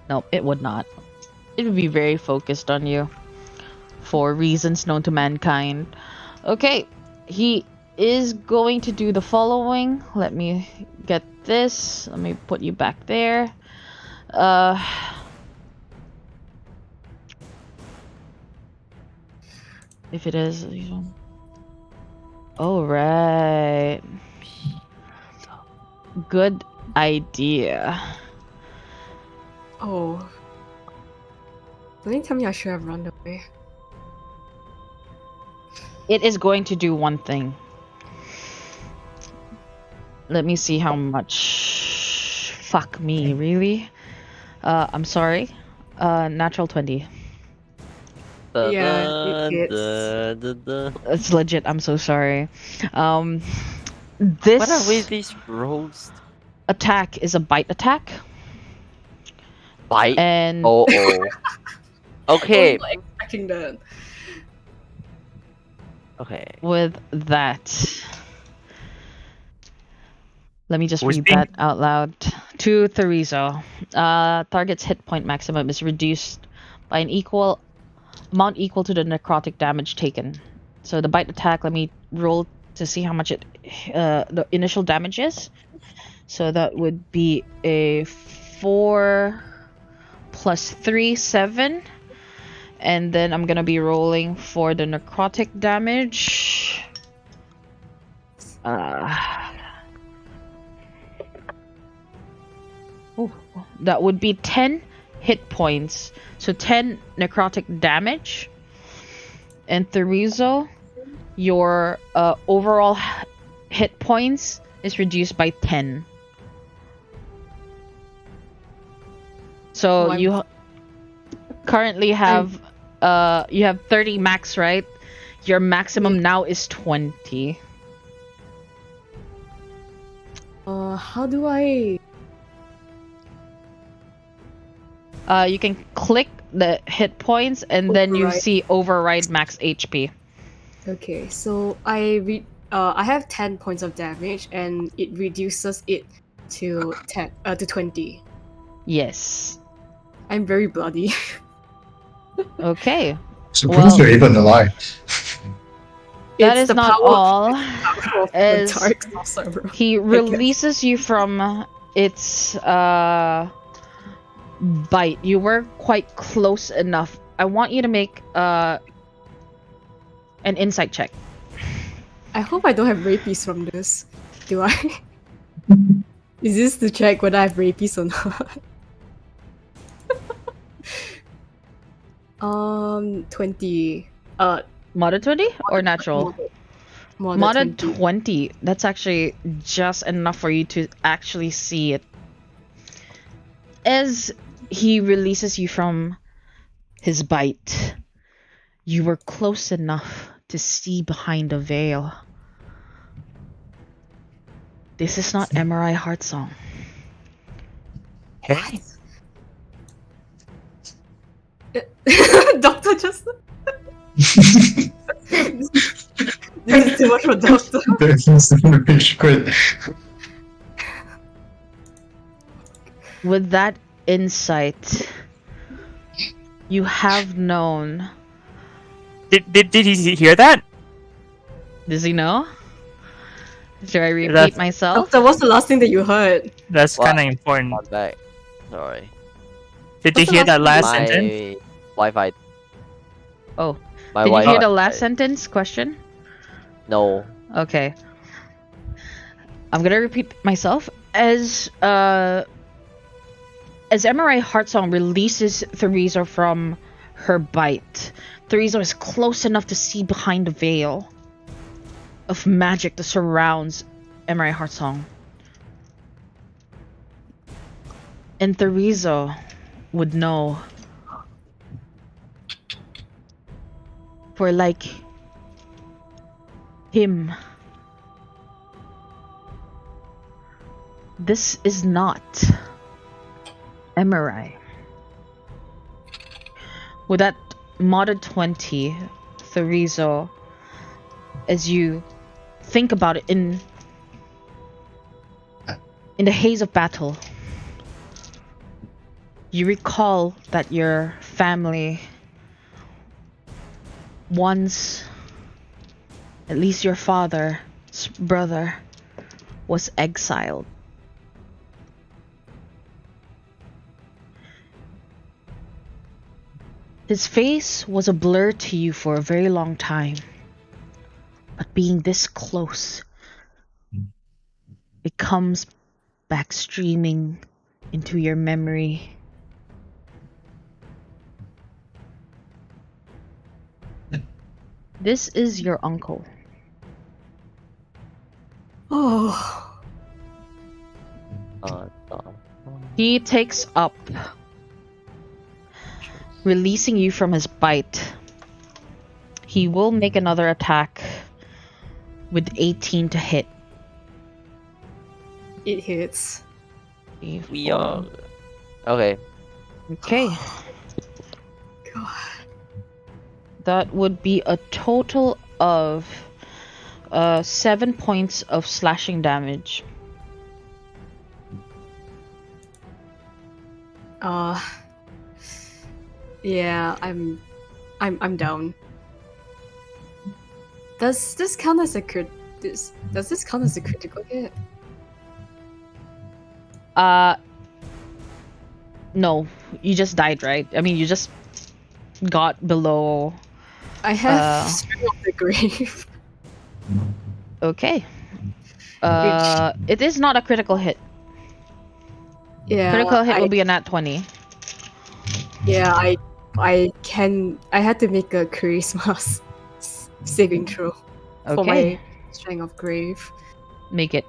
No, it would not. It would be very focused on you for reasons known to mankind. Okay, he is going to do the following. Let me get this. Let me put you back there. If it is, you know. All right. Good idea. Oh. Don't you tell me I should have run away. It is going to do one thing. Let me see how much. Fuck me, really? I'm sorry. Natural 20. Yeah, it It's legit. I'm so sorry. This What are with these rolls? attack is a bite attack, Bite? and Oh. Okay. I was not expecting that. Okay. with that, let me just Who's read being- that out loud to Therizo. Target's hit point maximum is reduced by an amount equal to the necrotic damage taken. So the bite attack, let me roll to see how much the initial damage is. So that would be a 4 plus 3, 7. And then I'm gonna be rolling for the necrotic damage. That would be 10 hit points. So 10 necrotic damage. And Therizo, your overall hit points is reduced by 10. So you currently have you have 30 max, right? Your maximum now is 20. How do I? You can click the hit points and then you Override. see override max HP. Okay, so I have 10 points of damage and it reduces it to 20. Yes. I'm very bloody. Okay. Surprised you're even alive. That It's is the not power all. of the As dark sorcerer. he releases you from its bite. You were quite close enough. I want you to make an insight check. I hope I don't have rapies from this. Do I? Is this to check whether I have rapies or not? 20. Moderate 20 or natural? More More than than 20. 20. That's actually just enough for you to actually see it. As he releases you from his bite, you were close enough to see behind the veil. This is not MRI Heartsong. Hey, Doctor just. This is too much for Doctor. There's no rage quit. With that insight, you have known. did he hear that? Does he know? Should I repeat That's- myself? Doctor, what's the last thing that you heard? That's What? kind of important. I'm back. Sorry. Did they What's the hear that last last My sentence? Wi-Fi. Oh, My did you Wi-Fi. hear the last sentence question? No. Okay. I'm gonna repeat myself. As MRI Heartsong releases Theresa from her bite, Theresa is close enough to see behind the veil of magic that surrounds MRI Heartsong. And Theresa would know. For like him, this is not MRI. With that modded 20, Theresa, as you think about it in the haze of battle, you recall that your family once, at least your father's brother, was exiled. His face was a blur to you for a very long time, but being this close, it comes back streaming into your memory. This is your uncle. Oh. Uh, He takes up, releasing you from his bite. He will make another attack with 18 to hit. It hits. we are. Okay. Okay. God. That would be a total of 7 points of slashing damage. Yeah, I'm down. Does this count as a does this count as a critical hit? No, you just died, right? I mean, you just got below. I have Spring of the Grave. Okay. It is not a critical hit. Yeah, Critical hit will be a nat 20. Yeah, I had to make a charisma saving throw for Okay. my Strength of Grave. Make it.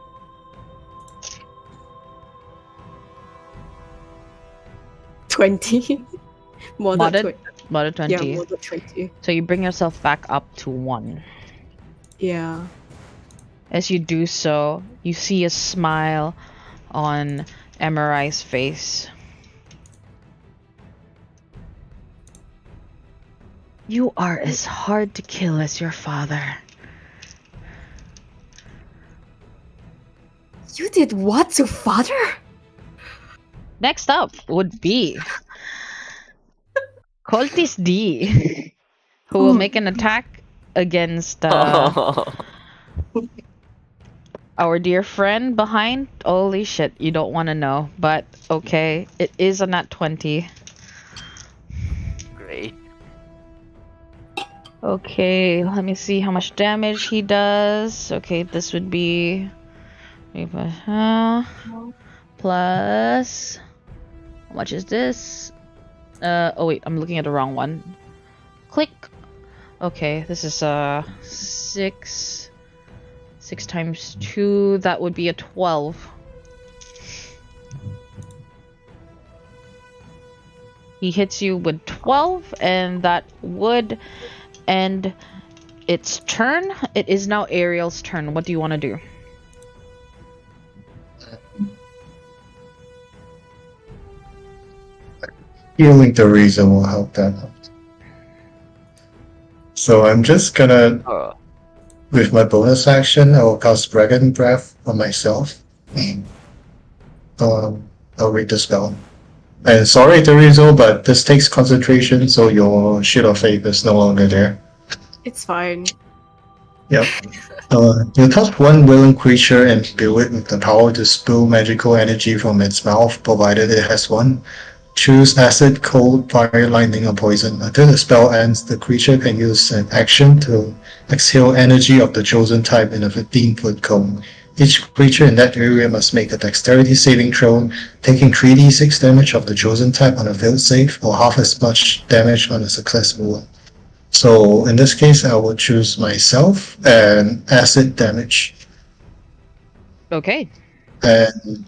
More than Modded? 20. Modded 20. Yeah, more than 20. So you bring yourself back up to 1. Yeah. As you do so, you see a smile on MRI's face. You are as hard to kill as your father. You did what to father? Next up would be Cultist D, who will make an attack against our dear friend behind. Holy shit, you don't want to know, but okay, it is a nat 20. Great. Okay, let me see how much damage he does. Okay, this would be plus. How much is this? Oh wait, I'm looking at the wrong one. Click. Okay, this is 6, 6 times 2, that would be a 12. He hits you with 12, and that would end its turn. It is now Ariel's turn. What do you want to do? Healing Teresa will help that out. So I'm just gonna, Oh, with my bonus action, I will cast Dragon Breath on myself. I'll read the spell. And sorry, Teresa, but this takes concentration, so your Shield of Faith is no longer there. It's fine. Yep. You touch one willing creature and imbue it with the power to spew magical energy from its mouth, provided it has one. Choose acid, cold, fire, lightning, or poison. Until the spell ends, the creature can use an action to exhale energy of the chosen type in a 15-foot cone. Each creature in that area must make a dexterity saving throw, taking 3d6 damage of the chosen type on a failed save, or half as much damage on a successful one. So in this case, I will choose myself and acid damage. Okay. And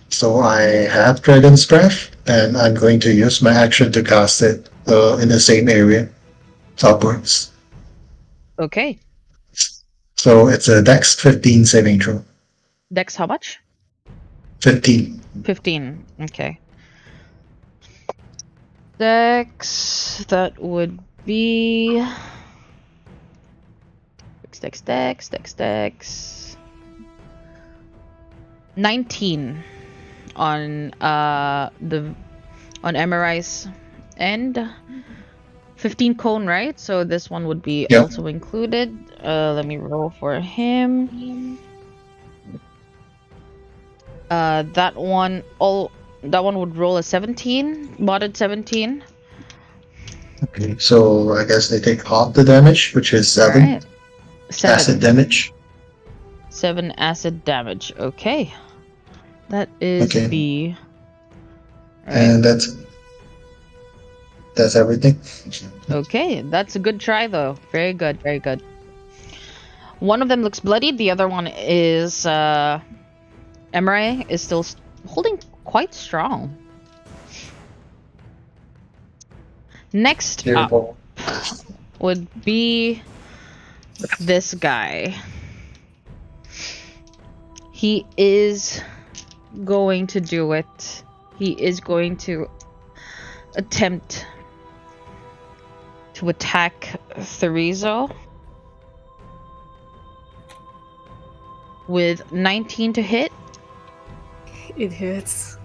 so I have Dragon's Breath, and I'm going to use my action to cast it in the same area, upwards. Okay. So it's a Dex 15 saving throw. Dex, how much? 15. 15. Okay. Dex, that would be... Dex. 19 on MRI's end. 15 cone, right? So this one would be Yep. also included. Let me roll for him. That one would roll a 17, modded 17. Okay, so I guess they take half the damage, which is 7 Alright. 7. acid damage. 7 acid damage. Okay. That is Okay. B. Alright. And that's everything. Okay, that's a good try though. Very good, very good. One of them looks bloodied, the other one is Emery is still holding quite strong. Next up Beautiful. would be this guy. He is going to do it. He is going to attempt to attack Therizo with 19 to hit. It hits.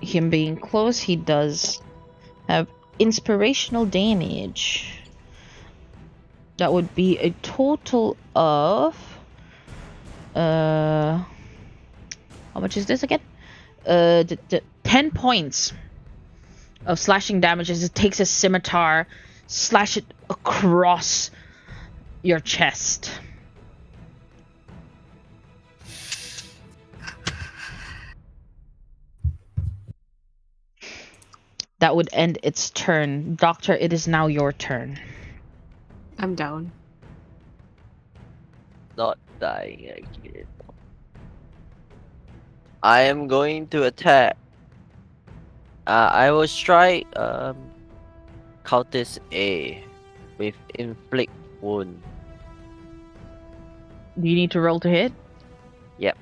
Him being close, he does have inspirational damage. That would be a total of how much is this again? 10 points of slashing damage as it takes a scimitar, slash it across your chest. That would end its turn. Doctor, it is now your turn. I'm down. not dying again. I am going to attack. I will strike Countess A with inflict wound. Do you need to roll to hit? Yep.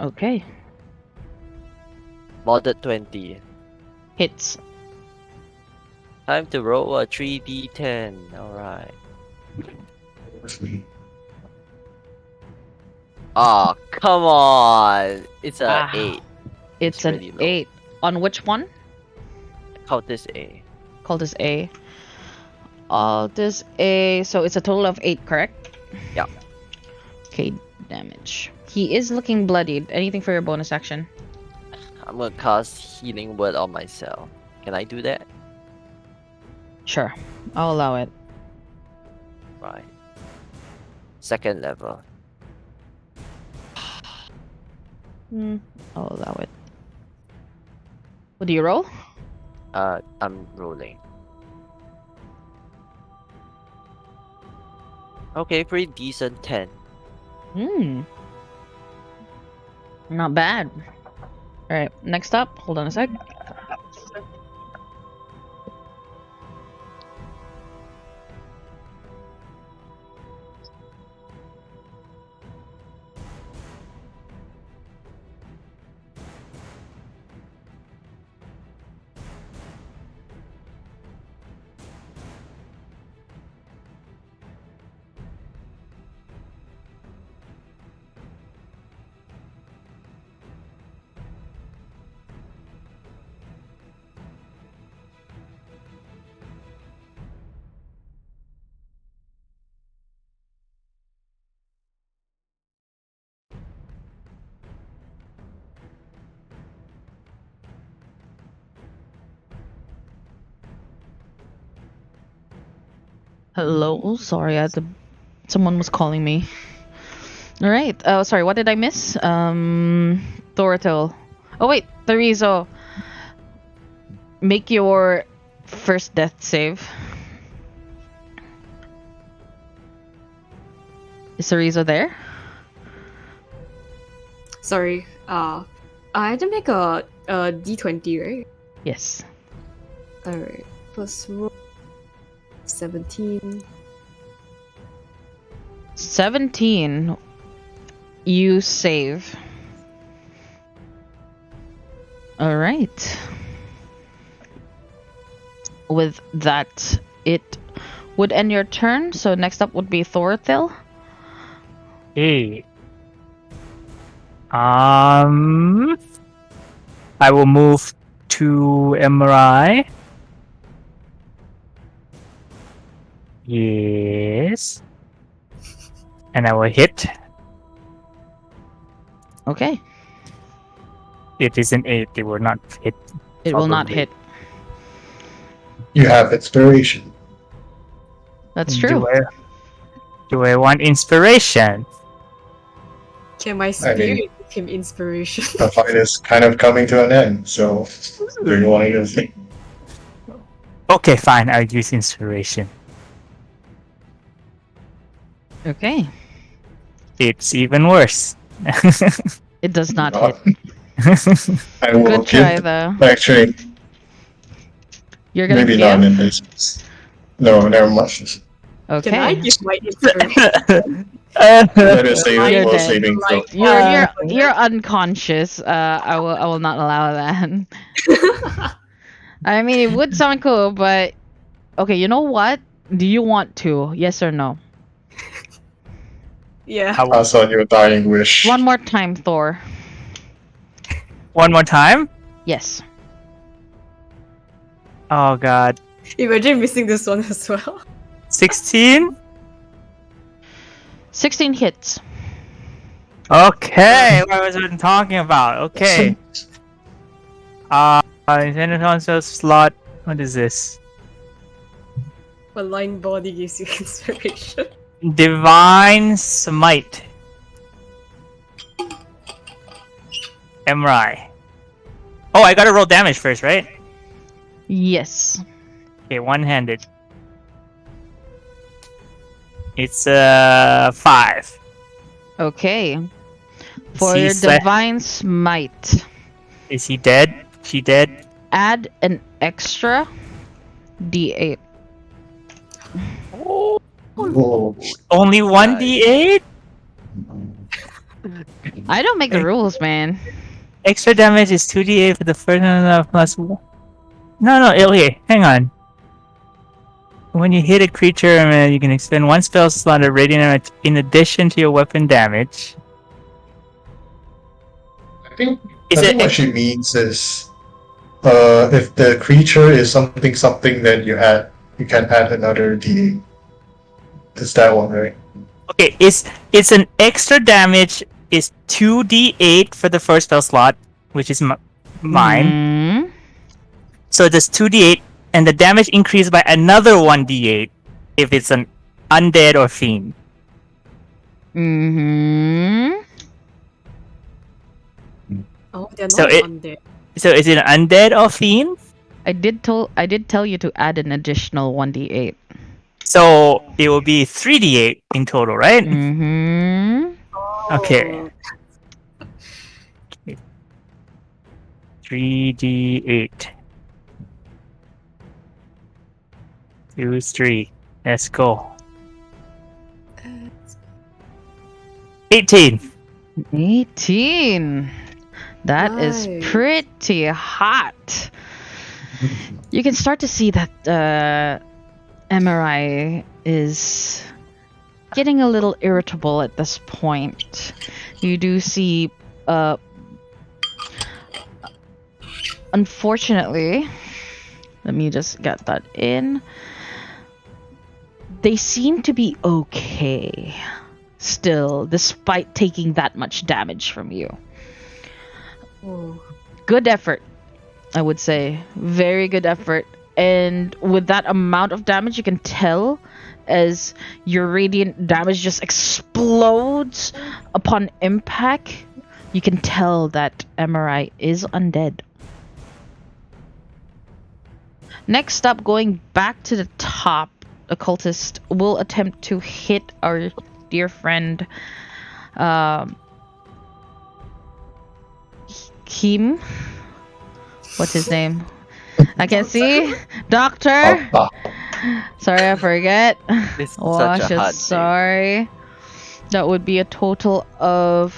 Okay. Modded 20. Hits. Time to roll a 3d10. Alright. Oh, come on! It's a 8. It's an really low. 8. On which one? Countess A. Cultist A. Cultist A. So it's a total of 8, correct? Yeah. Okay, damage. He is looking bloodied. Anything for your bonus action? I'm gonna cast Healing Word on myself. Can I do that? Sure. I'll allow it. Right. Second level. I'll allow it. What do you roll? I'm rolling. Okay, pretty decent 10. Hmm. Not bad. Alright, next up. Hold on a sec. Hello. Sorry, I had to. Someone was calling me. All right. Oh, sorry. What did I miss? Thortel. Oh wait, Therizo. Make your first death save. Is Therizo there? Sorry. I had to make a d20, right? Yes. Alright. First roll. 17. 17. You save. All right. With that, it would end your turn. So next up would be Thorthil. Hey. I will move to MRI. Yes. And I will hit. Okay. It is an 8. It will not hit. It will not Probably. hit. You have inspiration. That's true. Do I want inspiration? Can my I spirit mean- give him inspiration? The fight is kind of coming to an end, so do you want to think? Okay, fine. I'll use inspiration. Okay. It's even worse. It does not Uh, hit. I will Good try give. though. Actually, You're gonna maybe give? not in this case. No, never mind. Okay. Can I give my inspiration? Let us say You're it was dead. saving throw. You're unconscious. I will not allow that. I mean, it would sound cool, but okay. You know what? Do you want to? Yes or no? Yeah. Pass on your dying wish. One more time, Thor. One more time? Yes. Oh god. Imagine missing this one as well. 16? 16 hits. Okay, what was I talking about? Okay. Nintendo console slot. What is this? Malign body gives you inspiration. Divine Smite. MRI. Oh, I gotta roll damage first, right? Yes. Okay, one-handed. It's 5. Okay. For He your sla- divine smite, Is he dead? She dead? add an extra d8. Oh, Only 1d8? I don't make the rules, man. Extra damage is 2d8 for the first plus 1. No, okay, hang on. When you hit a creature, you can expend 1 spell slot of radiant damage in addition to your weapon damage. I think Is what it she means is, if the creature is something that you can add another d8. It's that one, right? okay? It's an extra damage is 2d8 for the first spell slot, which is mine. Mm, So that's 2d8, and the damage increased by another 1d8 if it's an undead or fiend. mm-hmm. Oh, they're So not it- undead. So is it an undead or fiend? I did tell you to add an additional 1d8. So it will be 3d8 in total, right? Mm-hmm. Okay. 3d8. Use 3. Let's go. 18. 18. That is Nice. pretty hot. You can start to see that MRI is getting a little irritable at this point. You do see, unfortunately, let me just get that in. They seem to be okay still, despite taking that much damage from you. Oh. Good effort, I would say. Very good effort. And with that amount of damage, you can tell as your radiant damage just explodes upon impact, you can tell that Emerai is undead. Next up, going back to the top, occultist will attempt to hit our dear friend Kim. What's his name? I can see. Doctor. Sorry, I forget. This is Oh, such a hard name. sorry. That would be a total of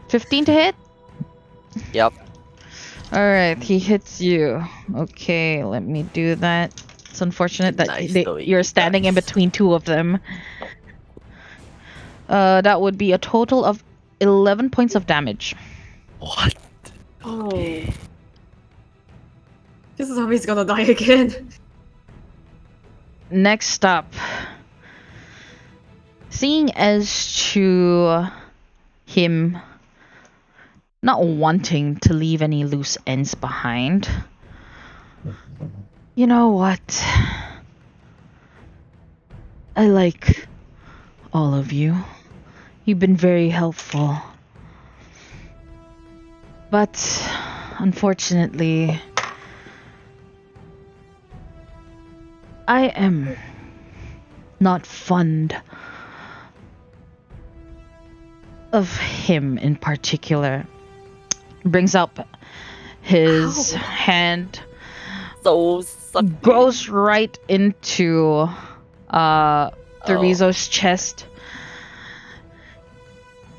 15 to hit. Yep. Alright, he hits you. Okay, let me do that. It's unfortunate that Nice the way you're he standing in does. between two of them. That would be a total of 11 points of damage. What? Oh. Okay. This is how he's gonna die again. Next up, seeing as to him not wanting to leave any loose ends behind, you know what? I like all of you. You've been very helpful. But unfortunately, I am not fond of him in particular. Brings up his Ow. hand, So sucky. goes right into Therizo's chest.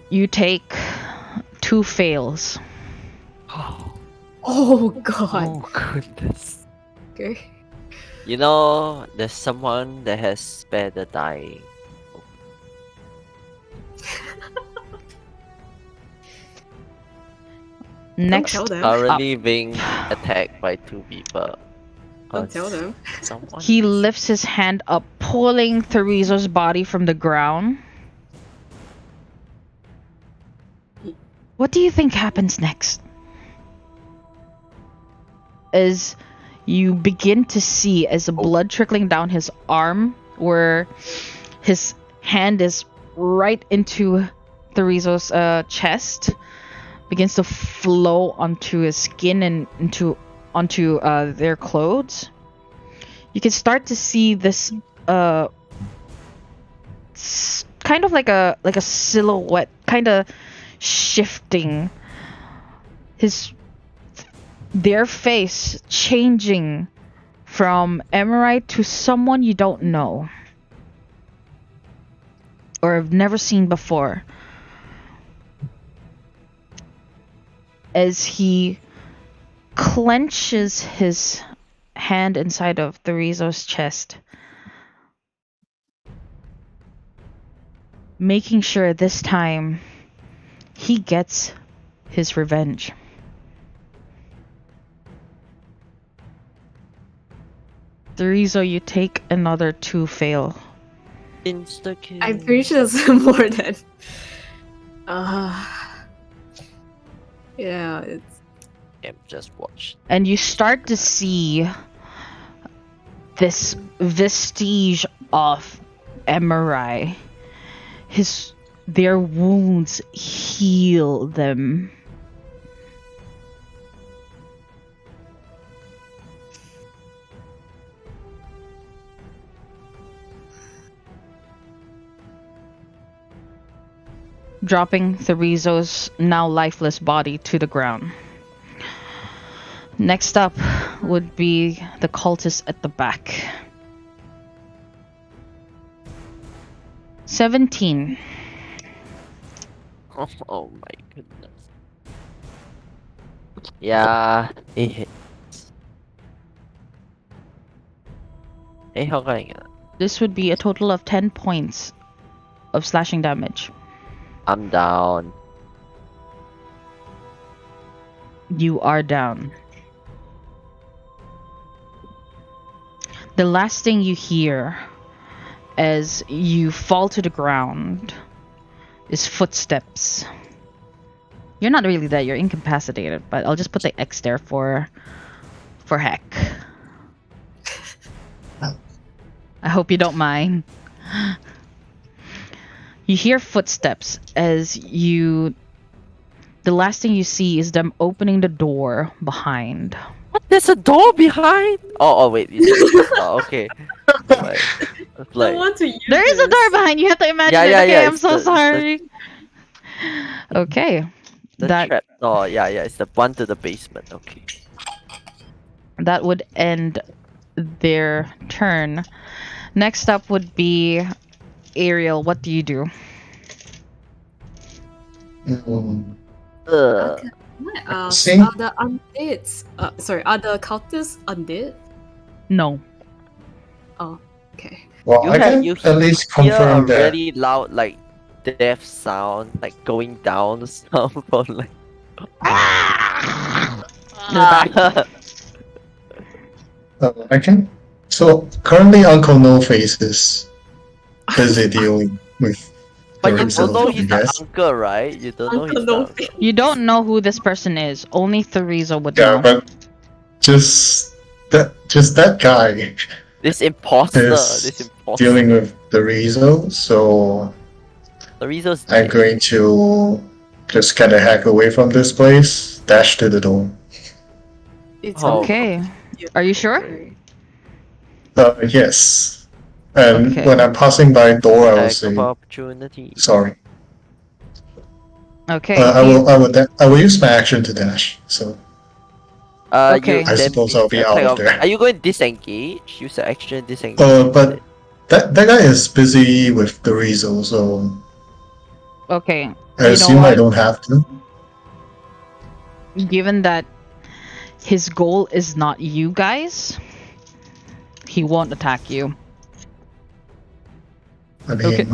You take 2 fails. Oh, Oh god. oh goodness. Okay. You know, there's someone that has spared the dying. Next tell them. Currently being attacked by 2 people. Don't tell them. Someone. he lifts his hand up, pulling Therizo's body from the ground. What do you think happens next? As you begin to see as the blood trickling down his arm, where his hand is right into Therizo's chest, begins to flow onto his skin and onto their clothes. You can start to see this kind of like a silhouette kind of shifting, their face changing from Emerite to someone you don't know or have never seen before, as he clenches his hand inside of Therizo's chest, making sure this time he gets his revenge. Therizo, you take another 2 fail. Insta kill. I'm pretty sure that's more than. Yeah, it's. Just watch. And you start to see this vestige of Emerai. Their wounds heal them. dropping Therizo's now lifeless body to the ground. Next up would be the cultist at the back. 17. Oh my goodness. Yeah, it hits. Eh, how can I? This would be a total of 10 points of slashing damage. I'm down. You are down. The last thing you hear as you fall to the ground is footsteps. You're not really dead, you're incapacitated, but I'll just put the X there for heck. I hope you don't mind. You hear footsteps as the last thing you see is them opening the door behind. What? There's a door behind? Oh wait. Oh, okay. Like, I want to use There is a door behind. You have to imagine Yeah, it. yeah, Okay, yeah, I'm it's so the- sorry. Okay, the that trap door. Yeah, it's the one to the basement. Okay. that would end their turn. Next up would be Ariel. What do you do? Mm, Ugh. Can I ask, See? are the undeads, are the cultists undead? No. Oh, okay. well, I can You at least hear a confirm that. really loud like death sound, like going down sound from like. I can. So currently, Uncle No Face is busy dealing with But the you don't know results, I he's the guess. uncle, right? You don't know Uncle he's the No uncle. You don't know who this person is. Only Therizo would Yeah, know. but just that guy This imposter. is This imposter. dealing with the Rizzo, so The reason's I'm dead. going to just kind of hack away from this place, dash to the door. It's Oh. Okay. Are you sure? Yes. And Okay. when I'm passing by door, I will Attack say of opportunity. sorry. Okay. I will use my action to dash. So Okay. You I then suppose I'll be attack out of there. Are you going to disengage? Use the action disengage. but that guy is busy with the Rizzo, so Okay. I You know assume I what? don't have to. Given that his goal is not you guys, he won't attack you. I mean, Okay.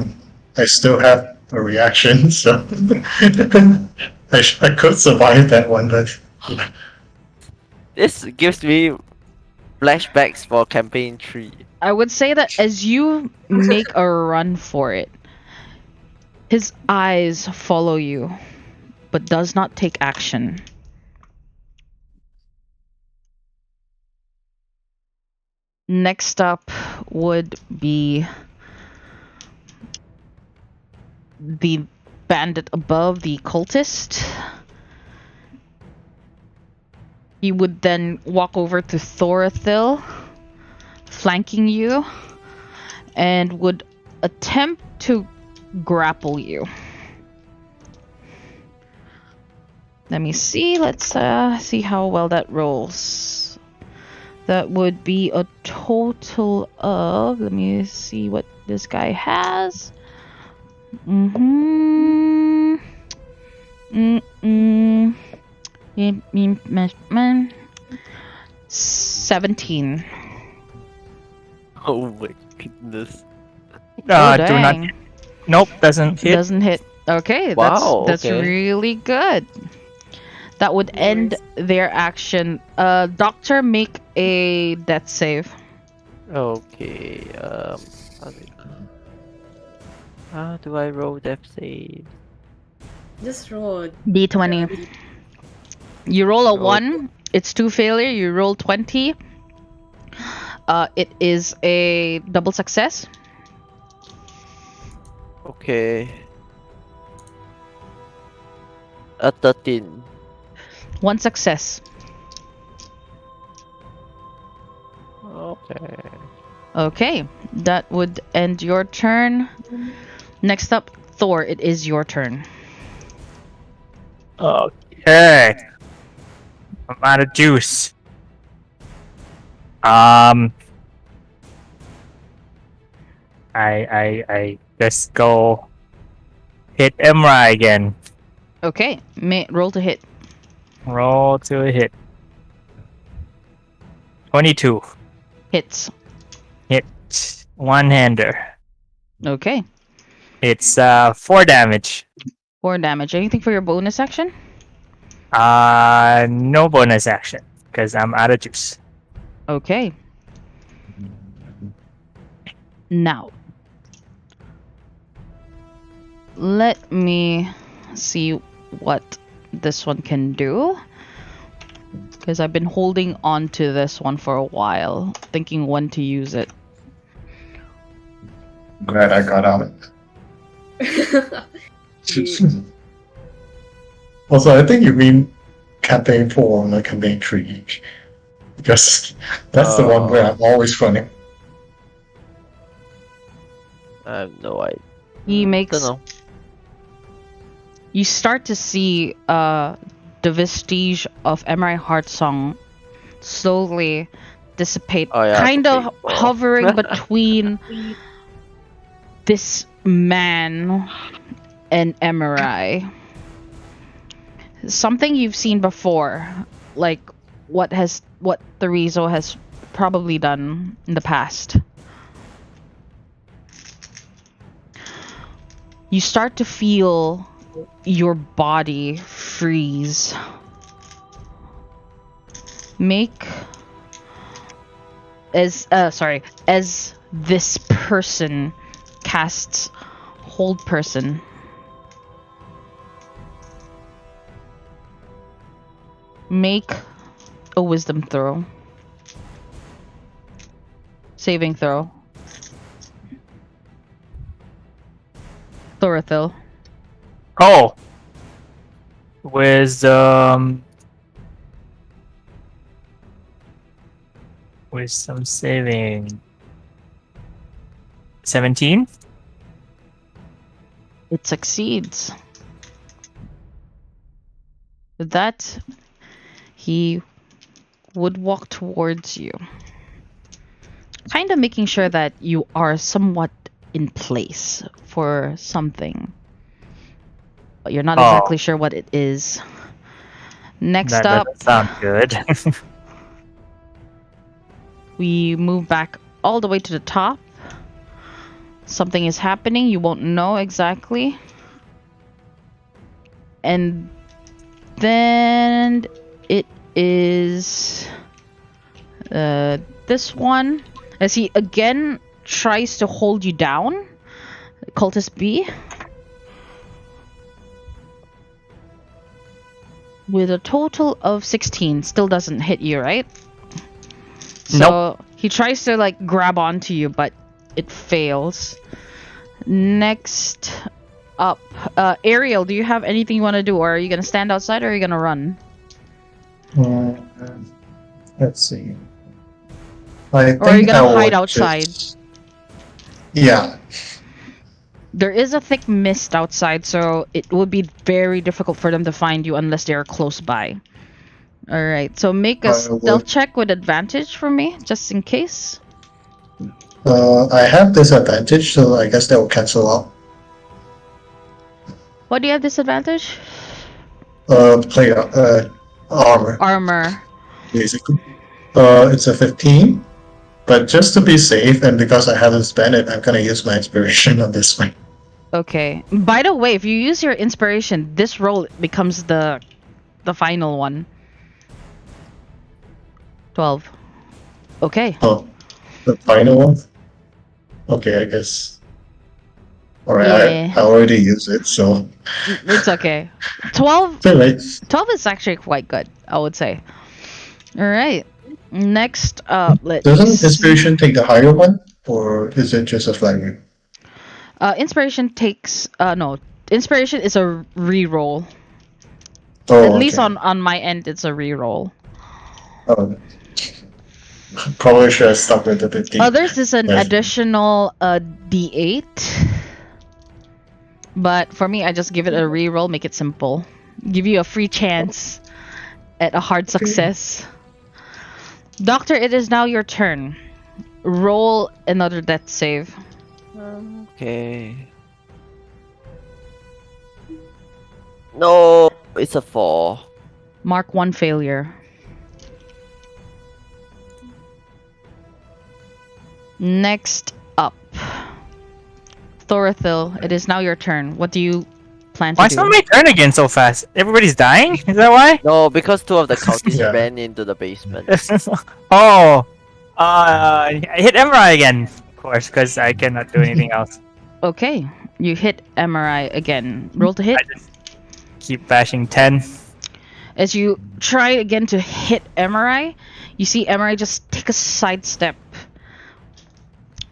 I still have a reaction, so I could survive that one, but This gives me flashbacks for campaign 3. I would say that as you make a run for it, his eyes follow you, but does not take action. Next up would be the bandit above, the cultist. He would then walk over to Thorathil, flanking you, and would attempt to grapple you. Let me see. Let's see how well that rolls. That would be a total of. Let me see what this guy has. 17. Oh my goodness. Oh, Do not. dang. Nope, doesn't hit. Doesn't hit. Okay, Wow, that's okay. really good. That would end their action. Doctor, make a death save. Okay, how do I roll death save? Just roll. D20. You roll a Okay. 1, it's 2 failure. You roll 20. It is a double success. Okay. A 13. 1 success. Okay. Okay, that would end your turn. Next up, Thor, it is your turn. Okay. I'm out of juice. I just go hit Emra again. Okay, roll to hit. Roll to a hit. 22. Hits. Hit. One-hander. Okay, It's 4 damage. 4 damage. Anything for your bonus action? No bonus action because I'm out of juice. Okay. Now, let me see what this one can do. Because I've been holding on to this one for a while, thinking when to use it. Glad I got out. Also, I think you mean campaign 4, not campaign 3. Because that's the one where I'm always running. I have no idea. He makes. Don't know. You start to see the vestige of Emery Heartsong slowly dissipate, Oh, yeah, kind the of paintball. hovering between this man and Emery. Something you've seen before, like what Therizo has probably done in the past. You start to feel your body freeze. Make as this person casts hold person. Make a wisdom throw. Saving throw. Thorathil. Oh! Wisdom saving. 17? It succeeds. With that, he would walk towards you. Kind of making sure that you are somewhat in place for something. But you're not exactly sure what it is. Next That up, doesn't sound good. we move back all the way to the top. Something is happening, you won't know exactly. And then it is this one, as he again tries to hold you down. Cultist B. With a total of 16. Still doesn't hit you, right? So he tries to like grab onto you, but it fails. Next up, Ariel, do you have anything you want to do, or are you gonna stand outside, or are you gonna run? Let's see. I Or are you think gonna I hide would outside? just- Yeah. There is a thick mist outside, so it would be very difficult for them to find you unless they are close by. Alright, so make a I stealth would- check with advantage for me, just in case. I have disadvantage, so I guess that will cancel out. What do you have disadvantage? Armor, Armor. basically. It's a 15, but just to be safe, and because I haven't spent it, I'm gonna use my inspiration on this one. Okay. By the way, if you use your inspiration, this roll becomes the final one. 12. Okay. Oh, the final one? Okay, I guess. Alright, Yeah. I already used it, so. It's okay. 12 It's alright. 12 is actually quite good, I would say. Alright. Next up, let's Doesn't inspiration take the higher one? Or is it just a flat rate? inspiration takes no. Inspiration is a reroll. Oh, At least okay. on my end it's a reroll. Oh. Probably should have stuck with the 15. Others is an Yes. additional D8. But for me, I just give it a reroll, make it simple. Give you a free chance at a hard success. Doctor, it is now your turn. Roll another death save. Okay. No, it's a 4. Mark 1 failure. Next up. Thorathil, it is now your turn. What do you plan to Why do? is it my turn again so fast? Everybody's dying? Is that why? No, because 2 of the cultists Yeah. ran into the basement. Oh. I hit Emerai again, of course, because I cannot do anything else. Okay, you hit Emerai again. Roll to hit. I just keep bashing 10. As you try again to hit Emerai, you see Emerai just take a sidestep,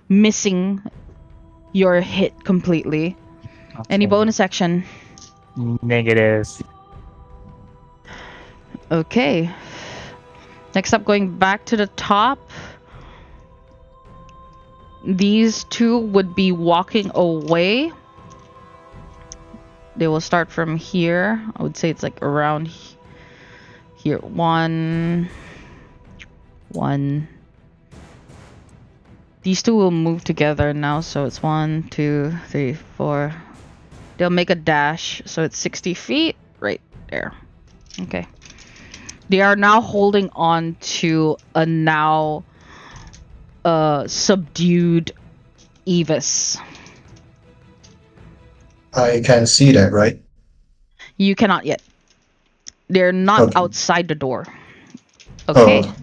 missing your hit completely. Any Okay. bonus action? Negative. Okay. Next up, going back to the top. These two would be walking away. They will start from here. I would say it's like around here. One. These two will move together now, so it's 1, 2, 3, 4. They'll make a dash, so it's 60 feet right there. Okay. They are now holding on to a now subdued Evis. I can see that, right? You cannot yet. They're not Okay. outside the door. Okay. Oh,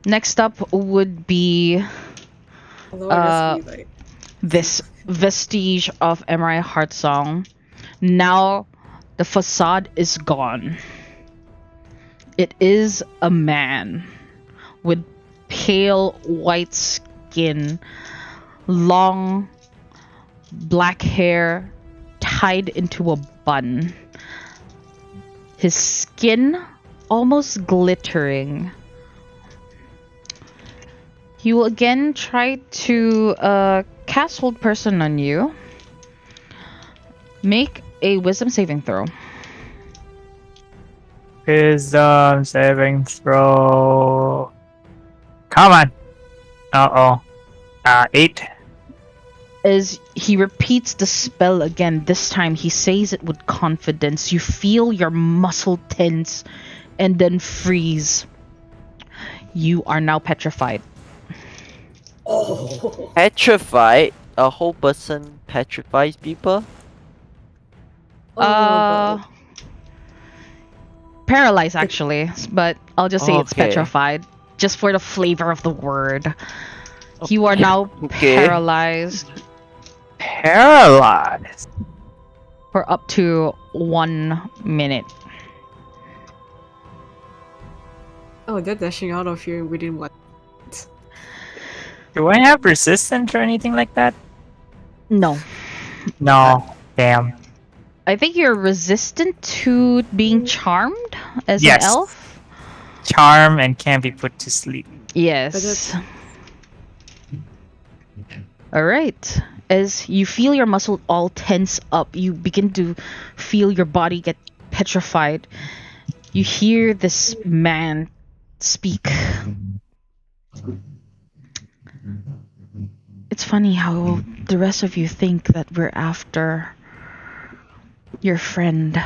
Next up would be Otherwise, we like this vestige of Emerai Heartsong. Now the facade is gone. It is a man with pale white skin, long black hair tied into a bun. His skin almost glittering. He will again try to cast Hold Person on you. Make a Wisdom saving throw. Wisdom saving throw. Come on. Uh-oh. 8. As he repeats the spell again, this time he says it with confidence. You feel your muscle tense and then freeze. You are now petrified. Petrified? A whole person petrifies people? Uh, paralyzed actually, but I'll just say it's Okay. petrified, just for the flavor of the word. You are now Okay. paralyzed Paralyzed. for up to 1 minute. Oh, they're dashing out of here within what? Do I have resistance or anything like that? No. No. Damn. I think you're resistant to being charmed as Yes. an elf? Charm and can't be put to sleep. Yes. Alright. As you feel your muscle all tense up, you begin to feel your body get petrified. You hear this man speak. It's funny how the rest of you think that we're after your friend.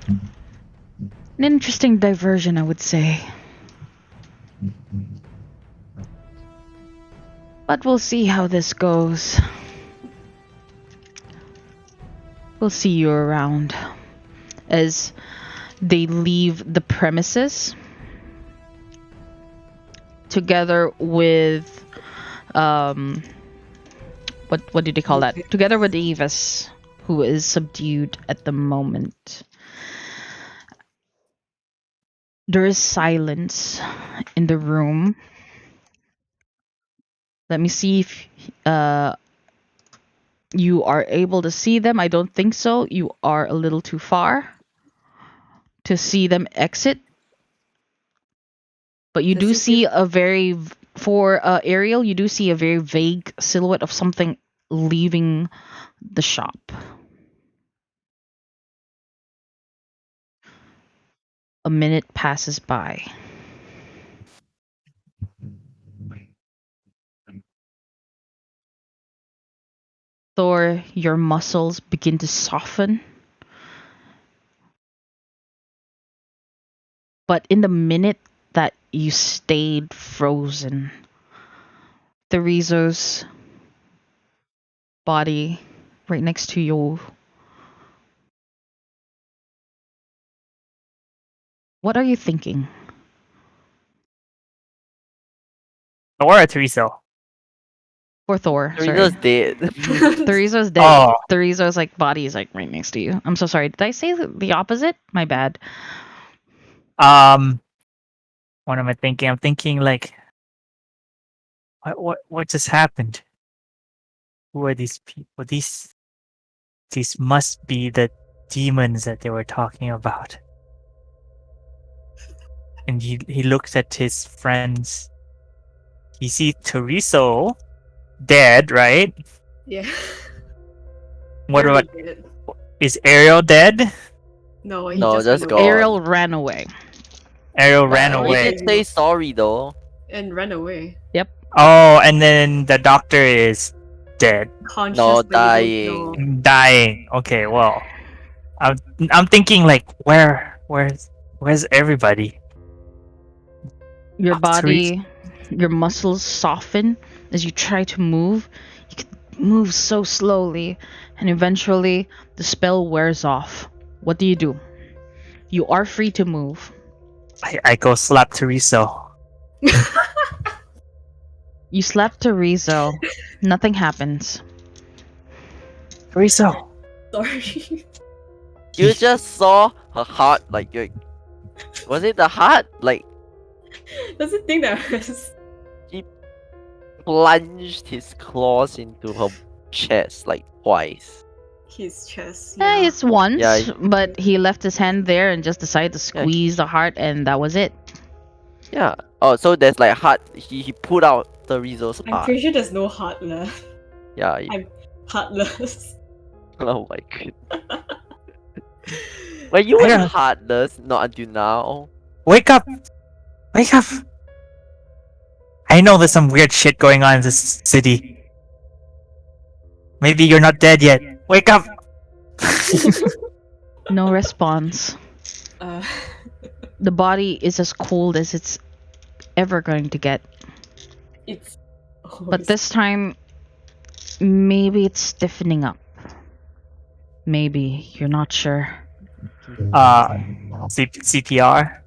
An interesting diversion, I would say. But we'll see how this goes. We'll see you around. As they leave the premises together with what did they call that? Together with Evis, who is subdued at the moment. There is silence in the room. Let me see if you are able to see them. I don't think so. You are a little too far to see them exit. But you Does do he see a very, for Ariel, you do see a very vague silhouette of something leaving the shop. A minute passes by. Thor, your muscles begin to soften. But in the minute that you stayed frozen, Theresa's body right next to you. What are you thinking? Or Teresa. For Thor, sorry. Theresa's dead. Theresa's dead. Oh. Theresa's like body is like right next to you. I'm so sorry. Did I say the opposite? My bad. What am I thinking? I'm thinking like, what just happened? Who are these people? These must be the demons that they were talking about. And he looks at his friends. He sees Teresa dead, right? Yeah. What Very about good. is Ariel dead? No, he No, just just went go. away Ariel ran away. Ariel ran He away. did say sorry though. and ran away. Yep. Oh, and then the doctor is dead, Conscious, No, but you don't dying. know. dying. Okay, well, I'm thinking like where's everybody? Your Oh, body, your muscles soften as you try to move. You can move so slowly, and eventually the spell wears off. What do? You are free to move. I go slap Teresa. You slap Teresa. Nothing happens. Teresa. Sorry. You just saw her heart, like was it the heart? Like Does it think that was plunged his claws into her chest like twice. his chest? Yeah, it's once, Yeah. but he left his hand there and just decided to Yeah. squeeze the heart, and that was it. Yeah. Oh, so there's like heart. He pulled out the Rizzo's I'm heart. pretty sure there's no heart left. Yeah. I'm heartless. Oh my god. Well, you were Yeah. heartless, not until now. Wake up! Wake up! I know there's some weird shit going on in this city. Maybe you're not dead yet. Wake up! No response. Uh, The body is as cold as it's ever going to get. it's. But this time, maybe it's stiffening up. Maybe, you're not sure. CPR?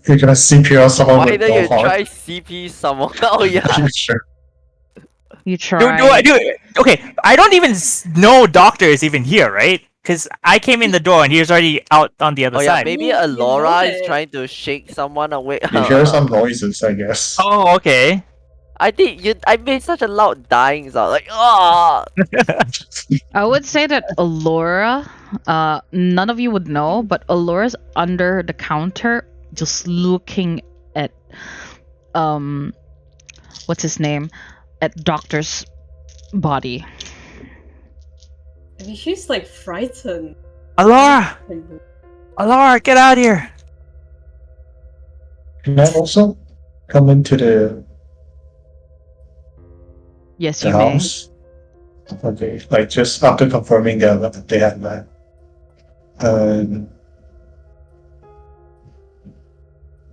You're gonna CPR someone Why with don't no you heart? try CP someone? Oh yeah. Sure. You try. Okay, I don't even know doctor is even here, right? Because I came in the door and he was already out on the other Oh yeah, side. maybe You know Alora is that- trying to shake someone away. You hear some noises, I guess. Oh, okay. I think I made such a loud dying sound, like ah. I would say that Alora, none of you would know, but Alora's under the counter, just looking at, what's his name, at Doctor's body. I mean, she's like frightened. Alora! Alora, get out here! Can I also come into the Yes, you may. house? Okay, like just after confirming that they had that.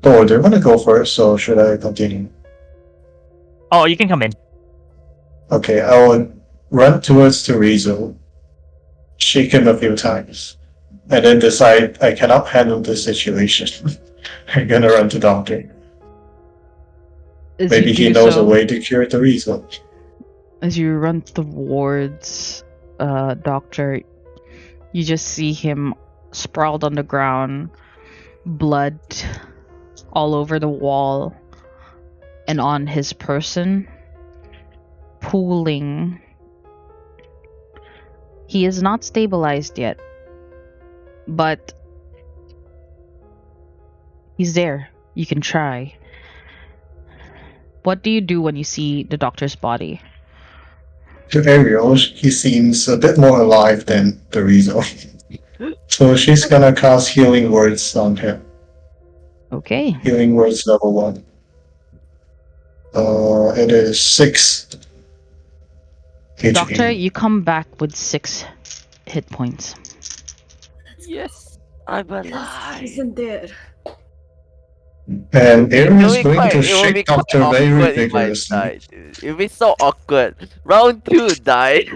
Oh, they're gonna go first, so should I continue? Oh, you can come in. Okay, I would run towards Teresa, shake him a few times, and then decide I cannot handle this situation. I'm gonna run to doctor. As Maybe you he do knows so, a way to cure Teresa. as you run towards Doctor, you just see him sprawled on the ground, blood all over the wall and on his person, pooling. He is not stabilized yet, but he's there. You can try. What do you do when you see the doctor's body? To Ariel, he seems a bit more alive than Teresa. So she's gonna cast healing words on him. Okay. Healing words level 1. It is 6 HP. Doctor, you come back with 6 hit points. Yes, I'm Yes, alive. isn't there? And Aaron is going to It will be shake quite Doctor very awkward if I vigorously. die, dude. It'll be so awkward. Round 2, die.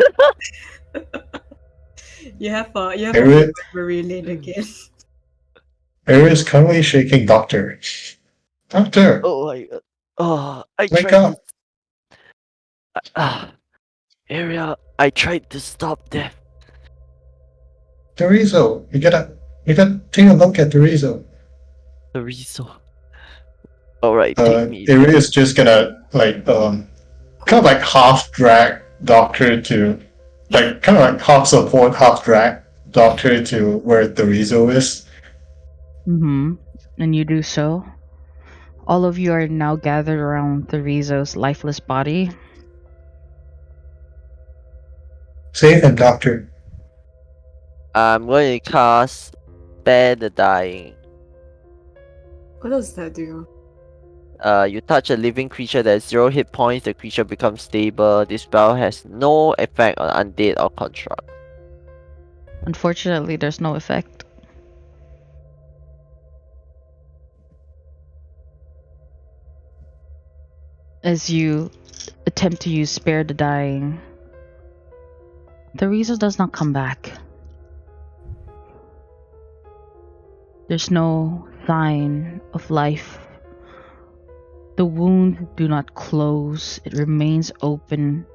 You have a Aaron, memory lane again. Aaron is currently shaking Doctor. Doctor, Oh my god. Oh, I wake tried to. up. Area, I tried to stop them. Dorizo, you gotta take a look at Dorizo. The reason. Alright, take me. Aaron is just gonna kind of like half drag Doctor to kind of like half support, half drag Doctor to where Dorizo is. Mm-hmm. And you do so. All of you are now gathered around Therizo's lifeless body. Save him, Doctor. I'm going to cast Spare the Dying. What does that do? You touch a living creature that has 0 hit points, the creature becomes stable. This spell has no effect on undead or construct. Unfortunately, there's no effect. As you attempt to use Spare the Dying, Therizo does not come back. There's no sign of life. The wounds do not close, it remains open.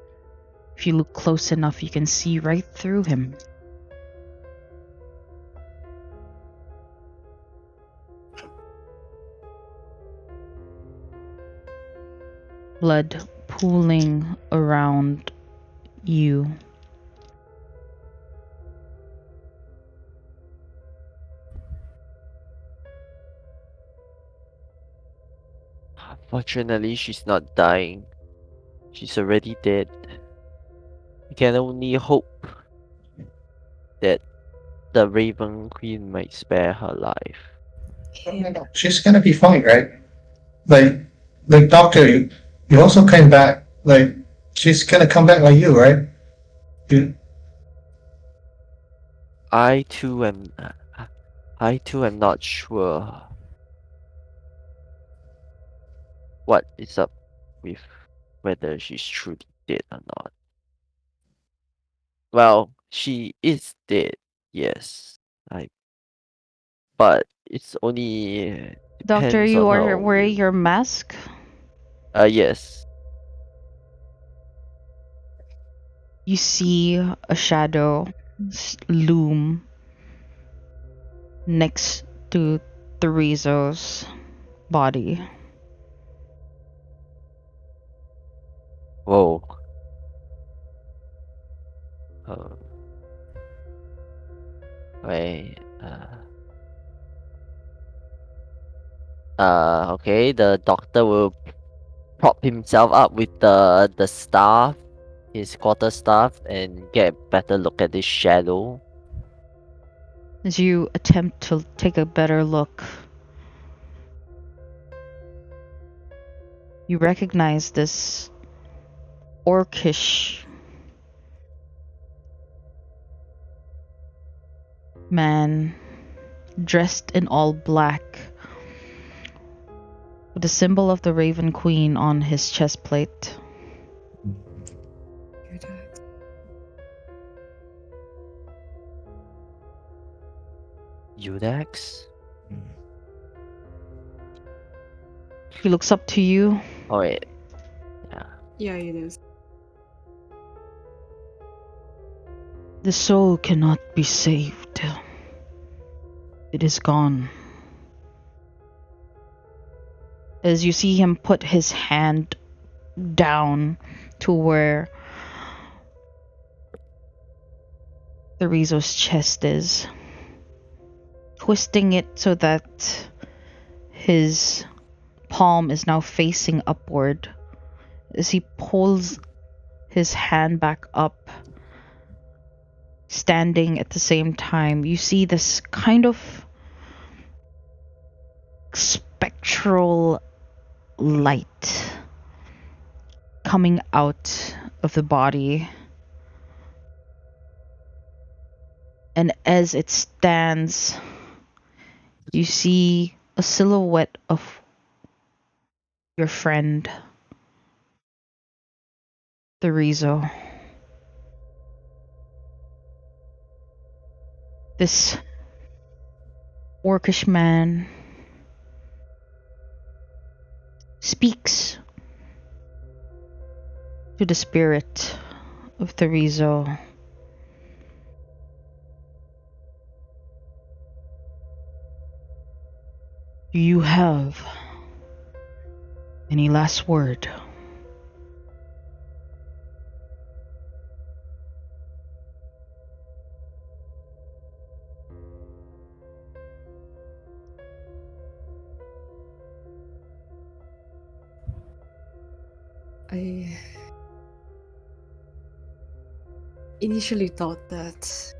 If you look close enough, you can see right through him. Blood pooling around you. Fortunately, she's not dying. She's already dead. We can only hope that the Raven Queen might spare her life. She's gonna be fine, right? Like Doctor, you also came back. Like she's gonna come back like you, right? You, I too am not sure what is up with whether she's truly dead or not. Well, she is dead, yes. But it's only Doctor, depends you on are her wearing will. your mask. Yes. You see a shadow loom next to Therizo's body. Whoa. Um, wait. Okay. The doctor will prop himself up with the staff, his quarter staff, and get a better look at this shadow. As you attempt to take a better look, you recognize this orcish man dressed in all black with the symbol of the Raven Queen on his chest plate. Udax? He looks up to you. Oh wait. Yeah, it is. The soul cannot be saved. It is gone. As you see him put his hand down to where Therizo's chest is, twisting it so that his palm is now facing upward. As he pulls his hand back up, standing at the same time, you see this kind of spectral light coming out of the body. And as it stands, you see a silhouette of your friend, Therizo. This orcish man speaks to the spirit of Therizo. Do you have any last word? I initially thought that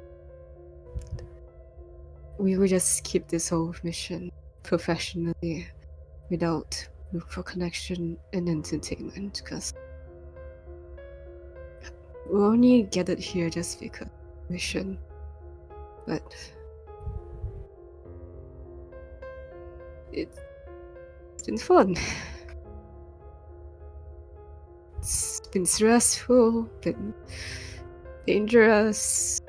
we would just keep this whole mission professionally without room for connection and entertainment, because we only gathered here just because mission. But it's been fun. It's been stressful, been dangerous,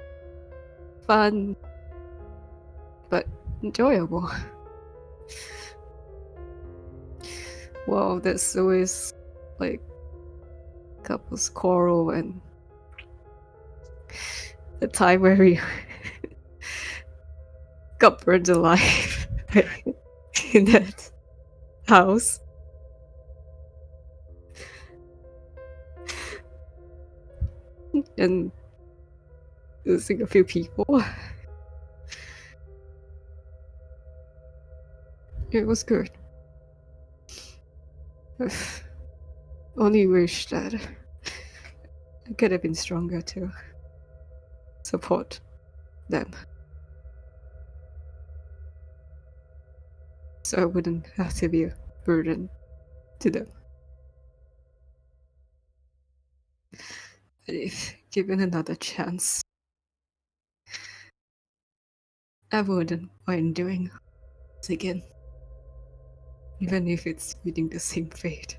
fun, but enjoyable. Well, there's always like couples quarrel and the time where we got burned alive in that house. And losing a few people. It was good. Only wish that I could have been stronger to support them. So I wouldn't have to be a burden to them. But if given another chance, I wouldn't mind doing it again. Even if it's meeting the same fate.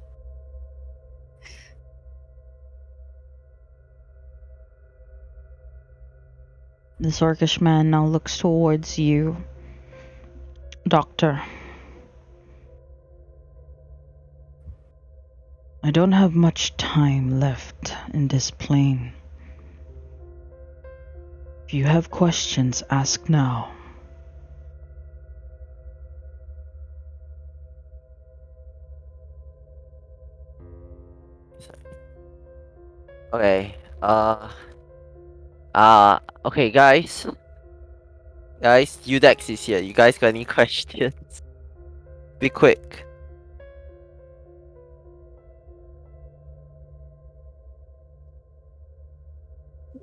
This orcish man now looks towards you, Doctor. I don't have much time left in this plane. If you have questions, ask now. Okay. Okay, guys. Guys, Udex is here. You guys got any questions? Be quick.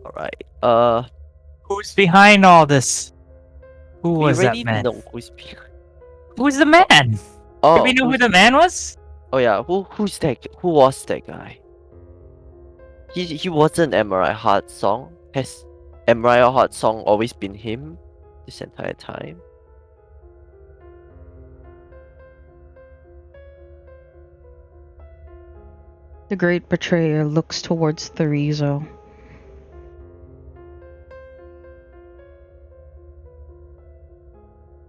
Alright. Who's behind all this? Who We was that already man? know who's behind. Who's the man? Did Oh, we know who who's- the man was? Oh yeah, who's that? Who was that guy? He wasn't Emerald Heart Song. Has Emerald Heart Song always been him this entire time? The great betrayer looks towards Therizo.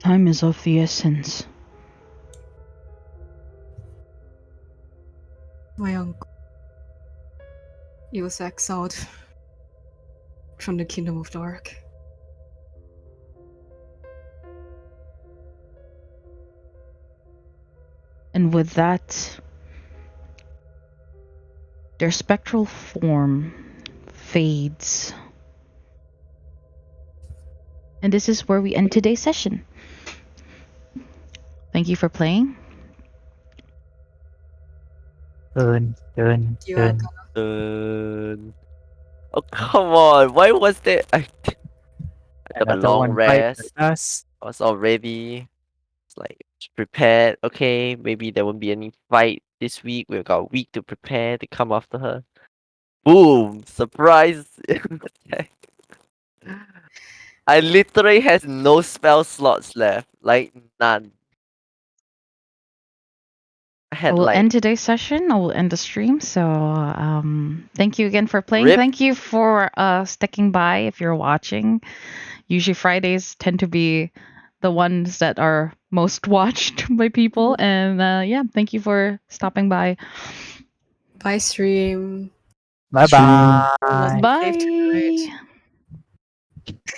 Time is of the essence. My uncle. He was exiled from the Kingdom of Dark. And with that, their spectral form fades. And this is where we end today's session. Thank you for playing. Dun, dun, You dun. Oh come on! Why was there? took a Another long one bite rest. like us. I was all ready. It's like prepared. Okay, maybe there won't be any fight this week. We've got a week to prepare to come after her. Boom! Surprise! attack. I literally has no spell slots left. Like none. I I had will like end today's session. I will end the stream. So thank you again for playing. Rip. Thank you for sticking by if you're watching. Usually Fridays tend to be the ones that are most watched by people. And yeah, thank you for stopping by. Bye, stream. Bye Stream. bye. Safe tonight. Bye.